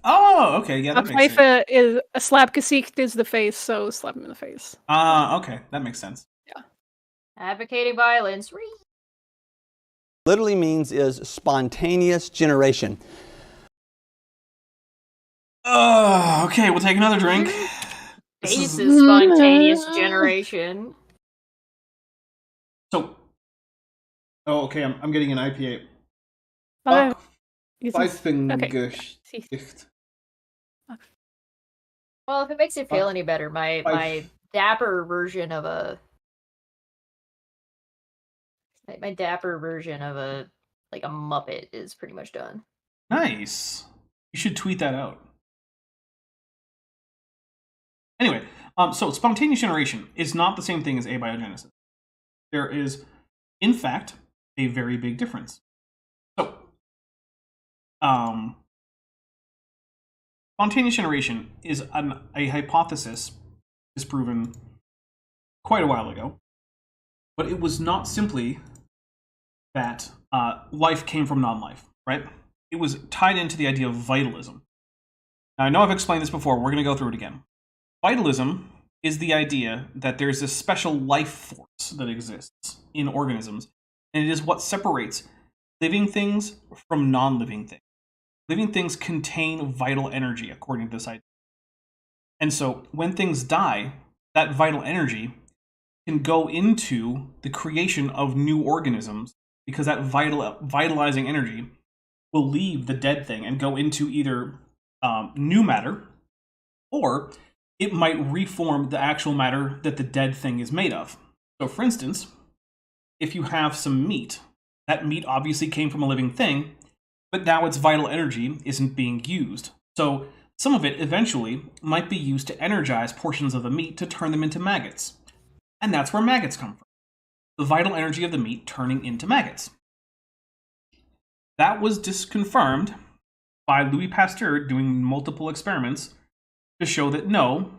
Oh, okay, yeah, that makes sense. Pfeife is a slap gesicht is the face, so slap him in the face. Okay, that makes sense. Yeah. Advocating violence. Literally means is spontaneous generation. Okay, we'll take another drink. Base is spontaneous generation. So, okay, I'm getting an IPA. Pfeifengesicht. Well, if it makes you feel any better, my dapper version of a like a Muppet is pretty much done. Nice. You should tweet that out. Anyway, so spontaneous generation is not the same thing as abiogenesis. There is, in fact, a very big difference. So, spontaneous generation is a hypothesis disproven quite a while ago, but it was not simply that life came from non-life, right? It was tied into the idea of vitalism. Now, I know I've explained this before. We're going to go through it again. Vitalism is the idea that there's this special life force that exists in organisms, and it is what separates living things from non-living things. Living things contain vital energy, according to this idea. And so, when things die, that vital energy can go into the creation of new organisms, because that vitalizing energy will leave the dead thing and go into either new matter, or it might reform the actual matter that the dead thing is made of. So, for instance, if you have some meat, that meat obviously came from a living thing, but now its vital energy isn't being used. So, some of it eventually might be used to energize portions of the meat to turn them into maggots. And that's where maggots come from. The vital energy of the meat turning into maggots. That was disconfirmed by Louis Pasteur doing multiple experiments to show that no,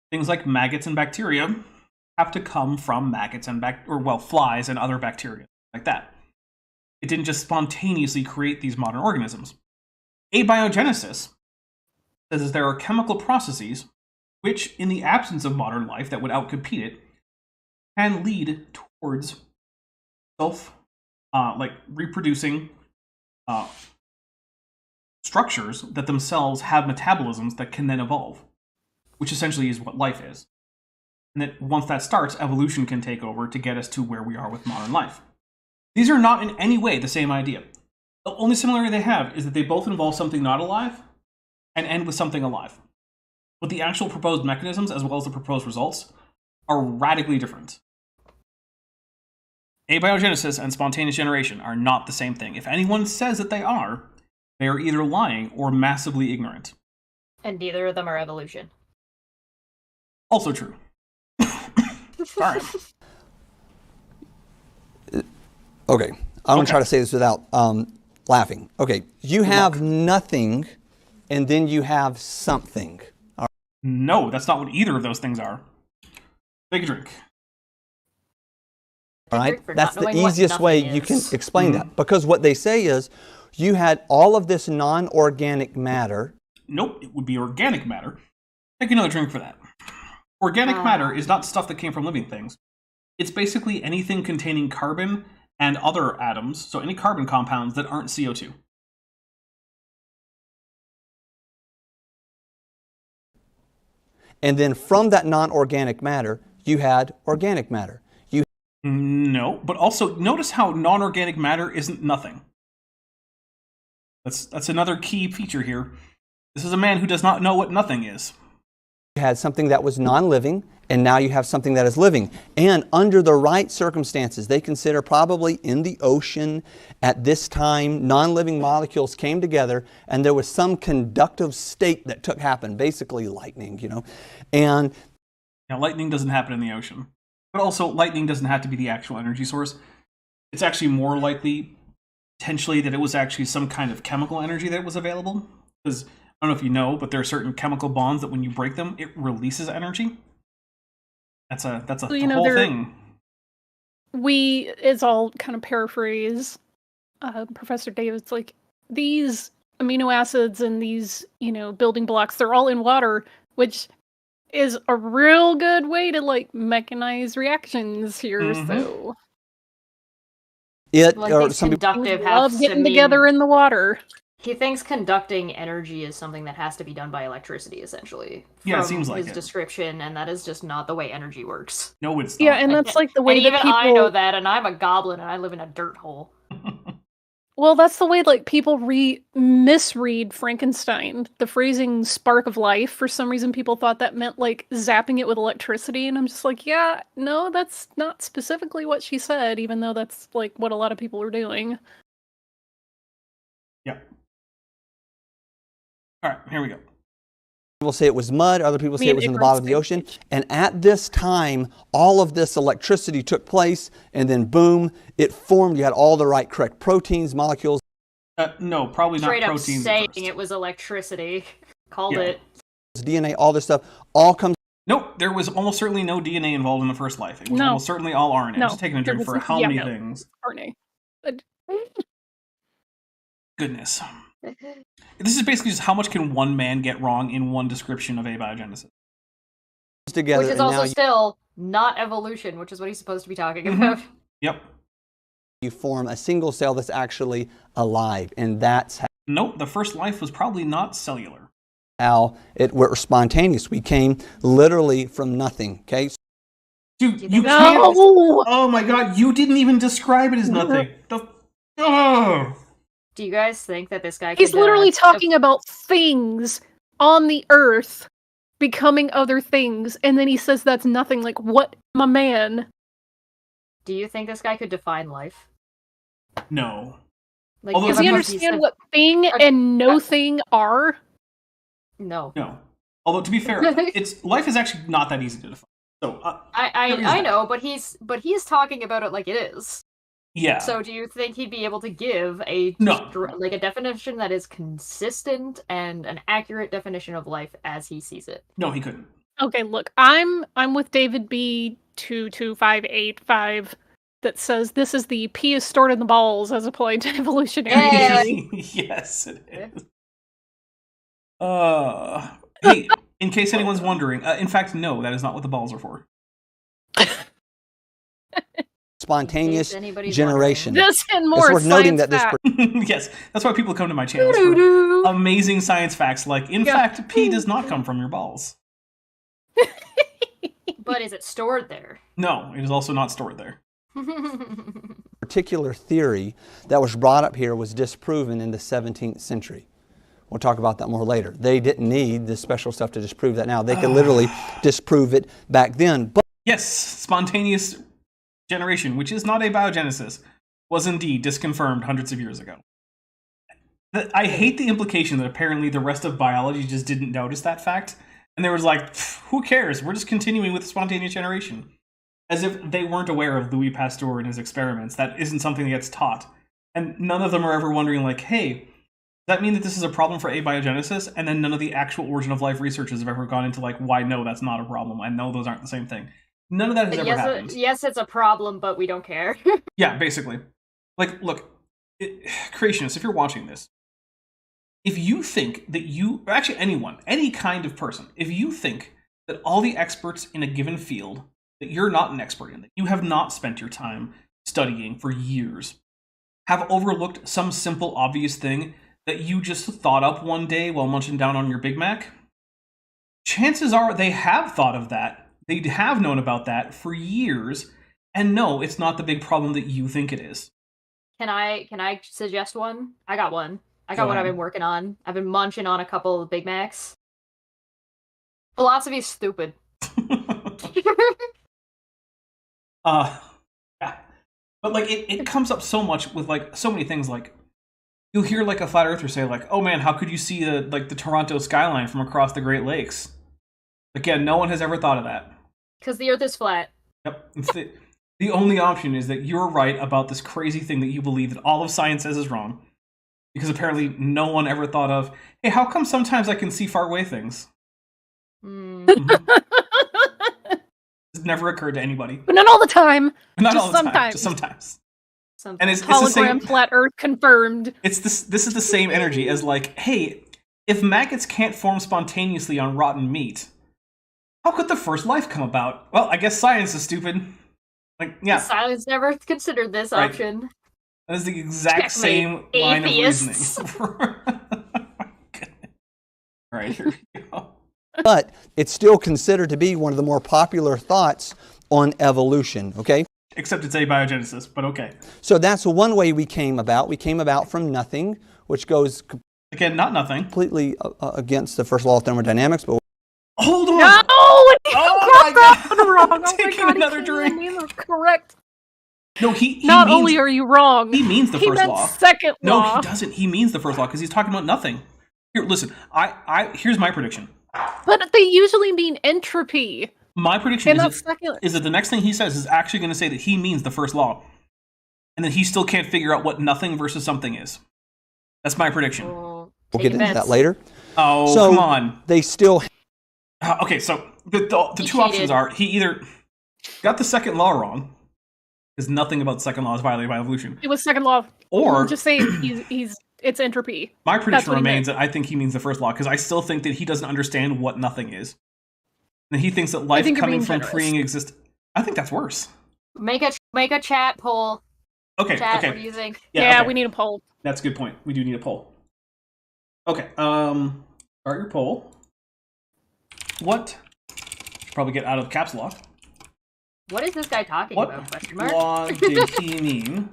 things like maggots and bacteria have to come from maggots and flies and other bacteria like that. It didn't just spontaneously create these modern organisms. Abiogenesis says that there are chemical processes which, in the absence of modern life that would outcompete it, can lead towards reproducing structures that themselves have metabolisms that can then evolve, which essentially is what life is. And that once that starts, evolution can take over to get us to where we are with modern life. These are not in any way the same idea. The only similarity they have is that they both involve something not alive and end with something alive. But the actual proposed mechanisms, as well as the proposed results, are radically different. Abiogenesis and spontaneous generation are not the same thing. If anyone says that they are, They are either lying or massively ignorant. And neither of them are evolution. Also true. Alright. Okay, I'm going to try to say this without laughing. Okay, you have nothing, and then you have something. No, that's not what either of those things are. Take a drink. All right, For that's not the knowing what easiest way nothing you can is. explain that. Because what they say is, you had all of this non-organic matter. Nope, it would be organic matter. Take another drink for that. Organic matter is not stuff that came from living things. It's basically anything containing carbon and other atoms, so any carbon compounds that aren't CO2. And then from that non-organic matter, you had organic matter. No, but also notice how non-organic matter isn't nothing. That's another key feature here. This is a man who does not know what nothing is. You had something that was non-living, and now you have something that is living. And under the right circumstances, they consider probably in the ocean at this time, non-living molecules came together, and there was some conductive state that happened, basically lightning, you know. And Now, lightning doesn't happen in the ocean. But also, lightning doesn't have to be the actual energy source. It's actually more likely, potentially, that it was actually some kind of chemical energy that was available. Because, I don't know if you know, but there are certain chemical bonds that when you break them, it releases energy. That's a whole thing. It's all kind of paraphrase. Professor David's like, these amino acids and these, building blocks, they're all in water, which is a real good way to mechanize reactions here. Mhm. So some people conductive love has getting to together in the water. He thinks conducting energy is something that has to be done by electricity, essentially. Yeah, it from seems like his it. description, and that is just not the way energy works. No, it's not. Yeah, and that's like the way And that even people. I know that, and I'm a goblin, and I live in a dirt hole. Well, that's the way people misread Frankenstein. The phrasing "spark of life." For some reason, people thought that meant zapping it with electricity, and I'm just like, yeah, no, that's not specifically what she said. Even though that's what a lot of people are doing. Yeah. All right, here we go. people say it was mud, other people say it was in the bottom of the ocean. And at this time, all of this electricity took place, and then boom, it formed. You had all the correct proteins, molecules. No, probably not Straight up proteins. saying first. it was electricity. Called Yeah. it. DNA, all this stuff, all comes. Nope, there was almost certainly no DNA involved in the first life. It was No. almost certainly all RNA. No, I'm just taking a there drink was- for how yeah, many no. things. RNA. Goodness. This is basically just how much can one man get wrong in one description of abiogenesis. Together, Which is and also now still not evolution, which is what he's supposed to be talking Mhm. about. Yep. you form a single cell that's actually alive, and that's Nope, the first life was probably not cellular. how it we're spontaneous. We came literally from nothing. Okay, Dude, You you think- can't. No! Oh my god, you didn't even describe it as nothing. Oh. Do you guys think that this guy He's could, literally talking about things on the earth becoming other things, and then he says that's nothing. Like, what, my man? Do you think this guy could define life? No. Like, Although give Does he a understand cohesive- what thing and no thing are? No. No. Although to be fair, life is actually not that easy to define. So there is I that. know, but he's talking about it like it is. yeah. So do you think he'd be able to give a No. a definition that is consistent and an accurate definition of life as he sees it? No, he couldn't. Okay, look, I'm with David B 22585 that says this is the pee is stored in the balls as applied to evolutionary Hey! theory. Yes, it is. Hey, in case anyone's wondering, in fact, no, that is not what the balls are for. spontaneous anybody's generation. This and It's more worth noting science that this facts. Yes, that's why people come to my channel for Doo-doo-doo. amazing science facts like, in Yeah. fact, pee does not come from your balls. But is it stored there? No, it is also not stored there. particular theory that was brought up here was disproven in the 17th century. We'll talk about that more later. They didn't need this special stuff to disprove that now. They could literally disprove it back then. But Yes, spontaneous generation, which is not abiogenesis, was indeed disconfirmed hundreds of years ago. I hate the implication that apparently the rest of biology just didn't notice that fact. And they was like, who cares? We're just continuing with spontaneous generation. As if they weren't aware of Louis Pasteur and his experiments. That isn't something that gets taught. And none of them are ever wondering, like, hey, does that mean that this is a problem for abiogenesis? And then none of the actual origin of life researchers have ever gone into, like, why no, that's not a problem. I know those aren't the same thing. None of that has ever happened. Yes, it's a problem, but we don't care. Yeah, basically. Like, look, creationists, if you're watching this, if you think that actually anyone, any kind of person, if you think that all the experts in a given field that you're not an expert in, that you have not spent your time studying for years, have overlooked some simple, obvious thing that you just thought up one day while munching down on your Big Mac, chances are they have thought of that. They have known about that for years, and no, it's not the big problem that you think it is. Can I suggest one? I got one. I got one I've been working on. I've been munching on a couple of Big Macs. Philosophy is stupid. Yeah. But like it comes up so much with like so many things. Like you'll hear like a flat earther say like, "Oh man, how could you see the Toronto skyline from across the Great Lakes?" Again, no one has ever thought of that. Because the Earth is flat. Yep. It's the only option is that you're right about this crazy thing that you believe that all of science says is wrong. Because apparently no one ever thought of, hey, how come sometimes I can see far away things? It's never occurred to anybody. But not all the time. Not just all the sometimes. time. Just sometimes. And it's the Hologram same, flat Earth confirmed. This is the same energy as like, hey, if maggots can't form spontaneously on rotten meat, how could the first life come about? Well, I guess science is stupid. Like, yeah. Science never considered this option. That is the exact same line of reasoning. Right, here we go. But it's still considered to be one of the more popular thoughts on evolution, okay? Except it's abiogenesis, but okay. So that's one way we came about. We came about from nothing, which goes again, not nothing. Completely against the first law of thermodynamics, but hold on! No! Oh my God! Wrong. I'm taking another drink. Correct. No, he Not means, only are you wrong, he means the first law. Second no, law. he doesn't. He means the first law because he's talking about nothing. Here, listen. Here's my prediction. But they usually mean entropy. My prediction is that the next thing he says is actually going to say that he means the first law, and that he still can't figure out what nothing versus something is. That's my prediction. We'll get into that later. Oh, so come on. They still. Okay, so the two options are he either got the second law wrong, because nothing about the second law is violated by evolution. It was second law. Or just say it's entropy. My prediction remains that I think he means the first law, because I still think that he doesn't understand what nothing is. And he thinks that life coming from pre-existent. I think that's worse. Make a chat poll. Okay. Chat, okay. What do you think? Yeah, okay. We need a poll. That's a good point. We do need a poll. Okay. Start your poll. What? Should probably get out of the caps lock. What is this guy talking about? Question mark? What law did he mean?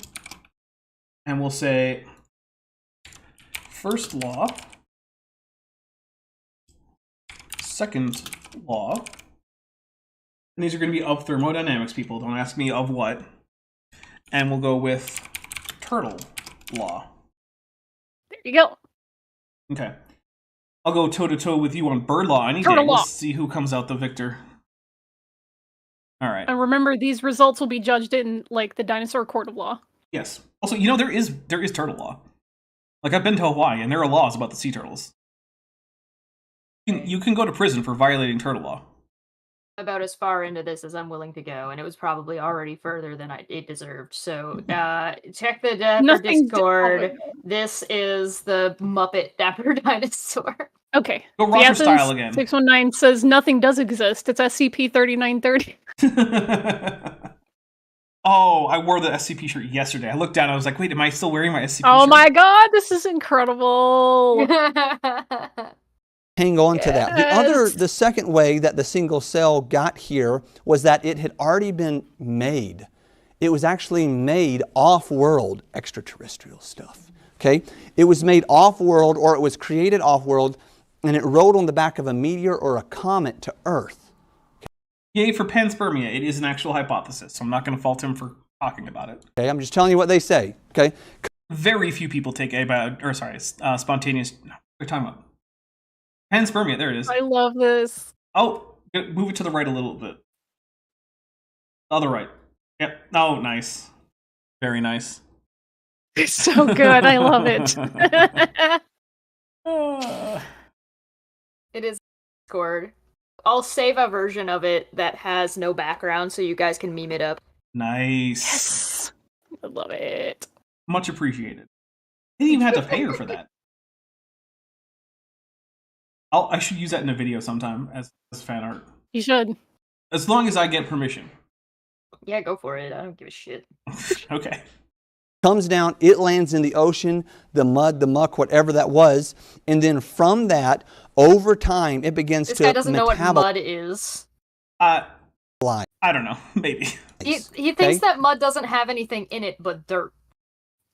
And we'll say first law, second law. And these are going to be of thermodynamics, people. Don't ask me of what. And we'll go with turtle law. There you go. Okay. I'll go toe-to-toe with you on bird law any day. Let's see who comes out the victor. All right. And remember, these results will be judged in, like, the dinosaur court of law. Yes. Also, you know, there is turtle law. Like, I've been to Hawaii, and there are laws about the sea turtles. You can go to prison for violating turtle law. About as far into this as I'm willing to go, and it was probably already further than it deserved. So check the Dapper Discord. This is the Muppet Dapper Dinosaur. Okay. Go roster style again. 619 says nothing does exist. It's SCP-3930. Oh, I wore the SCP shirt yesterday. I looked down and I was like, wait, am I still wearing my SCP shirt? Oh my God, this is incredible. Hang on to that. The second way that the single cell got here was that it had already been made. It was actually made off-world extraterrestrial stuff. Okay? It was made off-world, or it was created off-world, and it rode on the back of a meteor or a comet to Earth. Yay for panspermia. It is an actual hypothesis, so I'm not going to fault him for talking about it. Okay, I'm just telling you what they say. Okay? very few people take spontaneous. What are you talking about? Panspermia. There it is. I love this. Oh, move it to the right a little bit. The other right. Yep. Oh, nice. Very nice. It's so good. I love it. It is Discord. I'll save a version of it that has no background so you guys can meme it up. Nice. Yes. I love it. Much appreciated. I didn't even have to pay her for that. I should use that in a video sometime as fan art. You should. As long as I get permission. Yeah, go for it. I don't give a shit. Okay. Comes down, it lands in the ocean, the mud, the muck, whatever that was, and then from that, over time, it begins This to guy doesn't know what metabolize. mud is. I don't know. Maybe. He thinks that mud doesn't have anything in it but dirt.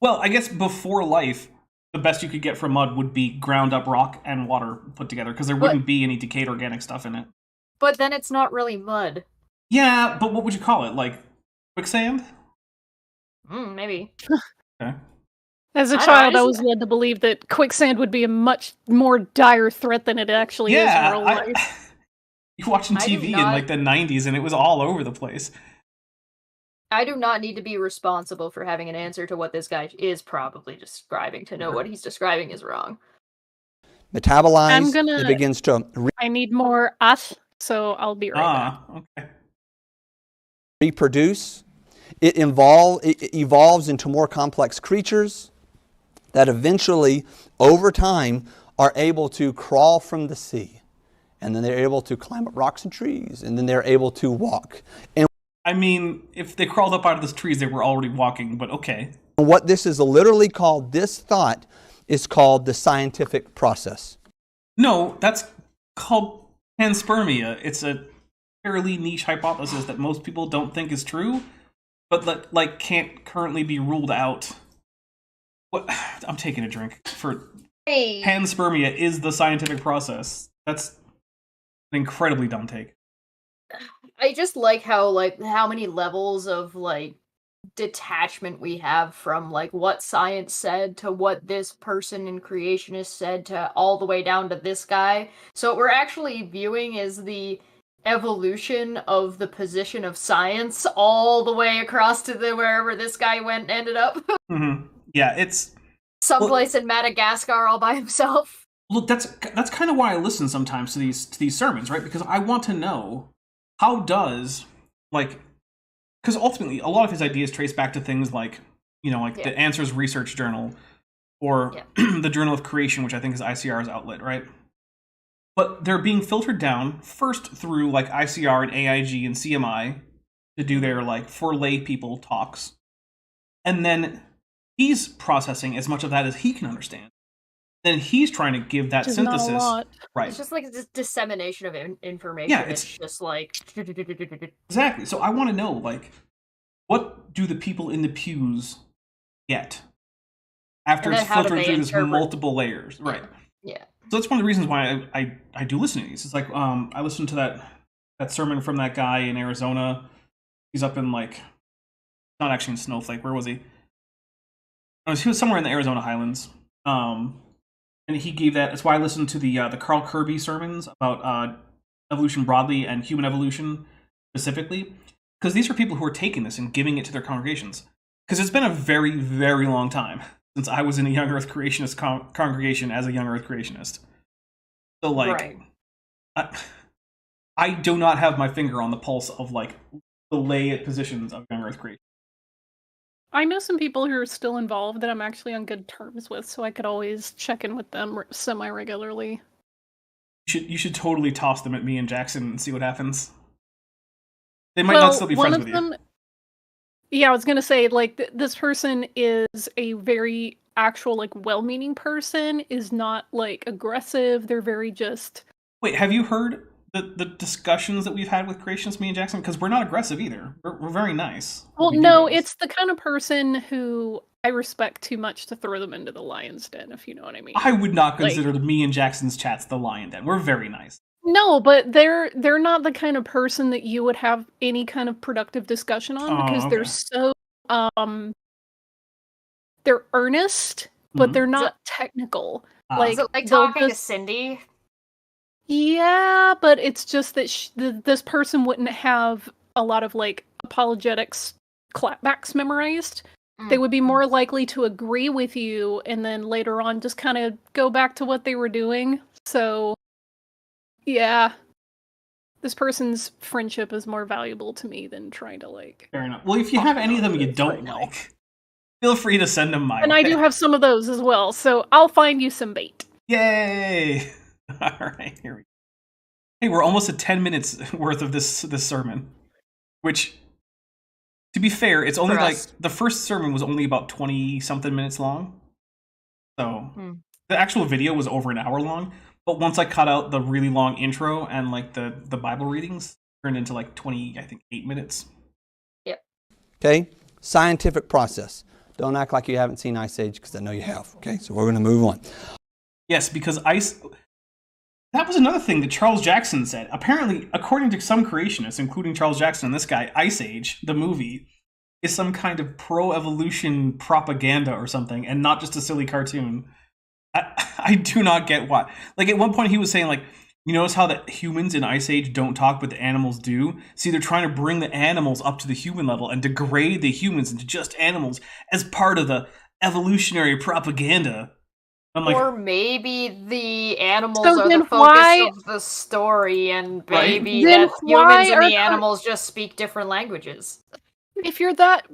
Well, I guess before life, the best you could get from mud would be ground up rock and water put together, because there wouldn't be any decayed organic stuff in it. But then it's not really mud. Yeah, but what would you call it? Like quicksand? Maybe. Okay. As a I child, I just- was led to believe that quicksand would be a much more dire threat than it actually is in real life. You're watching I do TV in not- like the 90s and it was all over the place. I do not need to be responsible for having an answer to what this guy is probably describing to know what he's describing is wrong. Metabolize, gonna- it begins to I need more us, so I'll be right back. Okay. reproduce. It evolves into more complex creatures that eventually, over time, are able to crawl from the sea. And then they're able to climb up rocks and trees. And then they're able to walk. And I mean, if they crawled up out of those trees, they were already walking, but okay. what this is literally called, this thought is called the scientific process. No, that's called panspermia. It's a fairly niche hypothesis that most people don't think is true, but that like can't currently be ruled out. What? I'm taking a drink. Hey. Panspermia is the scientific process. That's an incredibly dumb take. I just like how many levels of detachment we have from what science said to what this person in creationist said to all the way down to this guy. So what we're actually viewing is the evolution of the position of science all the way across to wherever this guy went and ended up. Mm-hmm. Yeah, it's someplace in Madagascar all by himself. Look, that's kind of why I listen sometimes to these sermons, right? Because I want to know how does because ultimately a lot of his ideas trace back to things like the Answers Research Journal or the Journal of Creation, which I think is ICR's outlet, right? But they're being filtered down first through ICR and AIG and CMI to do their for lay people talks, and then he's processing as much of that as he can understand. Then he's trying to give that synthesis, not a lot. right? It's just this dissemination of information. Yeah, it's just exactly. So I want to know, what do the people in the pews get after And it's then how do filtered they through this interpret- multiple layers, right? Yeah. So that's one of the reasons why I do listen to these. It's I listened to that sermon from that guy in Arizona. He's up in not actually in Snowflake. Where was he? He was somewhere in the Arizona Highlands. And he gave that. That's why I listened to the Carl Kirby sermons about evolution broadly and human evolution specifically, because these are people who are taking this and giving it to their congregations. Because it's been a very, very long time since I was in a young Earth creationist congregation as a young Earth creationist. So Right. I do not have my finger on the pulse of the lay positions of young Earth creation. I know some people who are still involved that I'm actually on good terms with, so I could always check in with them semi-regularly. You should totally toss them at me and Jackson and see what happens. They might not still be friends with you. Yeah, I was gonna say, this person is a very actual, well-meaning person, is not, aggressive, they're very just... Wait, have you heard the discussions that we've had with creationists, me and Jackson? Because we're not aggressive either. We're very nice. Well, We do no, things. it's the kind of person who I respect too much to throw them into the lion's den, if you know what I mean. I would not consider me and Jackson's chats the lion den. We're very nice. No, but they're not the kind of person that you would have any kind of productive discussion on, because they're so they're earnest, but they're not technical. Like, Is it like they'll talking to just- Cindy? Yeah, but it's just that this person wouldn't have a lot of like apologetics clapbacks memorized. They would be more likely to agree with you and then later on just kind of go back to what they were doing. So, yeah. This person's friendship is more valuable to me than trying to like... Fair enough. Well, if you have any of them you don't like, feel free to send them my way. And I do have some of those as well, so I'll find you some bait. Yay! Alright, here we go. Hey, we're almost at 10 minutes worth of this sermon. Which, to be fair, it's only like... The first sermon was only about 20-something minutes long. So, the actual video was over an hour long. But once I cut out the really long intro and like the Bible readings, it turned into like 8 minutes. Yep. Okay? Scientific process. Don't act like you haven't seen Ice Age, because I know you have. Okay, so we're going to move on. Yes, because that was another thing that Charles Jackson said. Apparently, according to some creationists, including Charles Jackson and this guy, Ice Age, the movie, is some kind of pro-evolution propaganda or something, and not just a silly cartoon. I do not get why. Like, at one point he was saying, like, you notice how the humans in Ice Age don't talk, but the animals do? See, they're trying to bring the animals up to the human level and degrade the humans into just animals as part of the evolutionary propaganda. I'm like, or maybe the animals So are then the focus why- of the story, and Right. maybe Then that why humans and are the animals just speak different languages. If you're that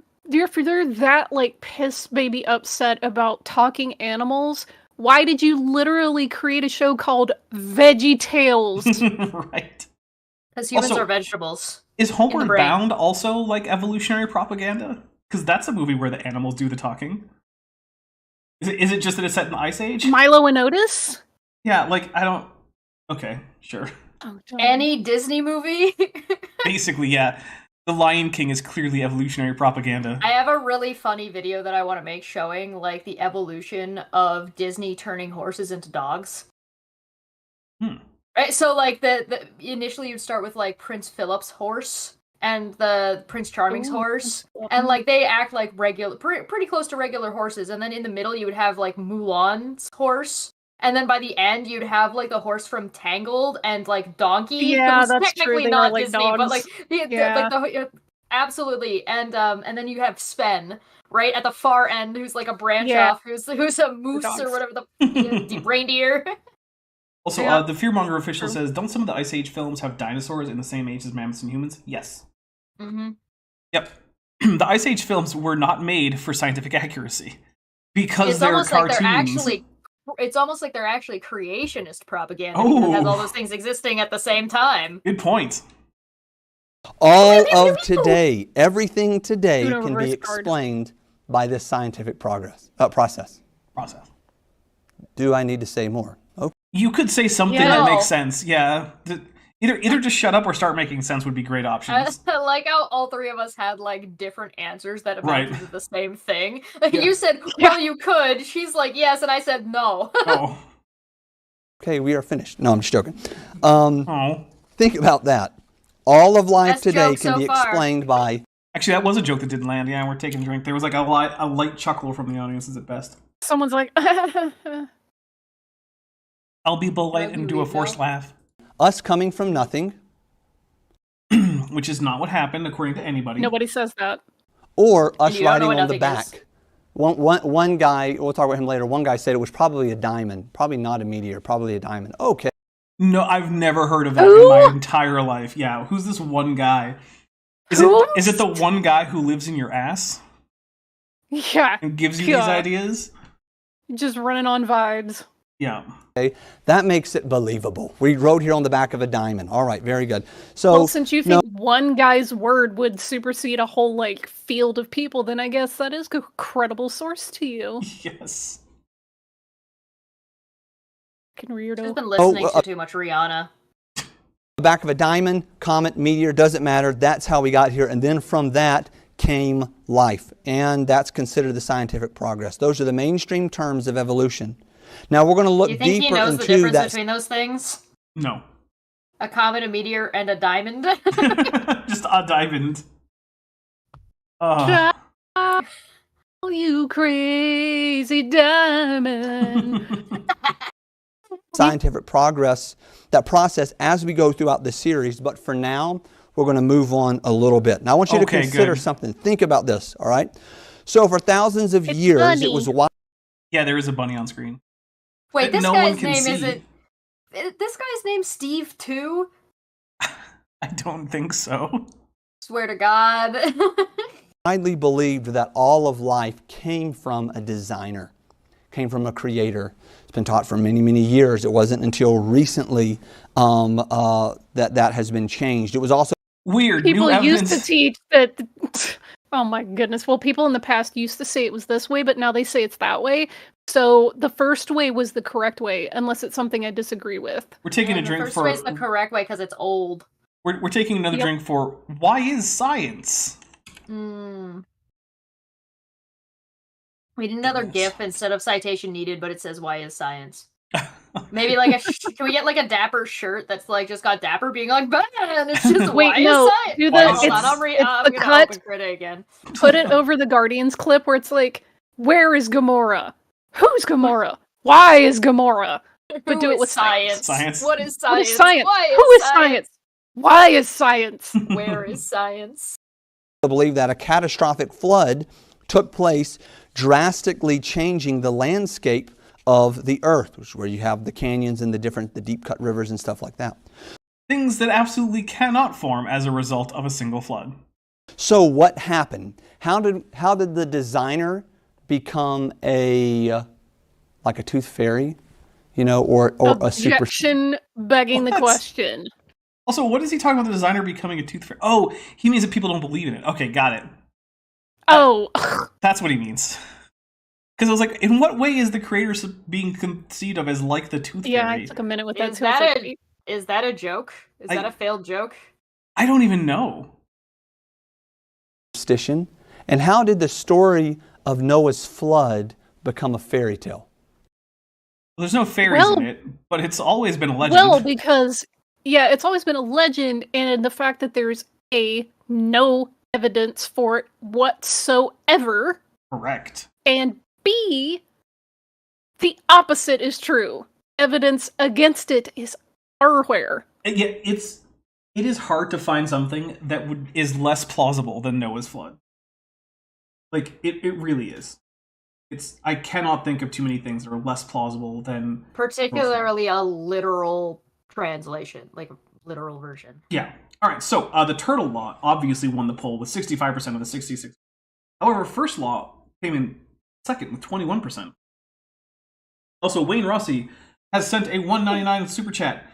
like piss baby upset about talking animals, why did you literally create a show called Veggie Tales? right. Because humans Also- are vegetables. Is Homeward brain. Bound also like evolutionary propaganda? Because that's a movie where the animals do the talking. Is it just that it's set in the Ice Age? Milo and Otis? Yeah, like, I don't... Okay, sure. Oh, Any Disney movie? Basically, yeah. The Lion King is clearly evolutionary propaganda. I have a really funny video that I want to make showing, like, the evolution of Disney turning horses into dogs. Right, so, like, the initially you'd start with, like, Prince Philip's horse and the Prince Charming's horse, and, like, they act like regular, pretty close to regular horses, and then in the middle you would have, like, Mulan's horse, and then by the end you'd have, like, the horse from Tangled and, like, Donkey. Yeah, who's that's true, technically they not are like Disney, dogs. but, like, absolutely, and then you have Sven, right, at the far end, who's, like, a branch off, who's a moose or whatever the reindeer. Also, the Fearmonger official says, don't some of the Ice Age films have dinosaurs in the same age as mammoths and humans? Yes. Mm-hmm. Yep. The Ice Age films were not made for scientific accuracy. Because they're cartoons. It's almost like they're actually creationist propaganda, because it has all those things existing at the same time. Good point. All of today, everything today Uno can reverse be card. explained by this scientific process. Process. Do I need to say more? Okay. You could say something Yeah. that makes sense. Yeah. Either just shut up or start making sense would be great options. I like how all three of us had, like, different answers that amounted Right. to the same thing. You said, well, you could. She's like, yes, and I said, no. Oh. Okay, we are finished. No, I'm just joking. Oh. Think about that. All of life Best today joke can so be far. explained by... Actually, that was a joke that didn't land. Yeah, we're taking a drink. There was like a light chuckle from the audiences at best. Someone's like, I'll be polite Love and you, do a Rico. forced laugh. Us coming from nothing, Which is not what happened, according to anybody. nobody says that. or us And you don't know riding what on the nothing is. back. One guy, we'll talk about him later, one guy said it was probably a diamond. Probably not a meteor, probably a diamond. Okay. No, I've never heard of that in my entire life. Yeah, who's this one guy? Is it the one guy who lives in your ass Yeah, and gives you these God. ideas? Just running on vibes. Yeah. That makes it believable. We wrote here on the back of a diamond. All right, very good. So, Well, since you think one guy's word would supersede a whole, like, field of people, then I guess that is a credible source to you. Yes. Fucking weirdo. She's been listening Oh, to too much Rihanna. the back of a diamond, comet, meteor, doesn't matter. That's how we got here. And then from that came life. And that's considered the scientific progress. Those are the mainstream terms of evolution. Now we're going to look Do you think he deeper knows the into difference that. between those things? No. A comet, a meteor, and a diamond? Just a diamond. Oh. Oh, you crazy diamond. Scientific progress, that process as we go throughout the series, but for now, we're going to move on a little bit. Now, I want you to Okay, consider good. something. Think about this, all right? So for thousands of It's years, funny. it was wide. Yeah, there is a bunny on screen. Wait, That this no one guy's can name see. isn't. This guy's name's Steve too. I don't think so. Swear to God. Widely believed that all of life came from a designer, came from a creator. It's been taught for many, many years. It wasn't until recently that has been changed. It was also Weird. People New used evidence. to teach that. Oh my goodness. Well, people in the past used to say it was this way, but now they say it's that way. So the first way was the correct way, unless it's something I disagree with. We're taking a the drink first for. way's the correct way because it's old. We're taking another Yep. drink for. Why is science? We need another GIF instead of citation needed, but it says "Why is science?" Maybe like can we get like a Dapper shirt that's like just got Dapper being like, "Man, it's just Wait, why no, is science?" do Why the is Hold on, it's- I'm the gonna cut. open Critta again. Put it over the Guardians clip where it's like, where is Gamora? Who's Gamora? Why is Gamora? But do Who it is with science. Science. What is What science? is science? Why Who is science? Why is science? Where is science? believe that a catastrophic flood took place, drastically changing the landscape of the earth, which is where you have the canyons and the deep cut rivers and stuff like that. Things that absolutely cannot form as a result of a single flood. So what happened? How did the designer become like a tooth fairy, or a super? Objection begging the What? question. Also, what is he talking about the designer becoming a tooth fairy? Oh, he means that people don't believe in it. Okay, got it. Oh, That's what he means. Because I was like, in what way is the creator being conceived of as like the tooth yeah, fairy? I took a minute with that Is too. I was that like, Is that a joke? Is that a failed joke? I don't even know. Superstition. And how did the story of Noah's flood become a fairy tale? There's no fairies Well- in it, but it's always been a legend. well, because it's always been a legend, and the fact that there's no evidence for it whatsoever, Correct. and B, the opposite is true. Evidence against it is everywhere. Yeah, it is hard to find something that is less plausible than Noah's flood. Like it really is. I cannot think of too many things that are less plausible than Particularly a literal translation, like a literal version. Yeah. All right. So the turtle law obviously won the poll with 65% of the 66. However, first law came in second with 21%. Also, Wayne Rossi has sent a $1.99 super chat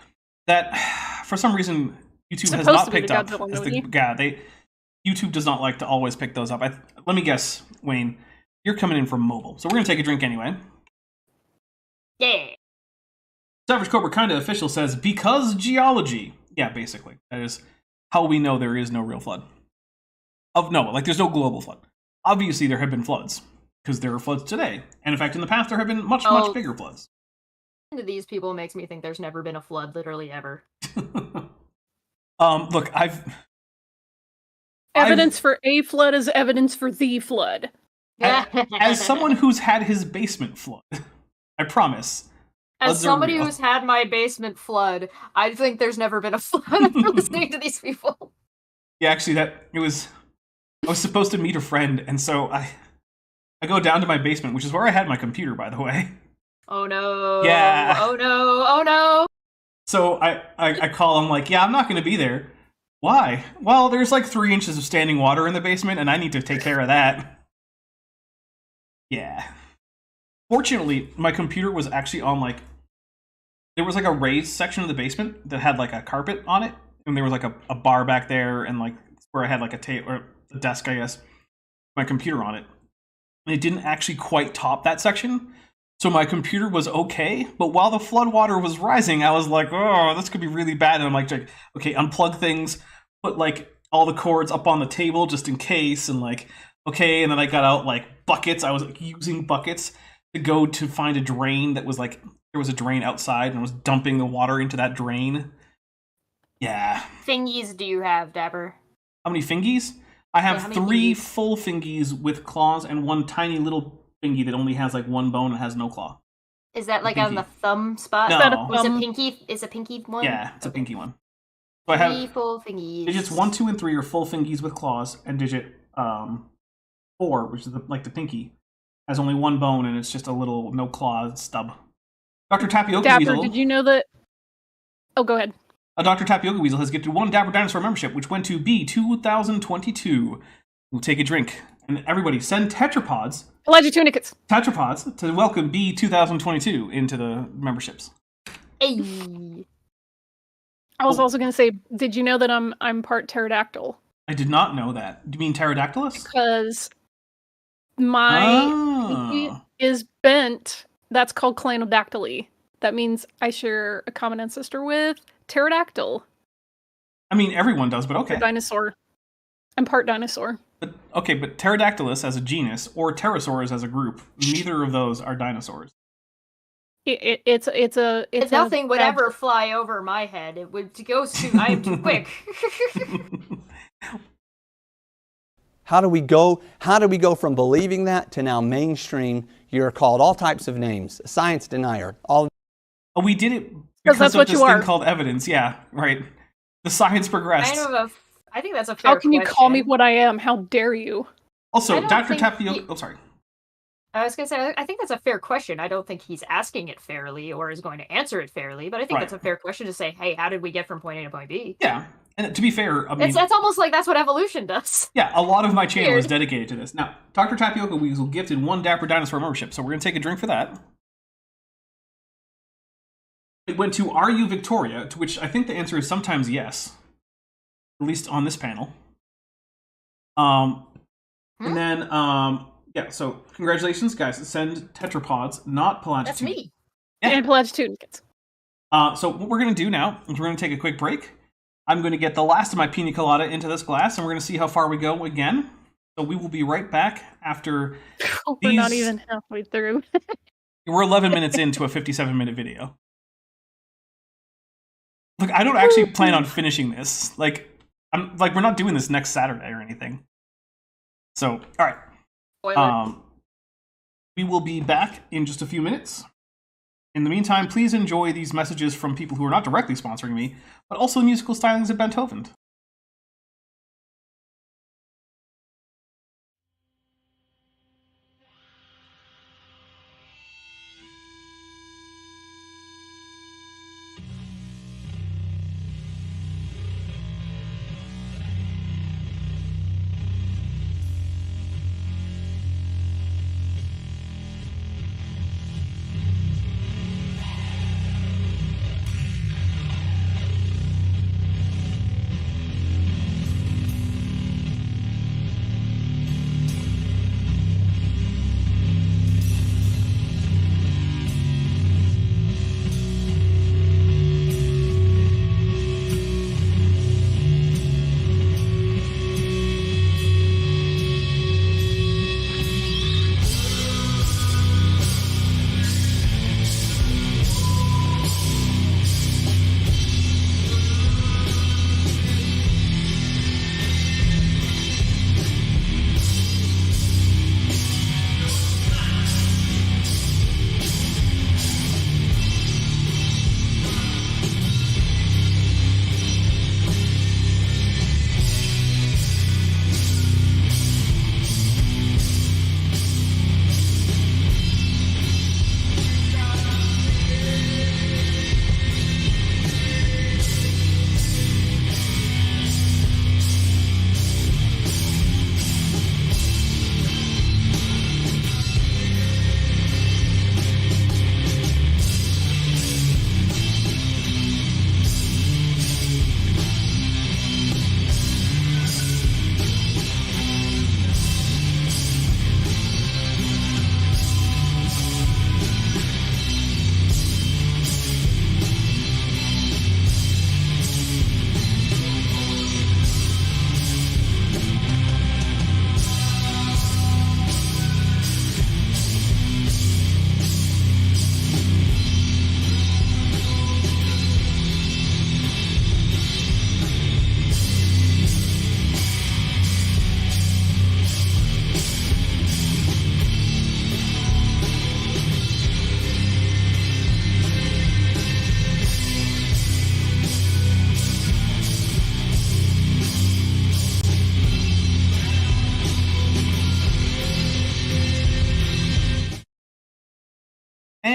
that, for some reason, YouTube has Supposed not to be the picked up. Godzilla As movie. YouTube does not like to always pick those up. Let me guess, Wayne, you're coming in from mobile, so we're gonna take a drink anyway. Yeah. Savage Cobra Kinda Official says, because geology. Yeah, basically. That is how we know there is no real flood. Of Noah, like there's no global flood. Obviously there have been floods, because there are floods today. And in fact, in the past there have been much bigger floods. To these people makes me think there's never been a flood, literally ever. Look, Evidence for a flood is evidence for the flood. as someone who's had his basement flood, I promise. As floods are somebody real. who's had my basement flood, I think there's never been a flood after listening to these people. Yeah, actually, I was supposed to meet a friend, and so I go down to my basement, which is where I had my computer, by the way. Oh no. Yeah. Oh no. Oh no. So I call him like, yeah, I'm not going to be there. Why? Well, there's like 3 inches of standing water in the basement, and I need to take care of that. Yeah. Fortunately, my computer was actually on there was like a raised section of the basement that had like a carpet on it, and there was like a bar back there, and like where I had like a table or a desk, I guess, my computer on it. And it didn't actually quite top that section, so my computer was okay. But while the flood water was rising, I was like, oh, this could be really bad. And I'm like, okay, unplug things, put like all the cords up on the table just in case, and like, okay. And then I got out like buckets. I was like, using buckets to go to find a drain that was like, there was a drain outside, and I was dumping the water into that drain. Yeah. Thingies do you have, Dapper? How many fingies? I have Yeah, how many 3 fingies? full fingies with claws and 1 tiny little fingy that only has like 1 bone and has no claw. Is that like on pinky. the thumb spot? No. Is that a Oh. Is a thumb? pinky? Is a pinky one? Yeah, it's a Okay. pinky one. So I 3 have full fingies. digits 1, 2, and 3 are full fingies with claws, and digit 4, which is like the pinky, has only 1 bone and it's just a little no claw stub. Dr. Tapioca Dapper, Weasel. did you know that? Oh, go ahead. Dr. Tapioca Weasel has gifted 1 Dapper Dinosaur membership, which went to B 2022. We'll take a drink. And everybody, send tetrapods to welcome B 2022 into the memberships. Hey. I was also going to say, did you know that I'm part pterodactyl? I did not know that. Do you mean pterodactylus? Because my pinky is bent. That's called clanodactyly. That means I share a common ancestor with pterodactyl. I mean, everyone does, but okay. Dinosaur. I'm part dinosaur. But pterodactylus as a genus or pterosaurs as a group, neither of those are dinosaurs. It's Nothing would ever fly over my head. It would go too. I am too quick. How do we go from believing that to now mainstream? You're called all types of names. Science denier. All. Oh, we did it because that's of what this you thing are. called evidence. Yeah, right. The science progressed. I think that's a fair How can you question. call me what I am? How dare you? Also, I don't Dr. think Tapioca... he- Oh, sorry. I was going to say, I think that's a fair question. I don't think he's asking it fairly or is going to answer it fairly, but I think Right. that's a fair question to say, hey, how did we get from point A to point B? Yeah, and to be fair, I mean... It's almost like that's what evolution does. Yeah, a lot of my channel is Weird. dedicated to this. Now, Dr. Tapioca Weasel gifted 1 Dapper Dinosaur membership, so we're going to take a drink for that. It went to Are You Victoria, to which I think the answer is sometimes yes. At least on this panel. And then, yeah, so congratulations, guys. Send tetrapods, not pelagitude. That's me. Yeah. And pelagitunicans. So what we're going to do now is we're going to take a quick break. I'm going to get the last of my pina colada into this glass, and we're going to see how far we go again. So we will be right back after We're not these- even halfway through. We're 11 minutes into a 57-minute video. Look, I don't actually plan on finishing this. We're not doing this next Saturday or anything. So, all right. Spoiler. We will be back in just a few minutes. In the meantime, please enjoy these messages from people who are not directly sponsoring me, but also the musical stylings of Beethoven.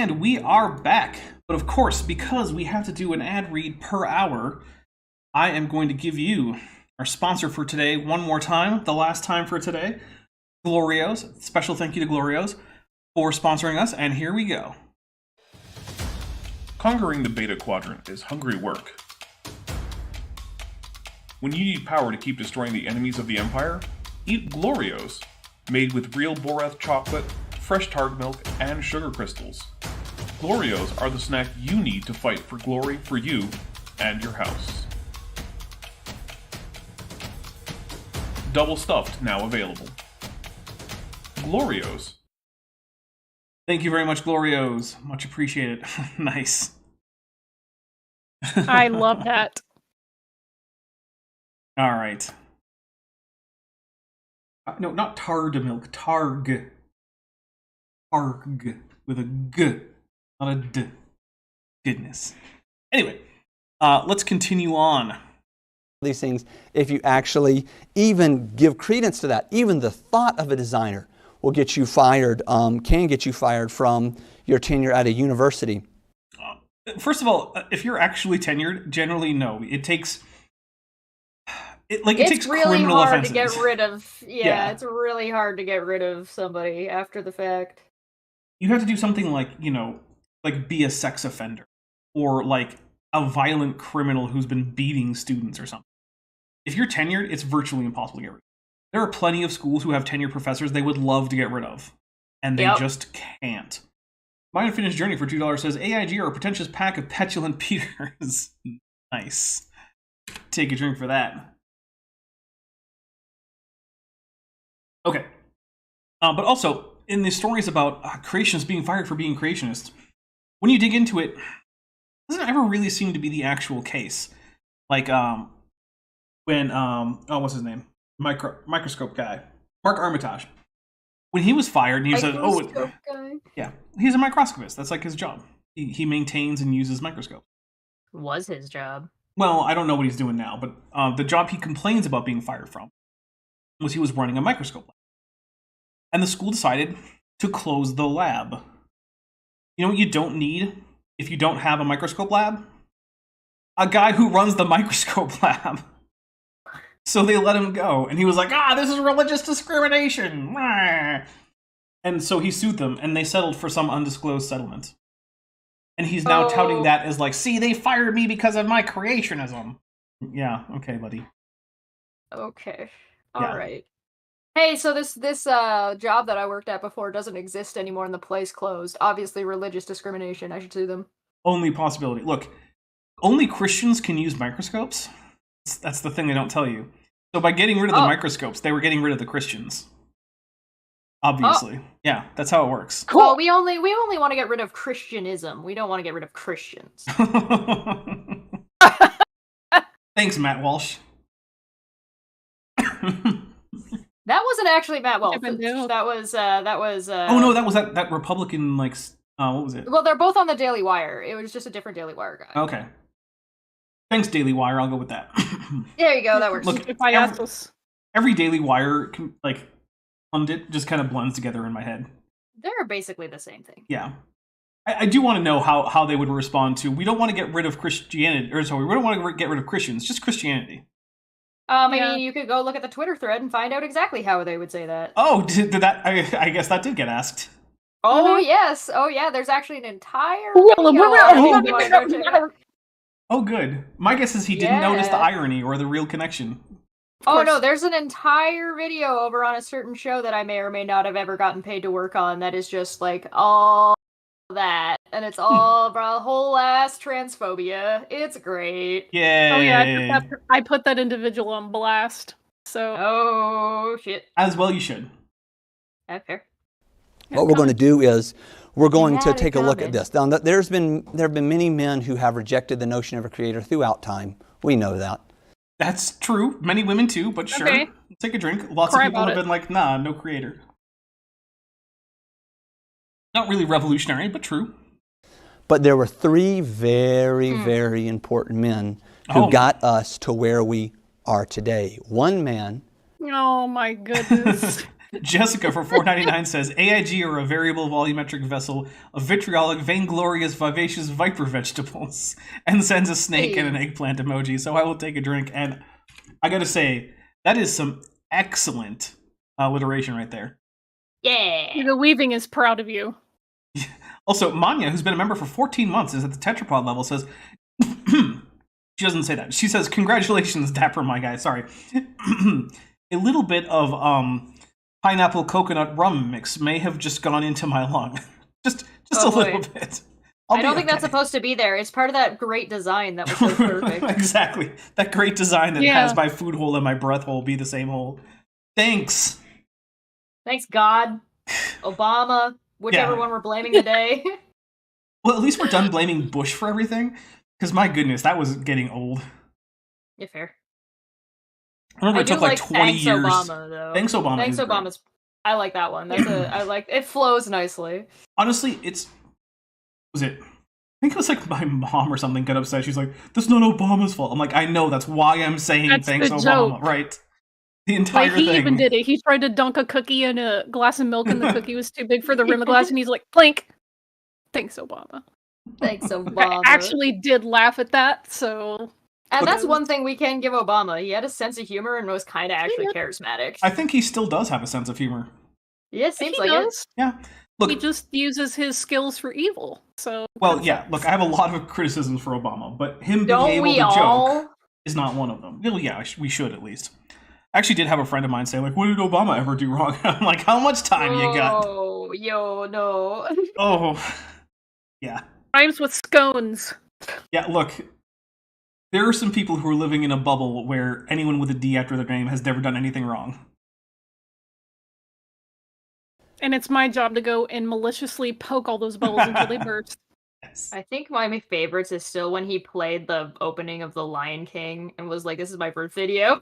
And we are back. But of course, because we have to do an ad read per hour, I am going to give you our sponsor for today one more time, the last time for today, Glorios. Special thank you to Glorios for sponsoring us, and here we go. Conquering the Beta Quadrant is hungry work. When you need power to keep destroying the enemies of the Empire, eat Glorios, made with real Boreth chocolate, fresh targ milk, and sugar crystals. Glorios are the snack you need to fight for glory for you and your house. Double stuffed now available. Glorios. Thank you very much, Glorios. Much appreciated. Nice. I love that. All right. No, not tard milk. Targ. Targ. With a G. Not a D. Goodness. Anyway, let's continue on. These things, if you actually even give credence to that, even the thought of a designer will get you fired, can get you fired from your tenure at a university. First of all, if you're actually tenured, generally no. It takes... It takes really criminal hard offenses. to get rid of. Yeah. It's really hard to get rid of somebody after the fact. You have to do something like, like be a sex offender. Or like a violent criminal who's been beating students or something. If you're tenured, it's virtually impossible to get rid of. There are plenty of schools who have tenured professors they would love to get rid of. And they just can't. My Unfinished Journey for $2 says, AIG are a pretentious pack of petulant Peters. Nice. Take a drink for that. Okay. But also, in the stories about creationists being fired for being creationists, when you dig into it, it doesn't ever really seem to be the actual case. Like, when, what's his name? Microscope guy. Mark Armitage. When he was fired, and he said, Guy? yeah, he's a microscopist. That's like his job. He maintains and uses microscopes. Was his job. Well, I don't know what he's doing now, but the job he complains about being fired from was he was running a microscope lab. And the school decided to close the lab. You know what you don't need if you don't have a microscope lab? A guy who runs the microscope lab. So they let him go. And he was like, this is religious discrimination. And so he sued them, and they settled for some undisclosed settlement. And he's now touting that as like, see, they fired me because of my creationism. Yeah, okay, buddy. Okay. Yeah. All right. Hey, so this job that I worked at before doesn't exist anymore and the place closed. Obviously religious discrimination. I should sue them. Only possibility. Look, only Christians can use microscopes. That's the thing they don't tell you. So by getting rid of the microscopes, they were getting rid of the Christians. Obviously. Yeah, that's how it works. Cool. Well, we only want to get rid of Christianism. We don't want to get rid of Christians. Thanks, Matt Walsh. That wasn't actually Matt Welch. Different deal. That was Oh no, that was that Republican, like, what was it? Well, they're both on the Daily Wire. It was just a different Daily Wire guy. Okay. Thanks, Daily Wire. I'll go with that. There you go. That works. Look, Payasos. every Daily Wire, like, pundit just kind of blends together in my head. They're basically the same thing. Yeah. I do want to know how they would respond to, we don't want to get rid of Christianity, or sorry, we don't want to get rid of Christians, just Christianity. I mean, you could go look at the Twitter thread and find out exactly how they would say that. Oh, did that? I guess that did get asked. Oh, yes. Oh, yeah. There's actually an entire video. Oh, good. My guess is he didn't notice the irony or the real connection. Oh, no, there's an entire video over on a certain show that I may or may not have ever gotten paid to work on that is just, like, all that. And it's all about whole ass transphobia. It's great. Yeah. Oh, yeah, I put that individual on blast. So. Oh, shit. As well you should. Okay. What we're going to do is we're going to take a look at this. Now, there have been many men who have rejected the notion of a creator throughout time. We know that. That's true. Many women too, but sure. Okay. Take a drink. Lots of people have been like, nah, no creator. Not really revolutionary, but true. But there were three very, very important men who got us to where we are today. One man. Oh my goodness. Jessica for $4.99 says AIG are a variable volumetric vessel of vitriolic, vainglorious, vivacious viper vegetables, and sends a snake and an eggplant emoji. So I will take a drink, and I gotta say that is some excellent alliteration right there. Yeah. The Weaving is proud of you. Also, Manya, who's been a member for 14 months, is at the tetrapod level, says she doesn't say that. She says, "Congratulations, Dapper, my guy." Sorry. A little bit of pineapple coconut rum mix may have just gone into my lung. just a little bit. I don't think that's supposed to be there. It's part of that great design that was so perfect. Exactly. That great design that has my food hole and my breath hole be the same hole. Thanks. Thanks, God. Obama. Whichever one we're blaming today. Well, at least we're done blaming Bush for everything. Because my goodness, that was getting old. Yeah, fair. I remember it took like 20 Thanks years. Obama, though. Thanks Obama. Thanks Obama's. I like that one. I like it. Flows nicely. Honestly, I think it was like my mom or something got upset. She's like, "That's not Obama's fault." I'm like, I know. That's why I'm saying thanks Obama. Joke. Right. The entire thing. He even did it. He tried to dunk a cookie in a glass of milk, and the cookie was too big for the rim of glass, and he's like, "Plink." Thanks, Obama. Thanks, Obama. I actually did laugh at that, so... And that's one thing we can give Obama. He had a sense of humor and was kind of actually charismatic. I think he still does have a sense of humor. Yeah, seems like it. Yeah. Look, he just uses his skills for evil, so... Well, yeah, look, I have a lot of criticisms for Obama, but him being able to joke is not one of them. Well, yeah, we should at least. I actually did have a friend of mine say, like, what did Obama ever do wrong? I'm like, how much time you got? Oh, yo, no. Oh, yeah. Rhymes with scones. Yeah, look, there are some people who are living in a bubble where anyone with a D after their name has never done anything wrong. And it's my job to go and maliciously poke all those bubbles until they burst. Yes. I think one of my favorites is still when he played the opening of The Lion King and was like, "This is my first video."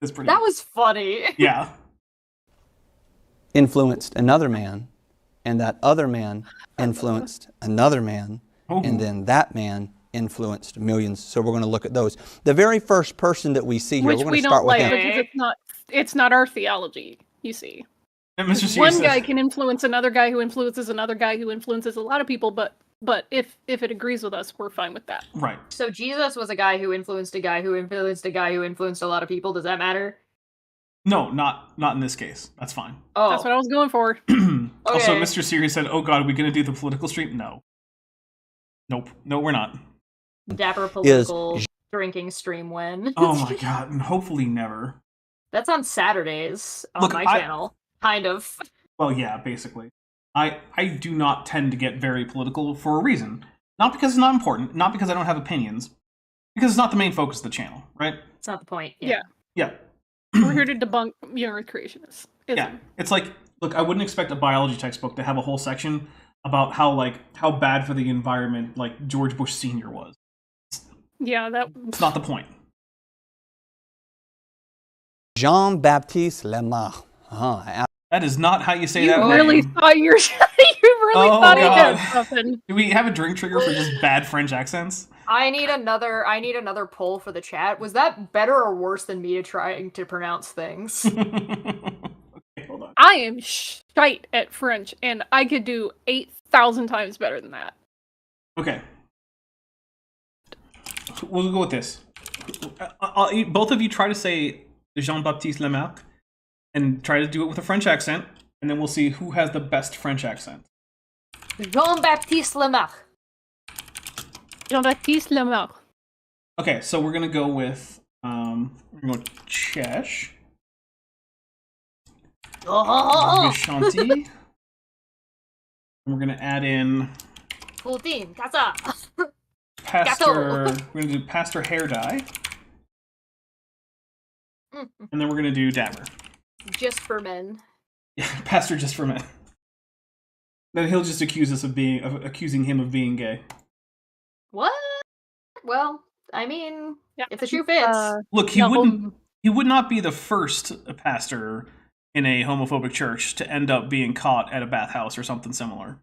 That was funny. Yeah. Influenced another man, and that other man influenced another man, and then that man influenced millions. So we're going to look at those. The very first person that we see here, which we're going we to start don't with like him. because it's not our theology, you see. Mr. Guy can influence another guy who influences another guy who influences a lot of people, but if it agrees with us, we're fine with that. Right. So Jesus was a guy who influenced a guy who influenced a guy who influenced a lot of people. Does that matter? No, not in this case. That's fine. Oh. That's what I was going for. Also, Mr. Siri said, "Oh God, are we going to do the political stream?" No. Nope. No, we're not. Dapper political drinking stream when? Oh my God, and hopefully never. That's on Saturdays on my channel. Kind of. Well, yeah, basically. I do not tend to get very political for a reason. Not because it's not important, not because I don't have opinions, because it's not the main focus of the channel, right? It's not the point. Yeah. Yeah. We're here to debunk Earth creationists. Yeah. It's like, look, I wouldn't expect a biology textbook to have a whole section about how bad for the environment, like, George Bush Sr. was. Yeah, it's not the point. Jean-Baptiste Lemaitre. That is not how you say that name. Really thought you really thought he did something. Do we have a drink trigger for just bad French accents? I need another poll for the chat. Was that better or worse than me trying to pronounce things? Okay, hold on. I am shite at French, and I could do 8,000 times better than that. Okay. We'll go with this. Both of you try to say Jean-Baptiste Lemaitre and try to do it with a French accent, and then we'll see who has the best French accent. Jean-Baptiste Lemaitre. Jean-Baptiste Lemaitre. Okay, so we're gonna go with Chesh. Shanti. And we're gonna add in Poutine, casa. Pastor. We're gonna do Pastor Hair Dye. And then we're gonna do Dapper. Just for men. Yeah, Pastor just for men. Then he'll just accuse us of accusing him of being gay. What? Well, I mean, if the shoe fits. Look, he would not be the first pastor in a homophobic church to end up being caught at a bathhouse or something similar.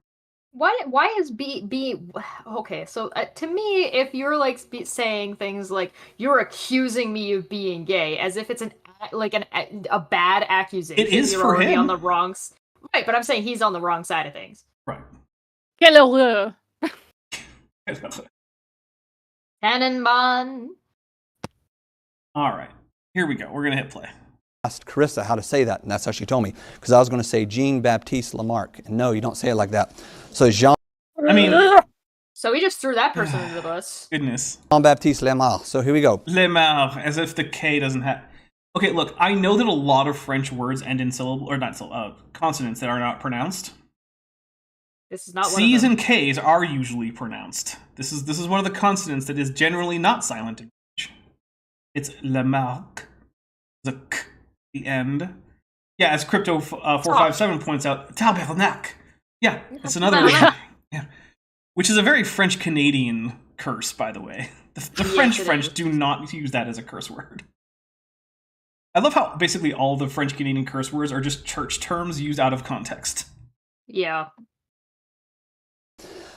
Why is B okay? So to me, if you're like saying things like you're accusing me of being gay, as if it's an a bad accusation, It is you're for already him. on the wrong. Right, but I'm saying he's on the wrong side of things. Right. Quelle horreur. Tannenbaum. All right. Here we go. We're going to hit play. Asked Carissa how to say that, and that's how she told me. Because I was going to say Jean-Baptiste Lamarck. And no, you don't say it like that. So I mean, So we just threw that person under the bus. goodness. Jean-Baptiste Lamarck. So here we go. Lemar, as if the K doesn't have... Okay, look, I know that a lot of French words end in syllable, or not syllable, consonants that are not pronounced. This is not one C's of them. and K's are usually pronounced. This is one of the consonants that is generally not silent in French. It's Lamarck. The K, the end. Yeah, as Crypto 457 points out, tabernacle. Yeah, that's another yeah. Which is a very French-Canadian curse, by the way. The Yes, French is. do not use that as a curse word. I love how basically all the French-Canadian curse words are just church terms used out of context. Yeah.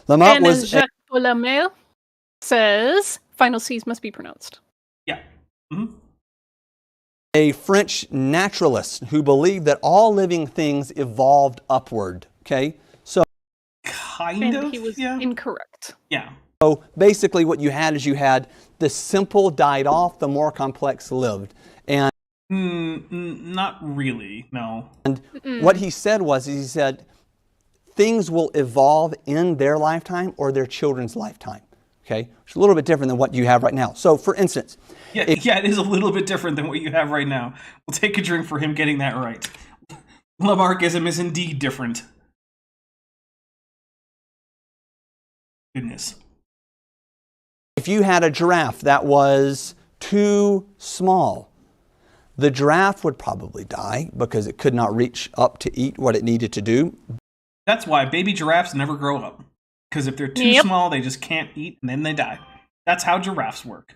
Lamarck And then was Jacques Polamer says final C's must be pronounced. Yeah. Mm-hmm. a French naturalist who believed that all living things evolved upward. Okay? Kind And of, he was yeah. incorrect. Yeah. So basically what you had is you had the simple died off, the more complex lived. And Not really, no. what he said was, he said, things will evolve in their lifetime or their children's lifetime. Okay? Which is a little bit different than what you have right now. So for instance, Yeah, it is a little bit different than what you have right now. We'll take a drink for him getting that right. Lamarckism is indeed different. Goodness. if you had a giraffe that was too small, the giraffe would probably die because it could not reach up to eat what it needed to do. That's why baby giraffes never grow up. Because if they're too Yep. small, they just can't eat and then they die. That's how giraffes work.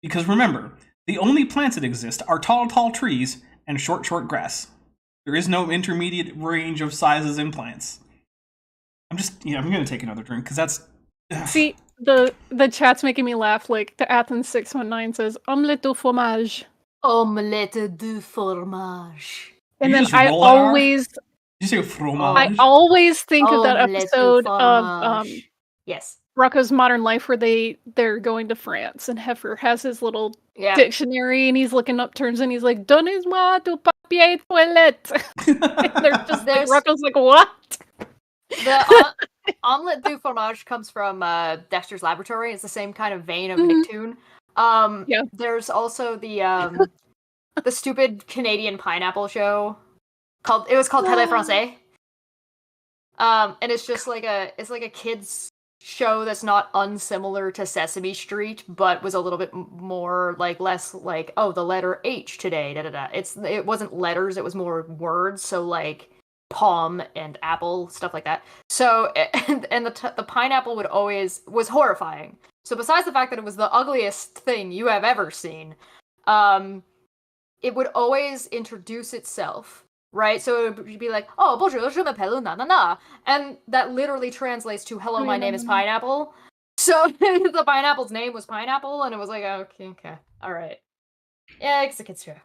Because remember, the only plants that exist are tall, tall trees and short, short grass. There is no intermediate range of sizes in plants. I'm going to take another drink because that's... See, the chat's making me laugh. Like the Athens 619 says, omelette au fromage. Omelette du fromage. And You then just I roll R? always Did you say fromage? I always think of that Omelette du episode of fromage. Yes. Rocco's Modern Life where they're going to France and Heifer has his little Yeah. dictionary and he's looking up terms and he's like, Donnez-moi du papier toilette. And they're just like, There's- Rocco's like, what? The omelette du fromage comes from Dexter's Laboratory. It's the same kind of vein of Nicktoon. Yeah. There's also the stupid Canadian pineapple show called Télé Français. And it's just like a kids show that's not unsimilar to Sesame Street, but was a little bit more less like, oh, the letter H today, da da da. It wasn't letters, it was more words, so like palm and apple, stuff like that. So and the pineapple was horrifying. So besides the fact that it was the ugliest thing you have ever seen, it would always introduce itself. Right, so it would be like, "Oh, bonjour, je m'appelle na na na," and that literally translates to "Hello, my name is Pineapple." So the pineapple's name was Pineapple, and it was like, okay, all right, yeah, it's a kid's show.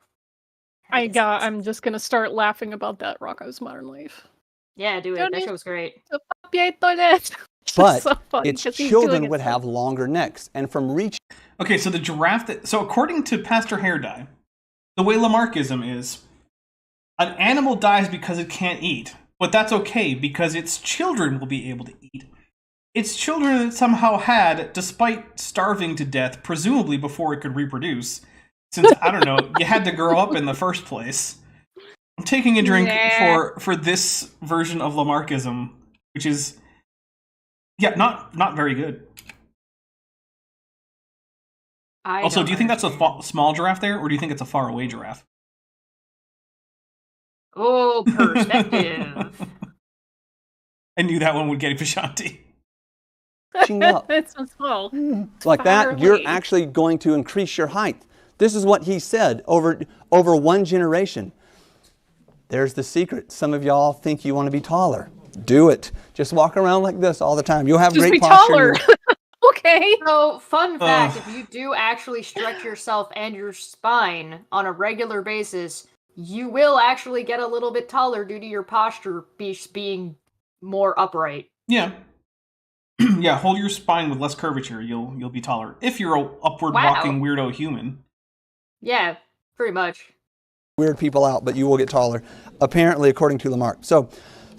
I'm just gonna start laughing about that Rocco's Modern Life. Yeah, do it. That show was great. Du papier toilette. It's But just so funny its 'cause he's children doing would it have longer necks. And from reach Okay, so the giraffe... So according to Pastor Hair-Dye, the way Lamarckism is, an animal dies because it can't eat, but that's okay because its children will be able to eat. Its children that somehow had, despite starving to death, presumably before it could reproduce, since, I don't know, you had to grow up in the first place. I'm taking a drink for this version of Lamarckism, which is, yeah, not very good. Also, do you think that's a small giraffe there, or do you think it's a far away giraffe? Oh, perspective. I knew that one would get Vishanti. reaching up It's so small. like that, you're away. actually going to increase your height. This is what he said over one generation. There's the secret. Some of y'all think you want to be taller. Do it. Just walk around like this all the time. You'll have Just great be posture. taller. Okay. So, fun fact, if you do actually stretch yourself and your spine on a regular basis, you will actually get a little bit taller due to your posture being more upright. Yeah. Yeah, hold your spine with less curvature. You'll be taller. If you're a upward Wow. walking weirdo human. Yeah, pretty much. Weird people out, but you will get taller, apparently, according to Lamarck. So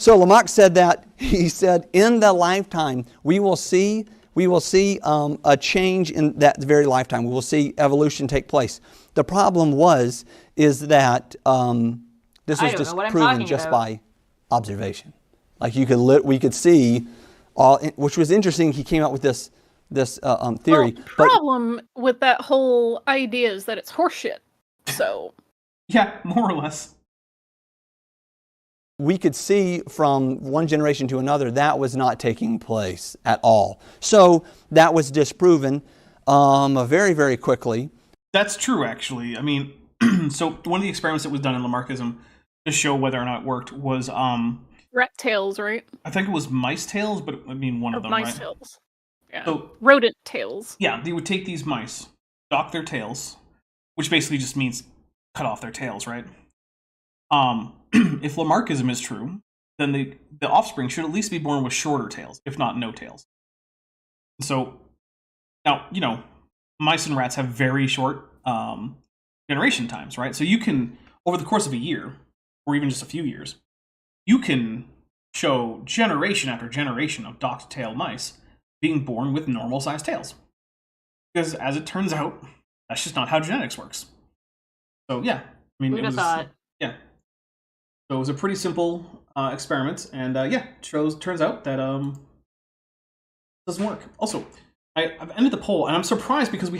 Lamarck said that, he said, in the lifetime, we will see a change in that very lifetime. We will see evolution take place. The problem is that this was just proven just by observation. Like we could see all, which was interesting. He came out with this theory. Well, problem with that whole idea is that it's horseshit. So. Yeah, more or less. We could see from one generation to another that was not taking place at all. So that was disproven very, very quickly. That's true, actually. I mean, so one of the experiments that was done in Lamarckism to show whether or not it worked was rat tails, right? I think it was mice tails, but I mean one of them, mice right? tails. Yeah. So, rodent tails. Yeah, they would take these mice, dock their tails, which basically just means cut off their tails, right? If Lamarckism is true, then the offspring should at least be born with shorter tails, if not no tails. So now, mice and rats have very short generation times, right? So you can, over the course of a year, or even just a few years, you can show generation after generation of docked tail mice being born with normal sized tails. Because as it turns out, that's just not how genetics works. So yeah, I mean, yeah. So it was a pretty simple experiment, and turns out that doesn't work. Also, I've ended the poll, and I'm surprised because we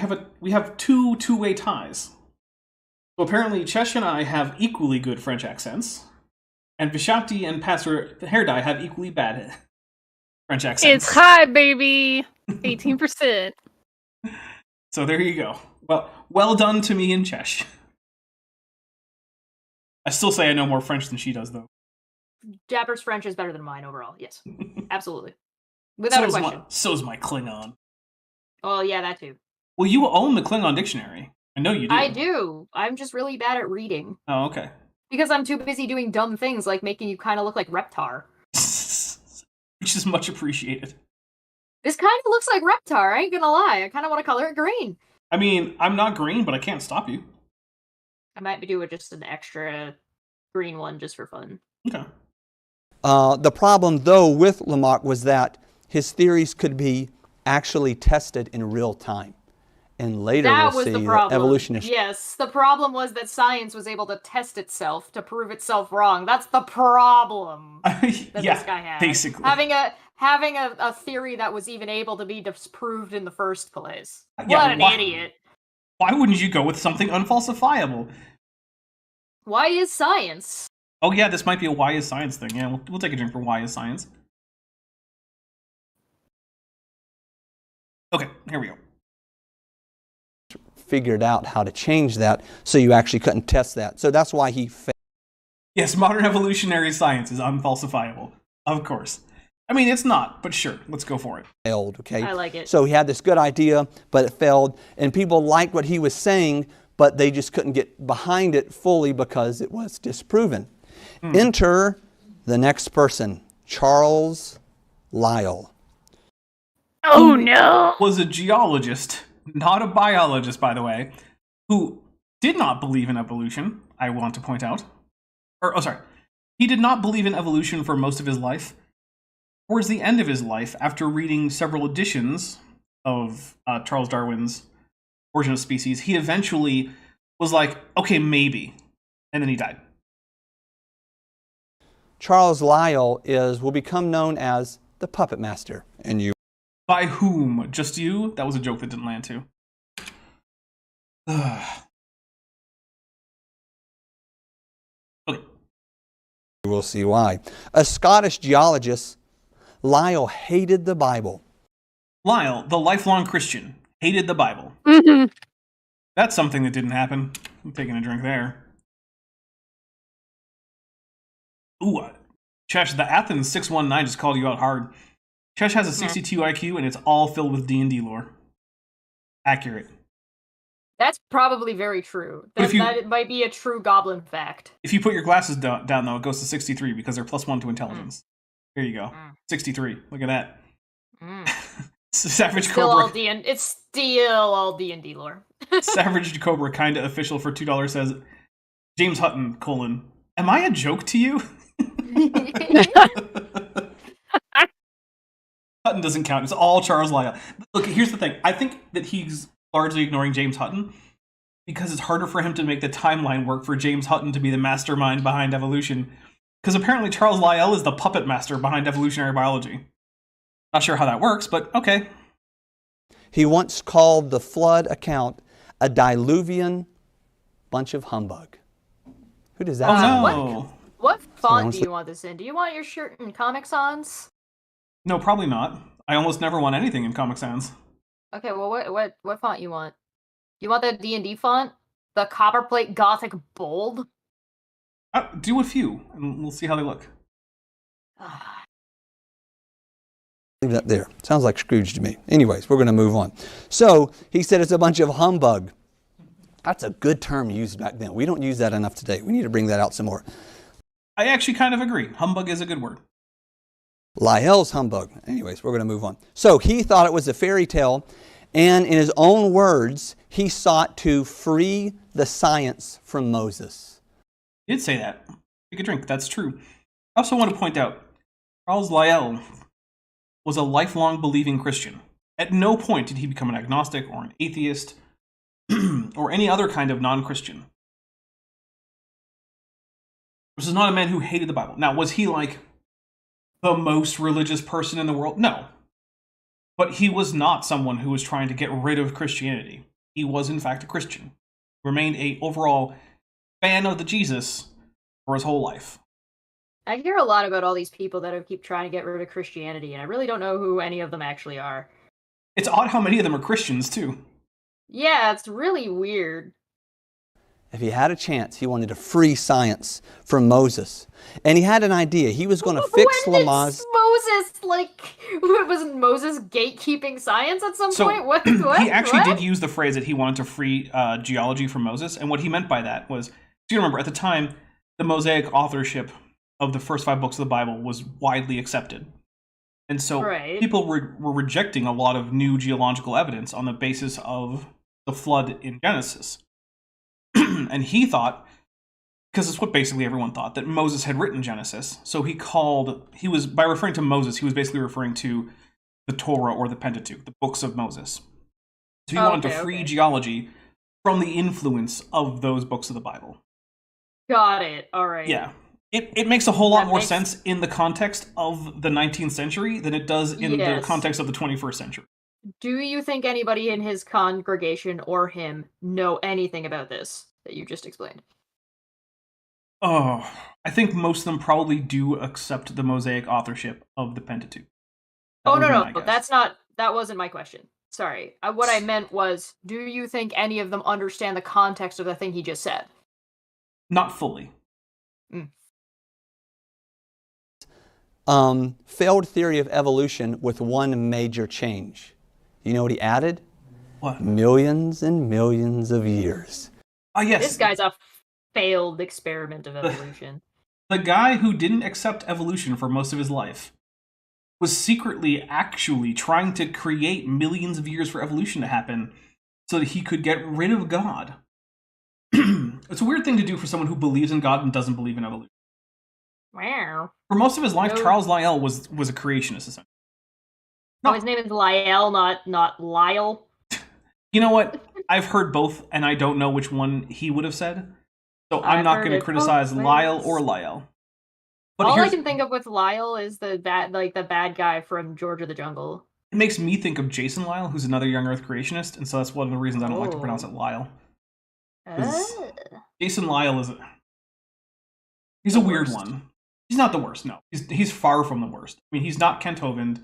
have two-way ties. So apparently, Chesh and I have equally good French accents, and Vishanti and Pastor Hairdye have equally bad French accents. It's high, baby. 18%. So there you go. Well done to me and Chesh. I still say I know more French than she does, though. Japper's French is better than mine overall. Yes, absolutely, without a question. So's my Klingon. Oh yeah, that too. Well, you own the Klingon dictionary. I know you do. I do. I'm just really bad at reading. Oh, okay. Because I'm too busy doing dumb things like making you kind of look like Reptar. Which is much appreciated. This kind of looks like Reptar, I ain't gonna lie. I kind of want to color it green. I mean, I'm not green, but I can't stop you. I might do it just an extra green one just for fun. Okay. The problem, though, with Lamarck was that his theories could be actually tested in real time. And later we'll see that evolutionists... Yes, the problem was that science was able to test itself to prove itself wrong. That's the problem that this guy had. Basically. Having a theory that was even able to be disproved in the first place. Yeah, what an idiot. Why wouldn't you go with something unfalsifiable? Why is science? Oh yeah, this might be a why is science thing. Yeah, we'll take a drink for why is science. Okay, here we go. Figured out how to change that so you actually couldn't test that. So that's why he failed. Yes, modern evolutionary science is unfalsifiable. Of course. I mean, it's not, but sure, let's go for it. Failed, okay? I like it. So he had this good idea, but it failed, and people liked what he was saying, but they just couldn't get behind it fully because it was disproven. Enter the next person, Charles Lyell. Oh no! Was a geologist, not a biologist, by the way, who did not believe in evolution, I want to point out. He did not believe in evolution for most of his life. Towards the end of his life, after reading several editions of Charles Darwin's Origin of Species, he eventually was like, okay, maybe. And then he died. Charles Lyell will become known as the Puppet Master. And you... By whom? Just you? That was a joke that didn't land too. Okay. We'll see why. A Scottish geologist, Lyell hated the Bible. Lyell, the lifelong Christian, hated the Bible. Mm-hmm. That's something that didn't happen. I'm taking a drink there. Ooh, Chesh, the Athens 619 just called you out hard. Chesh has a 62 IQ, and it's all filled with D&D lore. Accurate. That's probably very true. But That might be a true goblin fact. If you put your glasses down, though, it goes to 63 because they're +1 to intelligence. Here you go. 63. Look at that. Savage Cobra. It's still all D&D lore. Savage Cobra, kinda official for $2 says, James Hutton, am I a joke to you? Hutton doesn't count. It's all Charles Lyell. Look, here's the thing. I think that he's largely ignoring James Hutton because it's harder for him to make the timeline work for James Hutton to be the mastermind behind evolution. Because apparently Charles Lyell is the puppet master behind evolutionary biology. Not sure how that works, but okay. He once called the flood account a diluvian bunch of humbug. Who does that sound like? What font do you want this in? Do you want your shirt in Comic Sans? No, probably not. I almost never want anything in Comic Sans. Okay, well, what font you want? You want the D&D font? The Copperplate Gothic Bold? Do a few, and we'll see how they look. Leave that there. Sounds like Scrooge to me. Anyways, we're going to move on. So, he said it's a bunch of humbug. That's a good term used back then. We don't use that enough today. We need to bring that out some more. I actually kind of agree. Humbug is a good word. Lyell's humbug. Anyways, we're going to move on. So he thought it was a fairy tale, and in his own words, he sought to free the science from Moses. He did say that. Take a drink. That's true. I also want to point out, Charles Lyell was a lifelong believing Christian. At no point did he become an agnostic or an atheist or any other kind of non-Christian. This is not a man who hated the Bible. Now, was he like the most religious person in the world? No. But he was not someone who was trying to get rid of Christianity. He was, in fact, a Christian. Remained a overall fan of the Jesus for his whole life. I hear a lot about all these people that keep trying to get rid of Christianity, and I really don't know who any of them actually are. It's odd how many of them are Christians, too. Yeah, it's really weird. If he had a chance, he wanted to free science from Moses. And he had an idea. He was going to fix Lamaze. Wasn't Moses gatekeeping science at some point? What? He actually did use the phrase that he wanted to free geology from Moses. And what he meant by that was, do you remember, at the time, the Mosaic authorship of the first 5 books of the Bible was widely accepted. And so people were rejecting a lot of new geological evidence on the basis of the flood in Genesis. And he thought, because it's what basically everyone thought, that Moses had written Genesis. So by referring to Moses, he was basically referring to the Torah or the Pentateuch, the books of Moses. So he wanted to free geology from the influence of those books of the Bible. Got it. All right. Yeah. It makes a whole lot more sense in the context of the 19th century than it does in the context of the 21st century. Do you think anybody in his congregation or him know anything about this that you just explained? Oh, I think most of them probably do accept the Mosaic authorship of the Pentateuch. No, that wasn't my question. Sorry. What I meant was, do you think any of them understand the context of the thing he just said? Not fully. Failed theory of evolution with one major change. You know what he added? What? Millions and millions of years. Oh, yes. This guy's a failed experiment of evolution. The guy who didn't accept evolution for most of his life was secretly actually trying to create millions of years for evolution to happen so that he could get rid of God. It's a weird thing to do for someone who believes in God and doesn't believe in evolution. Wow. For most of his life, Charles Lyell was a creationist, essentially. Oh, his name is Lyell, not Lyle. You know what? I've heard both, and I don't know which one he would have said. So I'm not going to criticize Lyle or Lyell. But all I can think of with Lyle is the bad guy from George of the Jungle. It makes me think of Jason Lyle, who's another young Earth creationist, and so that's one of the reasons I don't like to pronounce it Lyle. Jason Lyle he's a weird one. He's not the worst, no. He's far from the worst. I mean, he's not Kent Hovind.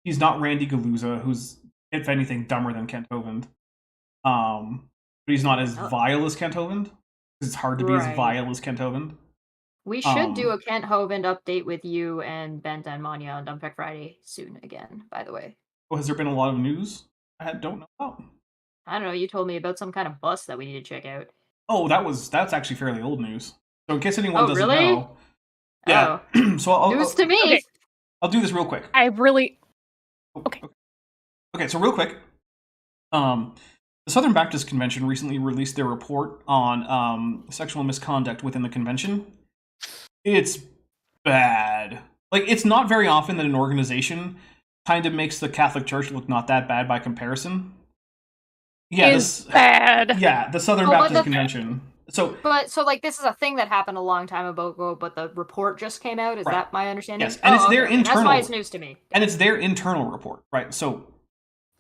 He's not Randy Galuza, who's, if anything, dumber than Kent Hovind. But he's not as vile as Kent Hovind. It's hard to be as vile as Kent Hovind. We should do a Kent Hovind update with you and Bent and Manya on Dumptech Friday soon again, by the way. Oh, has there been a lot of news I don't know about? I don't know, you told me about some kind of bus that we need to check out. Oh, that's actually fairly old news. So in case anyone doesn't really? know. Yeah. So News to me! Okay. I'll do this real quick. Okay. Okay, so real quick. The Southern Baptist Convention recently released their report on sexual misconduct within the convention. It's bad. Like, it's not very often that an organization kind of makes the Catholic Church look not that bad by comparison. Yeah, bad. Yeah, the Southern Baptist Convention. So like this is a thing that happened a long time ago, but the report just came out. Is that my understanding? Yes, and it's their internal. That's why it's news to me. And it's their internal report, right? So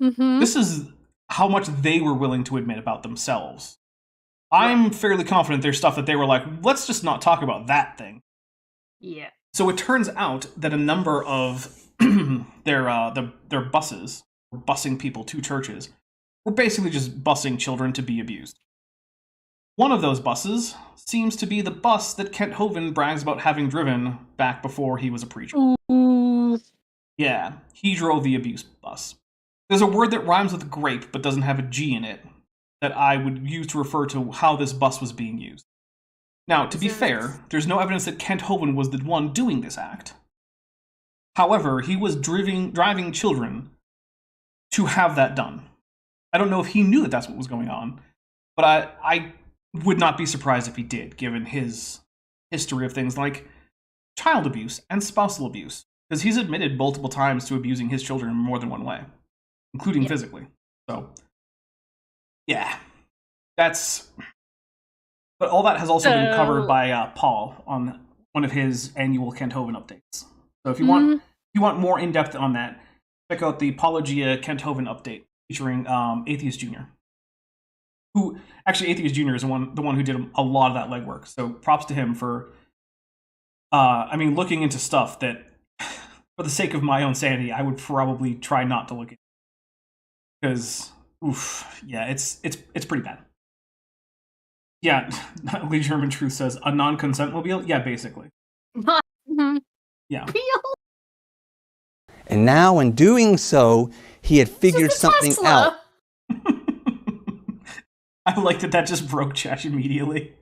Mm-hmm. this is how much they were willing to admit about themselves. I'm fairly confident there's stuff that they were like, let's just not talk about that thing. Yeah. So it turns out that a number of their buses, busing people to churches, were basically just busing children to be abused. One of those buses seems to be the bus that Kent Hovind brags about having driven back before he was a preacher. Ooh. Yeah, he drove the abuse bus. There's a word that rhymes with grape but doesn't have a G in it that I would use to refer to how this bus was being used. Now, to be fair, there's no evidence that Kent Hovind was the one doing this act. However, he was driving children to have that done. I don't know if he knew that that's what was going on, but I would not be surprised if he did, given his history of things like child abuse and spousal abuse, because he's admitted multiple times to abusing his children in more than one way, including physically. So, yeah, that's... But all that has also been covered by Paul on one of his annual Kent Hovind updates. So if you want more in-depth on that, check out the Apologia Kent Hovind update featuring Atheist Jr., who, actually, Atheist Jr. is the one who did a lot of that legwork. So props to him for, looking into stuff that, for the sake of my own sanity, I would probably try not to look at. Because, it's pretty bad. Yeah, Lee German Truth says, a non-consent mobile? Yeah, basically. Mm-hmm. Yeah. And now, in doing so, he had figured something out. I like that just broke Chash immediately.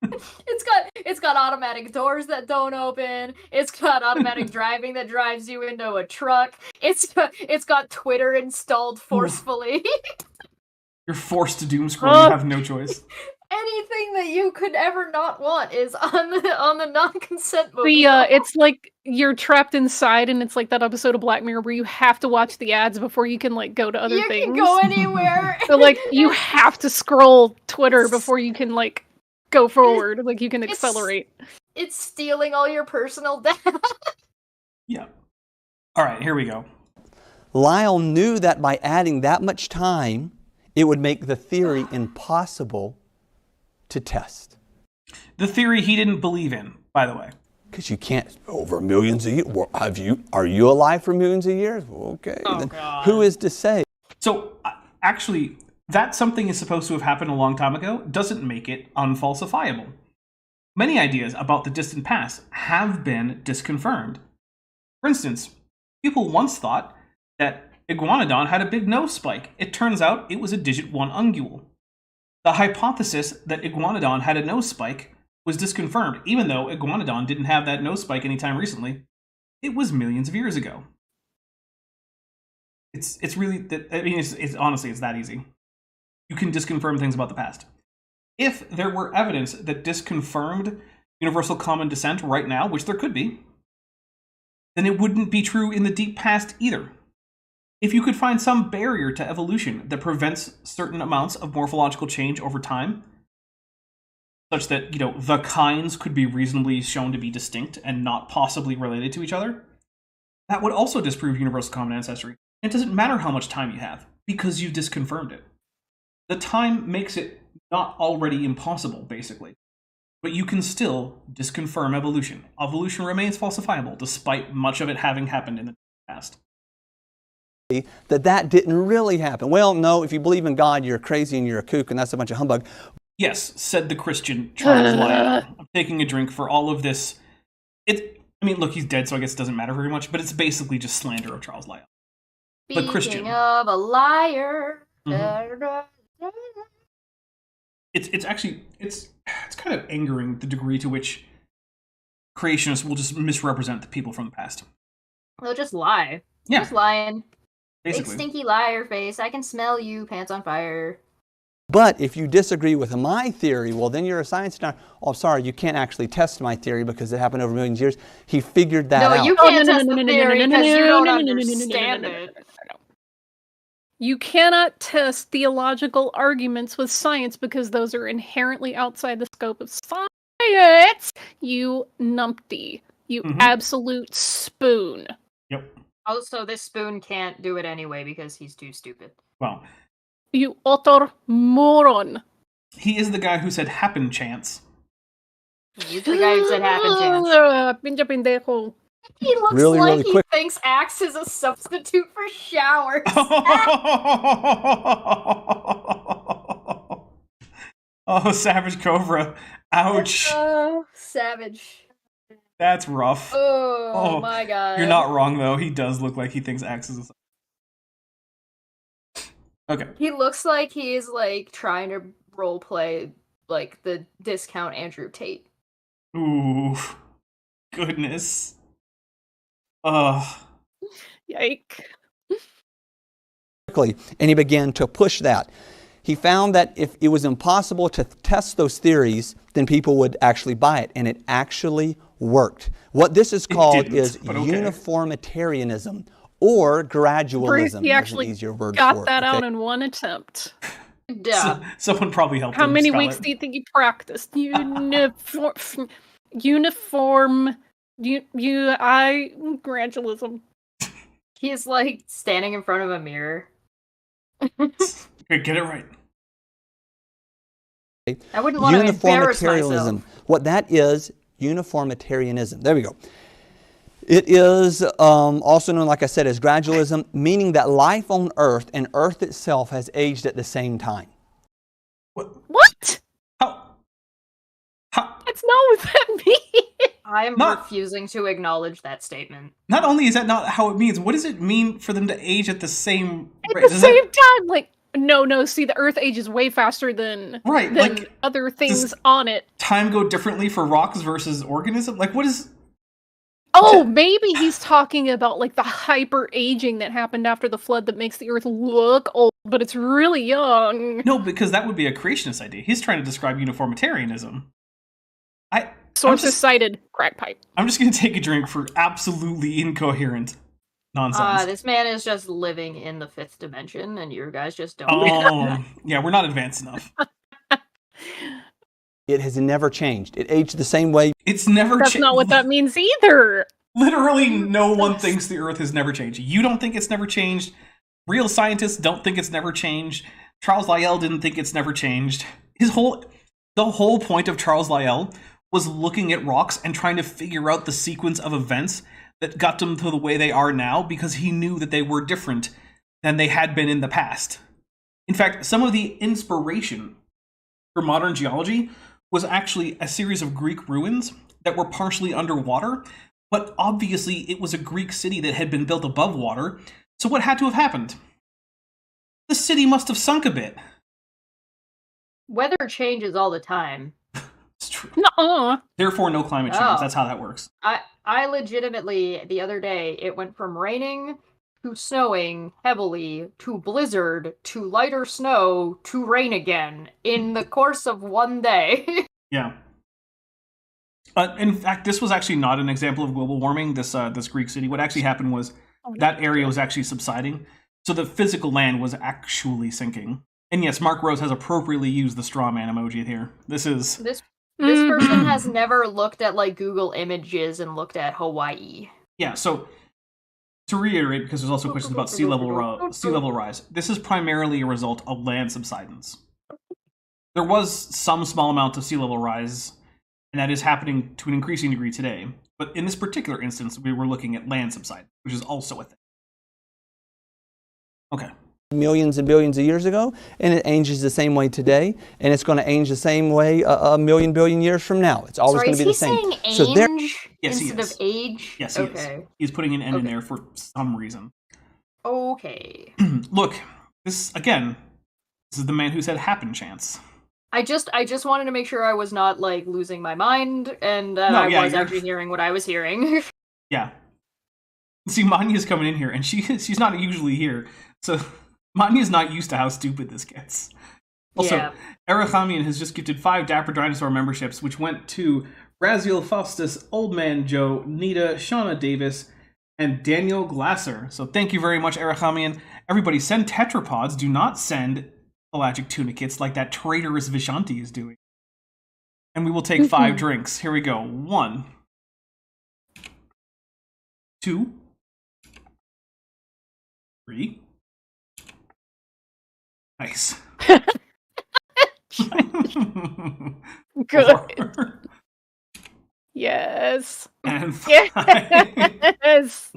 It's got automatic doors that don't open. It's got automatic driving that drives you into a truck. It's got Twitter installed forcefully. You're forced to doom scroll. You have no choice. Anything that you could ever not want is on the non-consent mobile. It's like you're trapped inside, and it's like that episode of Black Mirror where you have to watch the ads before you can go to other things. You can go anywhere. So you have to scroll Twitter before you can go forward. You can accelerate. It's stealing all your personal data. Yeah. All right, here we go. Lyle knew that by adding that much time, it would make the theory impossible to test. The theory he didn't believe in, by the way. Because you can't, over millions of years. Well, are you alive for millions of years? Okay. Oh, then God. Who is to say? So, actually, that something is supposed to have happened a long time ago doesn't make it unfalsifiable. Many ideas about the distant past have been disconfirmed. For instance, people once thought that Iguanodon had a big nose spike. It turns out it was a digit 1 ungule. The hypothesis that Iguanodon had a nose spike was disconfirmed, even though Iguanodon didn't have that nose spike anytime recently. It was millions of years ago. It's really, it's honestly, it's that easy. You can disconfirm things about the past. If there were evidence that disconfirmed universal common descent right now, which there could be, then it wouldn't be true in the deep past either. If you could find some barrier to evolution that prevents certain amounts of morphological change over time, such that, the kinds could be reasonably shown to be distinct and not possibly related to each other, that would also disprove universal common ancestry. It doesn't matter how much time you have, because you've disconfirmed it. The time makes it not already impossible, basically. But you can still disconfirm evolution. Evolution remains falsifiable, despite much of it having happened in the past. That didn't really happen. Well, no, if you believe in God, you're crazy and you're a kook, and that's a bunch of humbug. Yes, said the Christian Charles Lyell. I'm taking a drink for all of this. I mean, look, he's dead, so I guess it doesn't matter very much, but it's basically just slander of Charles Lyell. But Christian. Speaking of a liar. It's actually kind of angering the degree to which creationists will just misrepresent the people from the past. They'll just lie. Yeah. Just lying. Basically. Big stinky liar face. I can smell you, pants on fire. But if you disagree with my theory, well, then you're a science nerd. Oh, sorry, you can't actually test my theory because it happened over millions of years. He figured that out. No, you can't test the theory because you don't understand it. You cannot test theological arguments with science because those are inherently outside the scope of science. You numpty. You absolute spoon. Yep. Also, this spoon can't do it anyway because he's too stupid. Well, you utter moron. he is the guy who said happen chance. He's the guy who said happen chance. Pinche pendejo. He looks Really, like really he quick. thinks Axe is a substitute for showers. Oh, Savage Cobra. Ouch. Oh, savage. That's rough. Oh my god. You're not wrong, though. He does look like he thinks Axe is a... Okay. He looks like he's like trying to roleplay like the discount Andrew Tate. Ooh. Goodness. Ugh. Yike. And he began to push that. He found that if it was impossible to test those theories, then people would actually buy it, and it actually worked. What this is called is uniformitarianism or gradualism. He actually is an easier word got for it, that okay? out in one attempt. Yeah. Someone probably helped How him many spell weeks it. do you think he practiced? Gradualism. He's like standing in front of a mirror. Okay, get it right. I wouldn't want to embarrass myself. Uniformitarianism. What that is, uniformitarianism. There we go. It is also known, like I said, as gradualism, meaning that life on Earth and Earth itself has aged at the same time. What? How? That's not what that means. I am Not- refusing to acknowledge that statement. Not only is that not how it means, what does it mean for them to age at the same At rate? the same time, like, no, see, the Earth ages way faster than, Right, than like, other things does on it. time go differently for rocks versus organism? Like, what is... Oh, maybe he's talking about, like, the hyper-aging that happened after the flood that makes the Earth look old, but it's really young. No, because that would be a creationist idea. He's trying to describe uniformitarianism. Sources cited, crack pipe. I'm just going to take a drink for absolutely incoherent nonsense. This man is just living in the fifth dimension, and you guys just don't. Oh, yeah, we're not advanced enough. It has never changed. It aged the same way. It's never That's not what that means either. Literally, no one thinks the Earth has never changed. You don't think it's never changed. Real scientists don't think it's never changed. Charles Lyell didn't think it's never changed. The whole point of Charles Lyell was looking at rocks and trying to figure out the sequence of events that got them to the way they are now, because he knew that they were different than they had been in the past. In fact, some of the inspiration for modern geology was actually a series of Greek ruins that were partially underwater, but obviously it was a Greek city that had been built above water, so what had to have happened? The city must have sunk a bit. Weather changes all the time. It's true. Nuh-uh. Therefore, no climate change. Oh. That's how that works. I legitimately, the other day, it went from raining to snowing heavily to blizzard to lighter snow to rain again in the course of one day. Yeah. In fact, this was actually not an example of global warming, this Greek city. What actually happened was that area was actually subsiding, so the physical land was actually sinking. And yes, Mark Rose has appropriately used the straw man emoji here. This person has never looked at like Google Images and looked at Hawaii. Yeah, so to reiterate, because there's also questions about sea level rise, this is primarily a result of land subsidence. There was some small amount of sea level rise, and that is happening to an increasing degree today. But in this particular instance, we were looking at land subsidence, which is also a thing. Okay. millions and billions of years ago, and it ages the same way today, and it's going to age the same way a million billion years from now. It's always going to be the same. Saying age So there, Yes, he instead is. of age? Yes, he is. He's putting an N in there for some reason. Okay. Look, this is the man who said happen chance. I just wanted to make sure I was not like losing my mind and that I was actually hearing what I was hearing. Yeah. See, Manya's coming in here, and she's not usually here, so Manya's not used to how stupid this gets. Also, Erechamian has just gifted 5 Dapper Dinosaur memberships, which went to Raziel Faustus, Old Man Joe, Nita, Shauna Davis, and Daniel Glasser. So thank you very much, Erechamian. Everybody, send tetrapods. Do not send pelagic tunicates like that traitorous Vishanti is doing. And we will take 5 drinks. Here we go. 1, 2, 3. Nice. Good. 4. Yes. And 5. Yes.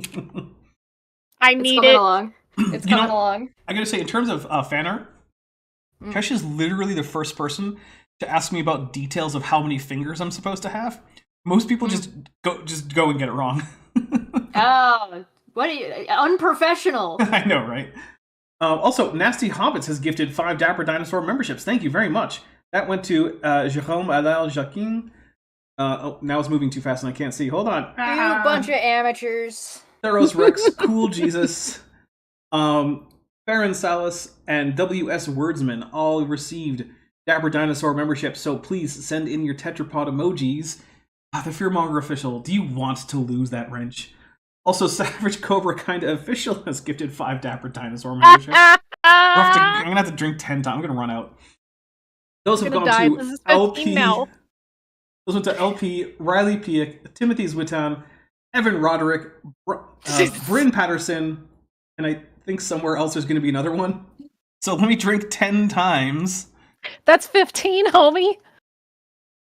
I need it. Along. It's coming along. I gotta say, in terms of fan art, Kesh is literally the first person to ask me about details of how many fingers I'm supposed to have. Most people just go and get it wrong. Oh, what are you, unprofessional? I know, right? Also, Nasty Hobbits has gifted 5 Dapper Dinosaur memberships. Thank you very much. That went to Jérôme Alal Jacquin. Now it's moving too fast and I can't see. Hold on. You bunch of amateurs. Theros Rex, Cool Jesus, Farron Salas, and W.S. Wordsman all received Dapper Dinosaur memberships, so please send in your tetrapod emojis. The Fearmonger Official, do you want to lose that wrench? Also, Savage Cobra Kinda Official has gifted 5 Dapper Dinosaur memberships. I'm gonna have to drink 10 times. I'm gonna run out. Those have gone to LP. Now. Those went to LP, Riley Piak, Timothy Zwitan, Evan Roderick, Bryn Patterson, and I think somewhere else there's going to be another one. So let me drink 10 times. That's 15, homie.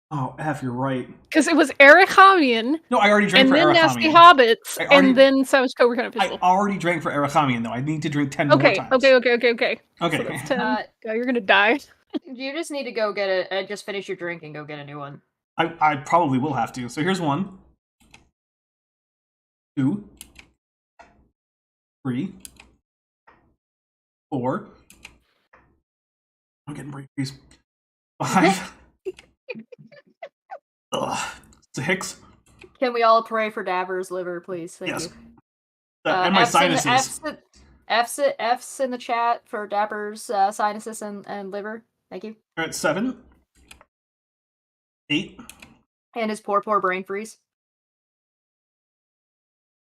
Oh, F, you're right. Because it was Erechamian. No, I already drank for Erechamian. And then Nasty Hobbits, and then Savage Cobra Kind of Official. I already drank for Erechamian, though. I need to drink 10 more times. Okay. Okay. So that's 10. God, you're going to die. You just need to go get just finish your drink and go get a new one. I probably will have to. So here's 1, 2, 3, 4. I'm getting brain freeze. 5. Ugh. 6. Can we all pray for Dabber's liver, please? Thank you. And my sinuses. F's in the chat for Dapper's sinuses and liver. Thank you. All right, 7. 8. And his poor brain freeze.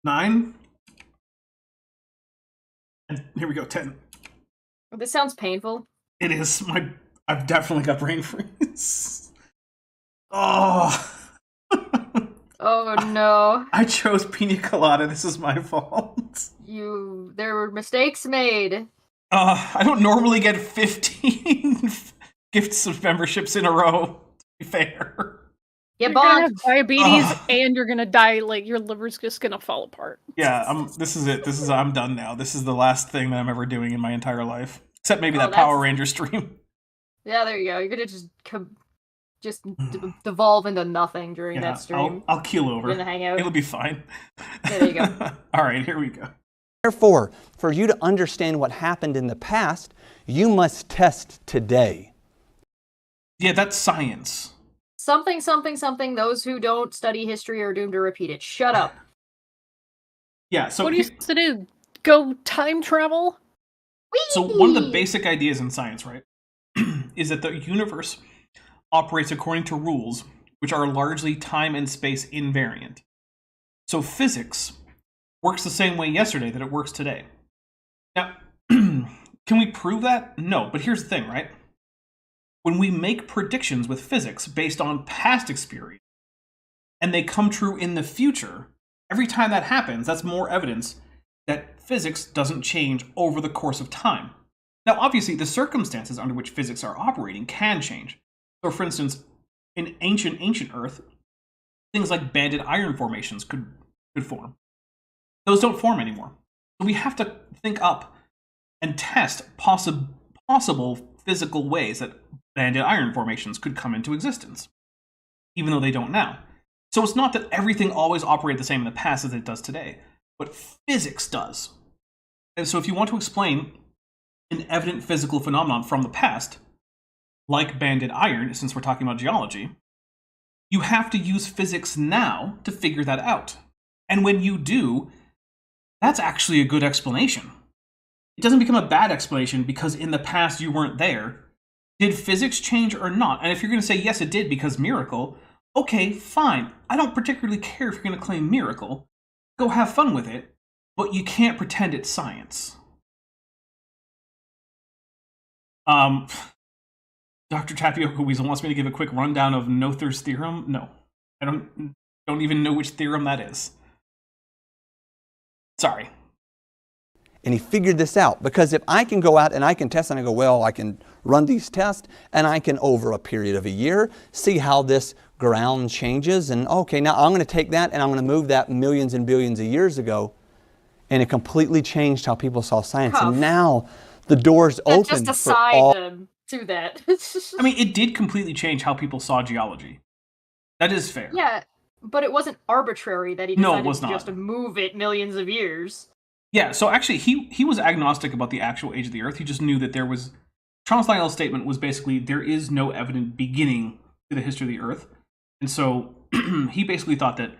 9. And here we go, 10. This sounds painful. It is. I've definitely got brain freeze. Oh. Oh no. I chose Pina Colada. This is my fault. There were mistakes made. I don't normally get 15 gifts of memberships in a row, to be fair. You're gonna have diabetes and you're gonna die, like your liver's just gonna fall apart. Yeah, this is it. I'm done now. This is the last thing that I'm ever doing in my entire life. Except maybe that Power Ranger stream. Yeah, there you go. You're gonna just devolve into nothing during that stream. I'll keel over. You're gonna hang out. It'll be fine. Yeah, there you go. All right, here we go. Therefore, for you to understand what happened in the past, you must test today. Yeah, that's science. Something. Those who don't study history are doomed to repeat it. Shut up. Yeah, so what are you supposed to do? Go time travel? So one of the basic ideas in science, right, is that the universe operates according to rules which are largely time and space invariant. So physics works the same way yesterday that it works today. Now, can we prove that? No, but here's the thing, right? When we make predictions with physics based on past experience, and they come true in the future, every time that happens, that's more evidence that physics doesn't change over the course of time. Now, obviously, the circumstances under which physics are operating can change. So, for instance, in ancient Earth, things like banded iron formations could form. Those don't form anymore. So we have to think up and test possible physical ways that banded iron formations could come into existence, even though they don't now. So it's not that everything always operated the same in the past as it does today, but physics does. And so if you want to explain an evident physical phenomenon from the past, like banded iron, since we're talking about geology, you have to use physics now to figure that out. And when you do, that's actually a good explanation. It doesn't become a bad explanation because in the past you weren't there. Did physics change or not? And if you're going to say, yes, it did because miracle, okay, fine. I don't particularly care if you're going to claim miracle. Go have fun with it, but you can't pretend it's science. Dr. Tapioca Weasel wants me to give a quick rundown of Noether's theorem. No, I don't even know which theorem that is. Sorry. And he figured this out, because if I can go out and I can test and I go, well, I can run these tests and I can, over a period of a year, see how this ground changes, and okay, now I'm going to take that and I'm going to move that millions and billions of years ago, and it completely changed how people saw science. Tough. And now the door's open Just for aside all. to that. I mean, it did completely change how people saw geology. That is fair. Yeah, but it wasn't arbitrary that he No, it decided was to not. just move it millions of years. Yeah, so actually, he was agnostic about the actual age of the Earth. He just knew that there was... Charles Lyell's statement was basically, there is no evident beginning to the history of the Earth. And so he basically thought that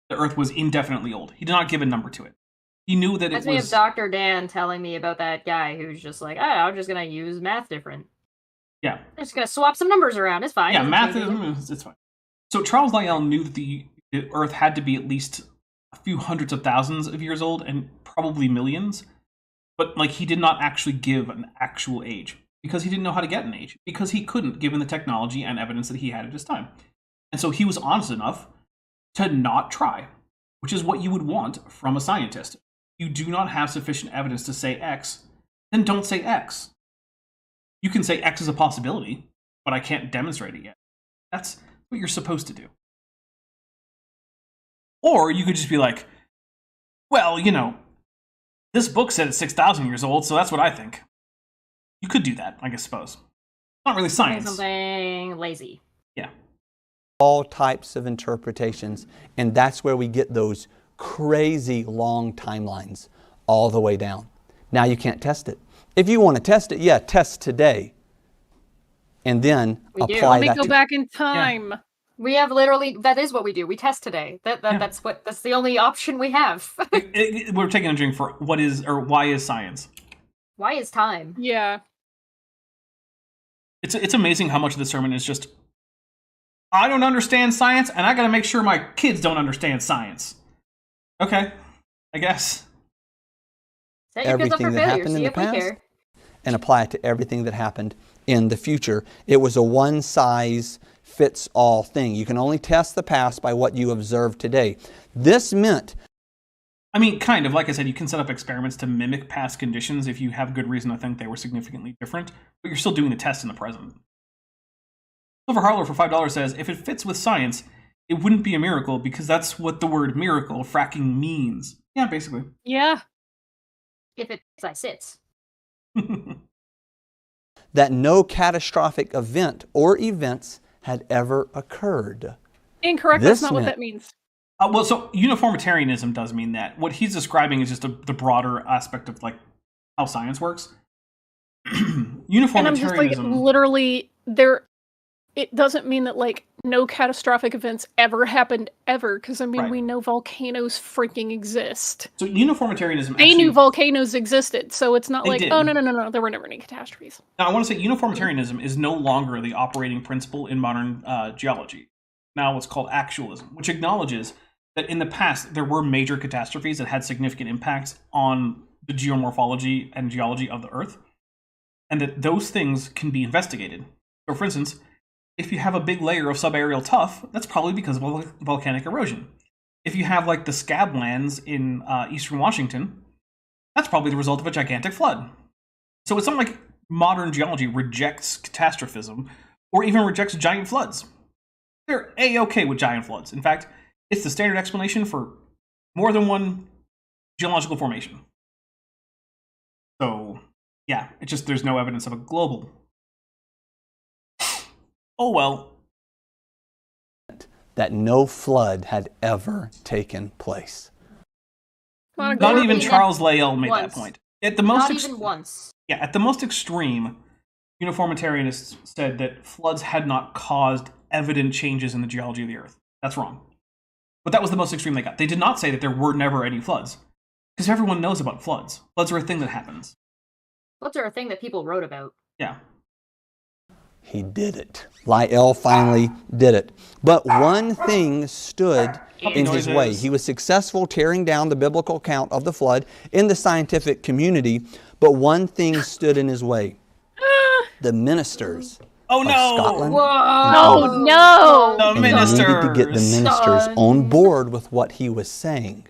the Earth was indefinitely old. He did not give a number to it. He knew that it Reminds me of was... Dr. Dan telling me about that guy who's just like, I'm just going to use math different. Yeah. I'm just going to swap some numbers around. It's fine. Yeah, Doesn't math change anything. is... It's fine. So Charles Lyell knew that the Earth had to be at least a few hundreds of thousands of years old, and probably millions. But, like, he did not actually give an actual age, because he didn't know how to get an age, because he couldn't, given the technology and evidence that he had at his time. And so he was honest enough to not try, which is what you would want from a scientist. You do not have sufficient evidence to say X, then don't say X. You can say X is a possibility, but I can't demonstrate it yet. That's what you're supposed to do. Or you could just be like, well, you know, this book said it's 6,000 years old, so that's what I think. You could do that, I suppose. Not really science. Something lazy. Yeah. All types of interpretations, and that's where we get those crazy long timelines all the way down. Now you can't test it. If you want to test it, yeah, test today, and then We do. apply Let me that go to... back in time. We have literally, that is what we do. We test today. That's the only option we have. We're taking a drink for what is, or why is science? Why is time? Yeah. It's amazing how much of the sermon is just, I don't understand science, and I gotta make sure my kids don't understand science. Okay, I guess. Set your kids up for Everything that failure. happened in See the if we past, care. and apply it to everything that happened in the future. It was a one-size-fits-all thing. You can only test the past by what you observe today. This meant... I mean, kind of. Like I said, you can set up experiments to mimic past conditions if you have good reason to think they were significantly different, but you're still doing the test in the present. Silver Harlow for $5 says, if it fits with science, it wouldn't be a miracle because that's what the word miracle, fracking, means. Yeah, basically. Yeah. If it sits. that no catastrophic event or events had ever occurred. Incorrect. This That's not what meant- that means. Well, so uniformitarianism does mean that. What he's describing is just the broader aspect of, like, how science works. Uniformitarianism... And I'm just like, literally, it doesn't mean that, like, no catastrophic events ever happened ever, because, I mean, Right. we know volcanoes freaking exist. So uniformitarianism They actually... knew volcanoes existed, so it's not They like, did. oh, no, there were never any catastrophes. Now, I want to say uniformitarianism is no longer the operating principle in modern geology. Now what's called actualism, which acknowledges that in the past there were major catastrophes that had significant impacts on the geomorphology and geology of the Earth, and that those things can be investigated. So, for instance, if you have a big layer of subaerial tuff, that's probably because of volcanic erosion. If you have, like, the scablands in eastern Washington, that's probably the result of a gigantic flood. So it's not like modern geology rejects catastrophism or even rejects giant floods. They're A-okay with giant floods. In fact, it's the standard explanation for more than one geological formation. So, Yeah, it's just there's no evidence of a global. Oh well. That no flood had ever taken place. Not Or even Charles Lyell made once. that point. At the most Not even once. Yeah, at the most extreme, uniformitarianists said that floods had not caused evident changes in the geology of the Earth. That's wrong. But that was the most extreme they got. They did not say that there were never any floods. Because everyone knows about floods. Floods are a thing that happens. Floods are a thing that people wrote about. Yeah. He did it. Lyell finally did it. But one thing stood in his way. He was successful tearing down the biblical account of the flood in the scientific community, but one thing stood in his way. The ministers Oh of no! Scotland. Oh no! The And he ministers! needed to get the ministers on board with what he was saying.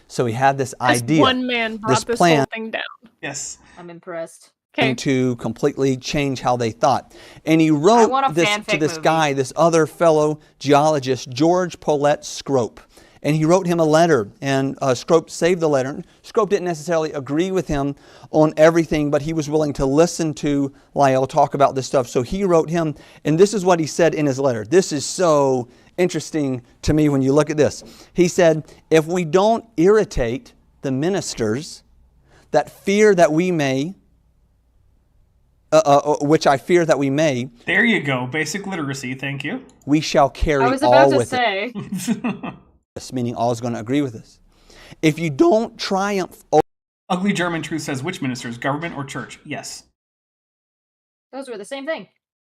So he had this This idea, one man brought this this plan whole thing down. Yes. I'm impressed. Okay. to completely change how they thought. And he I wrote want a this to fanfic this movie. guy, this other fellow geologist, George Paulette Scrope. And he wrote him a letter, and Scrope saved the letter. Scrope didn't necessarily agree with him on everything, but he was willing to listen to Lyell talk about this stuff. So he wrote him, and this is what he said in his letter. This is so interesting to me when you look at this. He said, if we don't irritate the ministers that fear that we may, which I fear that we may, There you go. Basic literacy. Thank you. we shall carry I was all about to with say. it. Meaning all is going to agree with us. If you don't triumph Ugly German Truth says which ministers, government or church? Yes. Those were the same thing.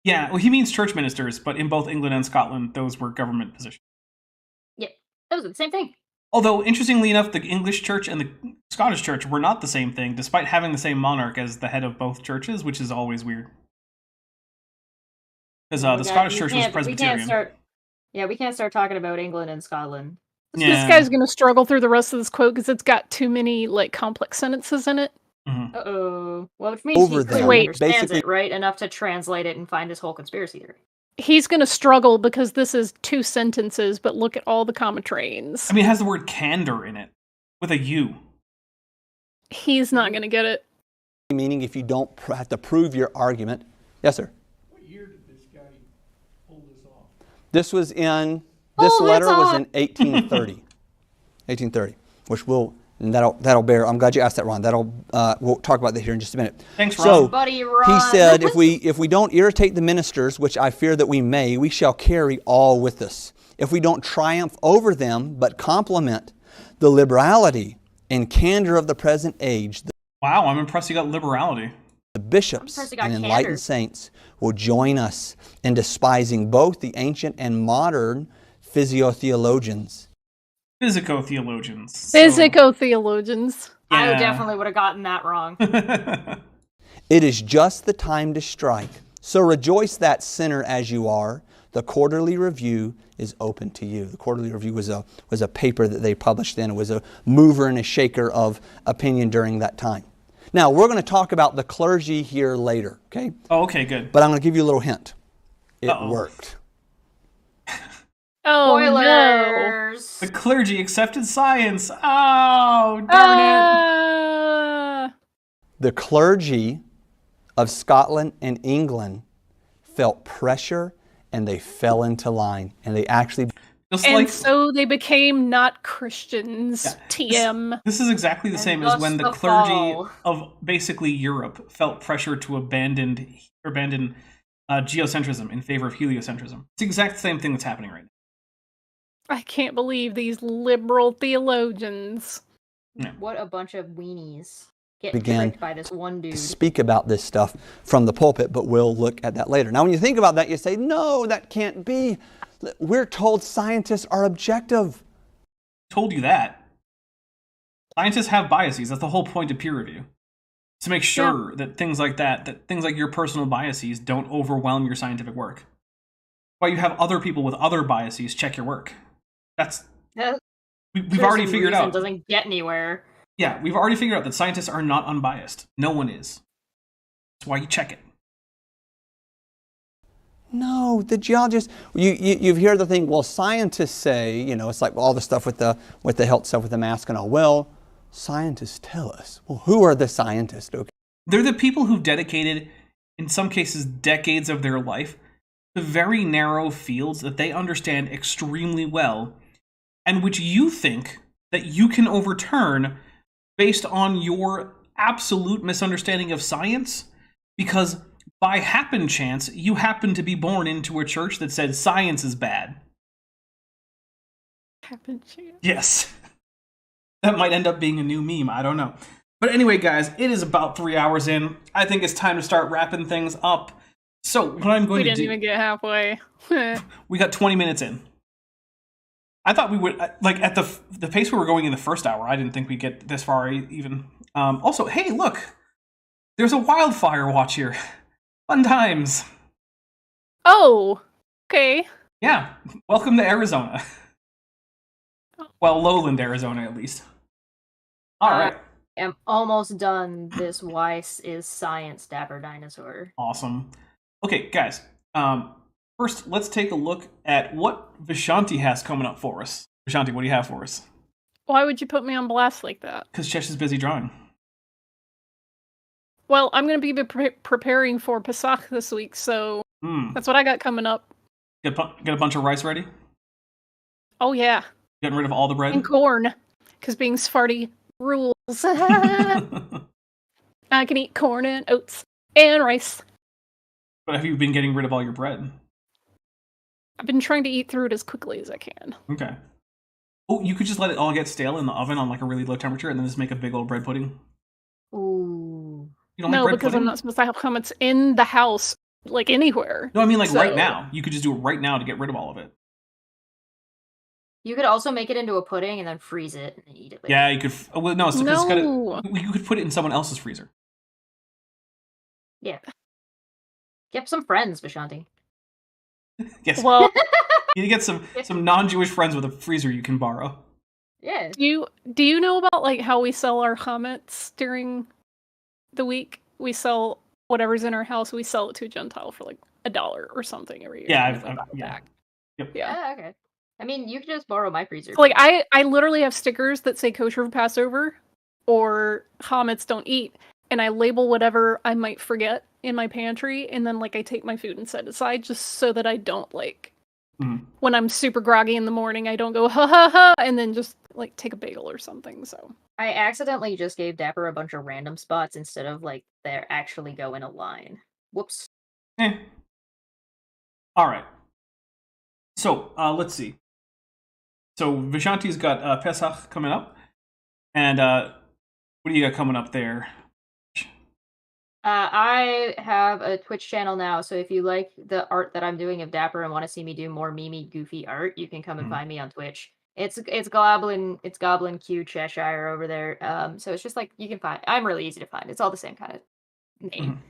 Yeah, well, he means church ministers, but in both England and Scotland, those were government positions. Yeah, those are the same thing. Although, interestingly enough, the English church and the Scottish church were not the same thing, despite having the same monarch as the head of both churches, which is always weird. Because the Scottish church was Presbyterian. We can't start talking about England and Scotland. So this guy's going to struggle through the rest of this quote because it's got too many complex sentences in it. Mhm. Uh-oh. Well, which means Over he clearly them. understands Basically- it, right? Enough to translate it and find his whole conspiracy theory. He's going to struggle because this is 2 sentences, but look at all the comma trains. I mean, it has the word candor in it, with a U. He's not going to get it. meaning if you don't have to prove your argument. Yes, sir. What year did this guy pull this off? This was in, Oh, this that's letter was odd. in 1830. 1830, which will, and that'll bear, I'm glad you asked that, Ron. We'll talk about that here in just a minute. Thanks, Ron. So, Buddy Ron. he said, if we don't irritate the ministers, which I fear that we may, we shall carry all with us. If we don't triumph over them, but compliment the liberality and candor of the present age, Wow, I'm impressed you got liberality. the bishops impressed he got and enlightened candor. saints will join us in despising both the ancient and modern physiotheologians. Physico-theologians. Physico-theologians. I Yeah. definitely would have gotten that wrong. It is just the time to strike. So rejoice that sinner as you are. The Quarterly Review is open to you. The Quarterly Review was a paper that they published then. It was a mover and a shaker of opinion during that time. Now, we're going to talk about the clergy here later, okay? Oh, okay, good. But I'm going to give you a little hint. It Uh-oh. worked. Oh, no. Spoilers. The clergy accepted science. Oh, darn Ah. The clergy of Scotland and England felt pressure and they fell into line. And they actually it. Just And like so they became not Christians. Yeah. TM. this is exactly the And same as thus when the the clergy fall. of basically Europe felt pressure to abandon geocentrism in favor of heliocentrism. It's the exact same thing that's happening right now. I can't believe these liberal theologians. What a bunch of weenies. Getting Began tricked by this one dude. to speak about this stuff from the pulpit, but we'll look at that later. Now, when you think about that, you say, no, that can't be. We're told scientists are objective. Told you that. Scientists have biases. That's the whole point of peer review. To make sure that things like that things like your personal biases don't overwhelm your scientific work. While you have other people with other biases check your work. That's That we've already figured out. Doesn't get anywhere. Yeah, we've already figured out that scientists are not unbiased. No one is. That's why you check it. No, the geologists, you've heard the thing, well, scientists say, it's like all the stuff with the health stuff with the mask and all. Well, scientists tell us. Well, who are the scientists? Okay. They're the people who've dedicated, in some cases, decades of their life to very narrow fields that they understand extremely well, and which you think that you can overturn based on your absolute misunderstanding of science, because by happen chance, you happen to be born into a church that said science is bad. Happen chance. Yes. That might end up being a new meme, I don't know. But anyway, guys, it is about 3 hours in. I think it's time to start wrapping things up. So, what I'm going We to do... didn't even get halfway. We got 20 minutes in. I thought we would, like, at the pace we were going in the first hour, I didn't think we'd get this far even. Also, hey, look! There's a wildfire watch here. Fun times. Oh, okay. Yeah, welcome to Arizona. Well, lowland Arizona, at least. All right. I'm almost done this Weiss is Science Dapper Dinosaur. Awesome. Okay, guys. First, let's take a look at what Vishanti has coming up for us. Vishanti, what do you have for us? Why would you put me on blast like that? Because Chesh is busy drawing. Well, I'm going to be preparing for Pesach this week, so that's what I got coming up. Get a bunch of rice ready? Oh, yeah. Getting rid of all the bread? And corn, because being Sephardi rules. I can eat corn and oats and rice. But have you been getting rid of all your bread? I've been trying to eat through it as quickly as I can. Okay. Oh, you could just let it all get stale in the oven on like a really low temperature and then just make a big old bread pudding? Ooh. You don't No, like bread because pudding? I'm not supposed to have comments in the house, like anywhere. No, I mean like right So- now. You could just do it right now to get rid of all of it. You could also make it into a pudding and then freeze it and then eat it later. Yeah, you could... well, no, it's No. you could put it in someone else's freezer. Yeah. Get some friends, Vishanti. Yes. Well, You need to get some non-Jewish friends with a freezer you can borrow. Yeah. do you know about like how we sell our chametz during the week? We sell whatever's in our house. We sell it to a Gentile for like $1 or something every year. Yeah, and we buy it yeah. back. Yep. Yeah. Yeah, okay. I mean, you could just borrow my freezer. Like I literally have stickers that say kosher for Passover or chametz don't eat, and I label whatever I might forget in my pantry, and then like I take my food and set it aside just so that I don't like when I'm super groggy in the morning, I don't go ha ha ha and then just like take a bagel or something. So I accidentally just gave Dapper a bunch of random spots instead of like they actually go in a line. Whoops. Eh. All right. So let's see. So Vishanti's got Pesach coming up, and what do you got coming up there? I have a Twitch channel now, so if you like the art that I'm doing of Dapper and want to see me do more memey, goofy art, you can come and find me on Twitch. It's Goblin Q Cheshire over there. So it's just like you can find. I'm really easy to find. It's all the same kind of name.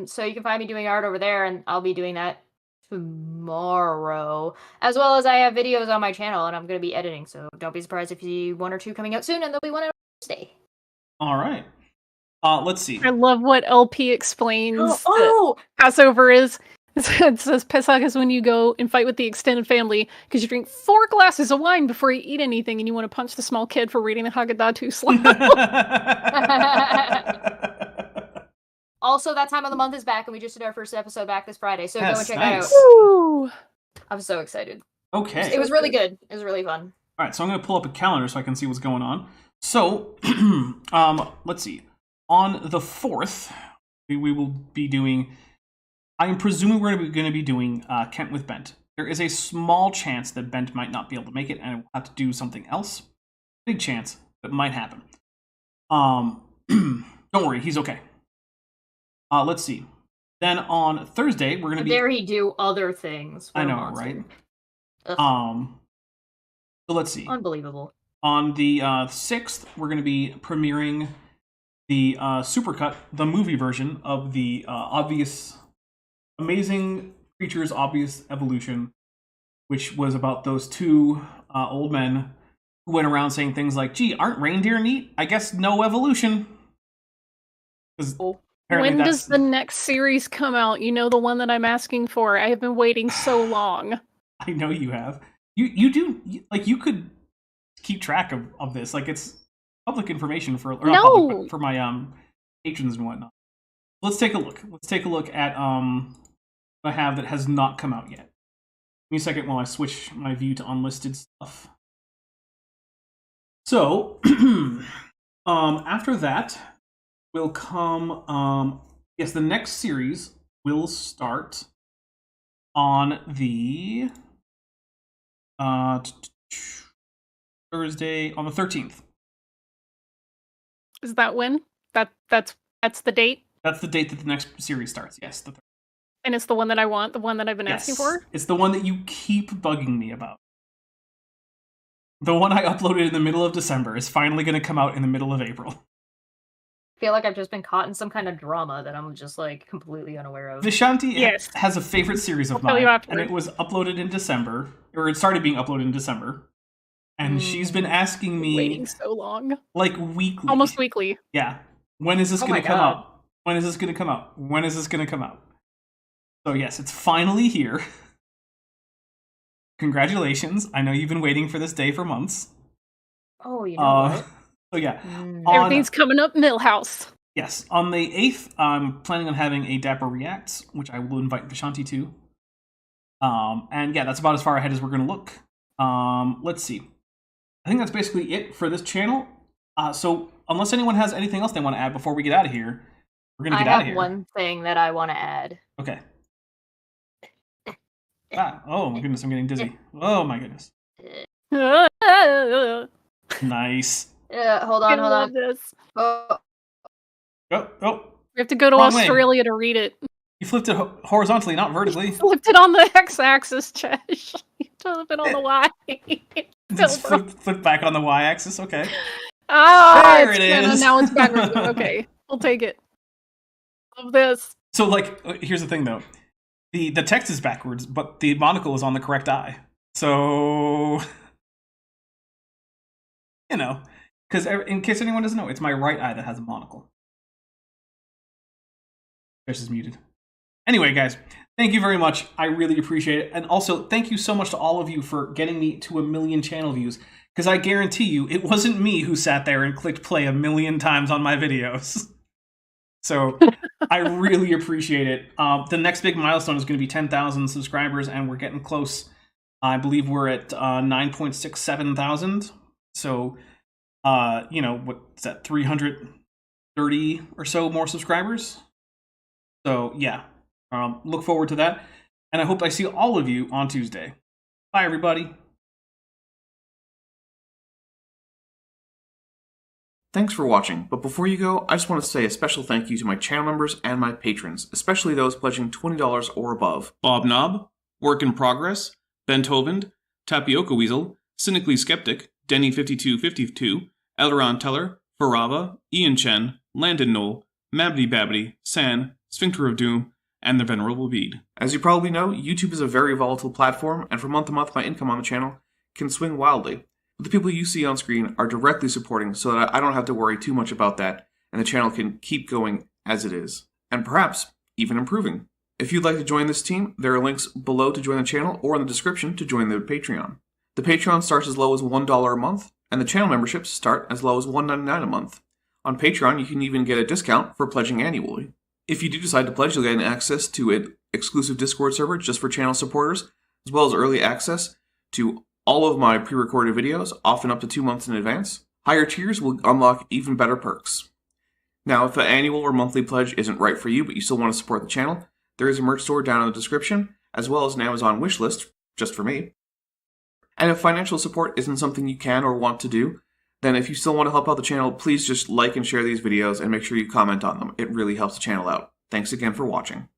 So you can find me doing art over there, and I'll be doing that tomorrow, as well as I have videos on my channel, and I'm going to be editing. So don't be surprised if you see 1 or 2 coming out soon, and there'll be one on Wednesday. All right. Let's see. I love what LP explains. Oh! That Passover is. It says Pesach is when you go and fight with the extended family because you drink 4 glasses of wine before you eat anything, and you want to punch the small kid for reading the Haggadah too slow. Also, that time of the month is back, and we just did our first episode back this Friday, so go That's and check nice. that out. Woo! I'm so excited. Okay. It was really good. It was really fun. All right, so I'm going to pull up a calendar so I can see what's going on. So, let's see. On the 4th, we will be doing... I am presuming we're going to be doing Kent with Bent. There is a small chance that Bent might not be able to make it, and we'll have to do something else. Big chance that might happen. Don't worry, he's okay. Let's see. Then on Thursday, we're going to be... Dare he do other things for I a know, monster. right? Ugh. So let's see. Unbelievable. On the 6th, we're going to be premiering the Supercut, the movie version of the Amazing Creatures Obvious Evolution, which was about those 2 old men who went around saying things like, gee, aren't reindeer neat? I guess no evolution. When does the next series come out? You know, the one that I'm asking for. I have been waiting so long. I know you have. You do, like, you could keep track of this. Like, it's public information for... Or not No! public, but for my patrons and whatnot. Let's take a look. Let's take a look at what I have that has not come out yet. Give me a second while I switch my view to unlisted stuff. So, after that will come, yes, the next series will start on the Thursday, on the 13th. Is that when? That's the date? That's the date that the next series starts, yes. And it's the one that I want, the one that I've been asking for? It's the one that you keep bugging me about. The one I uploaded in the middle of December is finally going to come out in the middle of April. I feel like I've just been caught in some kind of drama that I'm just like completely unaware of. Vishanti Yes. has a favorite series of I'll tell you mine, after. and it was uploaded in December, or it started being uploaded in December. And she's been asking me waiting so long. like weekly. Almost weekly. Yeah. When is this Oh going my to come God. out? When is this going to come out? When is this going to come out? So yes, it's finally here. Congratulations. I know you've been waiting for this day for months. Oh, you know what? So yeah. Everything's coming up Millhouse. Yes, on the 8th, I'm planning on having a Dapper Reacts, which I will invite Vishanti to. And yeah, that's about as far ahead as we're going to look. Let's see. I think that's basically it for this channel. So unless anyone has anything else they want to add before we get out of here, we're going to get out of here. I have one thing that I want to add. Okay. Oh my goodness, I'm getting dizzy. Oh my goodness. Nice. Hold I on. love this. Oh, Oh, We have to go to Wrong way. Australia to read it. you flipped it horizontally, not vertically. Flipped it on the x-axis, Chesh. You flip it on the y. Just flip back on the y-axis, okay. Ah, There it is. Now it's backwards. Okay, we'll take it. Love this. So, like, here's the thing, though. The text is backwards, but the monocle is on the correct eye. So, you know, because in case anyone doesn't know, it's my right eye that has a monocle. Fish is muted. Anyway, guys, thank you very much. I really appreciate it. And also, thank you so much to all of you for getting me to 1 million channel views. Because I guarantee you, it wasn't me who sat there and clicked play 1 million times on my videos. So, I really appreciate it. The next big milestone is going to be 10,000 subscribers, and we're getting close. I believe we're at 9.67 thousand. So, you know, what's that, 330 or so more subscribers? So, yeah, look forward to that. And I hope I see all of you on Tuesday. Bye, everybody. Thanks for watching, but before you go, I just want to say a special thank you to my channel members and my patrons, especially those pledging $20 or above. Bob Knob, Work in Progress, Ben Tovand, Tapioca Weasel, Cynically Skeptic, Denny5252, Elderon Teller, Farava, Ian Chen, Landon Knoll, Mabdy Babbity, San, Sphincter of Doom, and the Venerable Bede. As you probably know, YouTube is a very volatile platform, and from month to month my income on the channel can swing wildly. But the people you see on screen are directly supporting so that I don't have to worry too much about that, and the channel can keep going as it is, and perhaps even improving. If you'd like to join this team, there are links below to join the channel or in the description to join the Patreon. The Patreon starts as low as $1 a month, and the channel memberships start as low as $1.99 a month. On Patreon, you can even get a discount for pledging annually. If you do decide to pledge, you'll get access to an exclusive Discord server just for channel supporters, as well as early access to all of my pre-recorded videos, often up to 2 months in advance. Higher tiers will unlock even better perks. Now, if the annual or monthly pledge isn't right for you, but you still want to support the channel, there is a merch store down in the description, as well as an Amazon wishlist, just for me. And if financial support isn't something you can or want to do, then if you still want to help out the channel, please just like and share these videos and make sure you comment on them. It really helps the channel out. Thanks again for watching.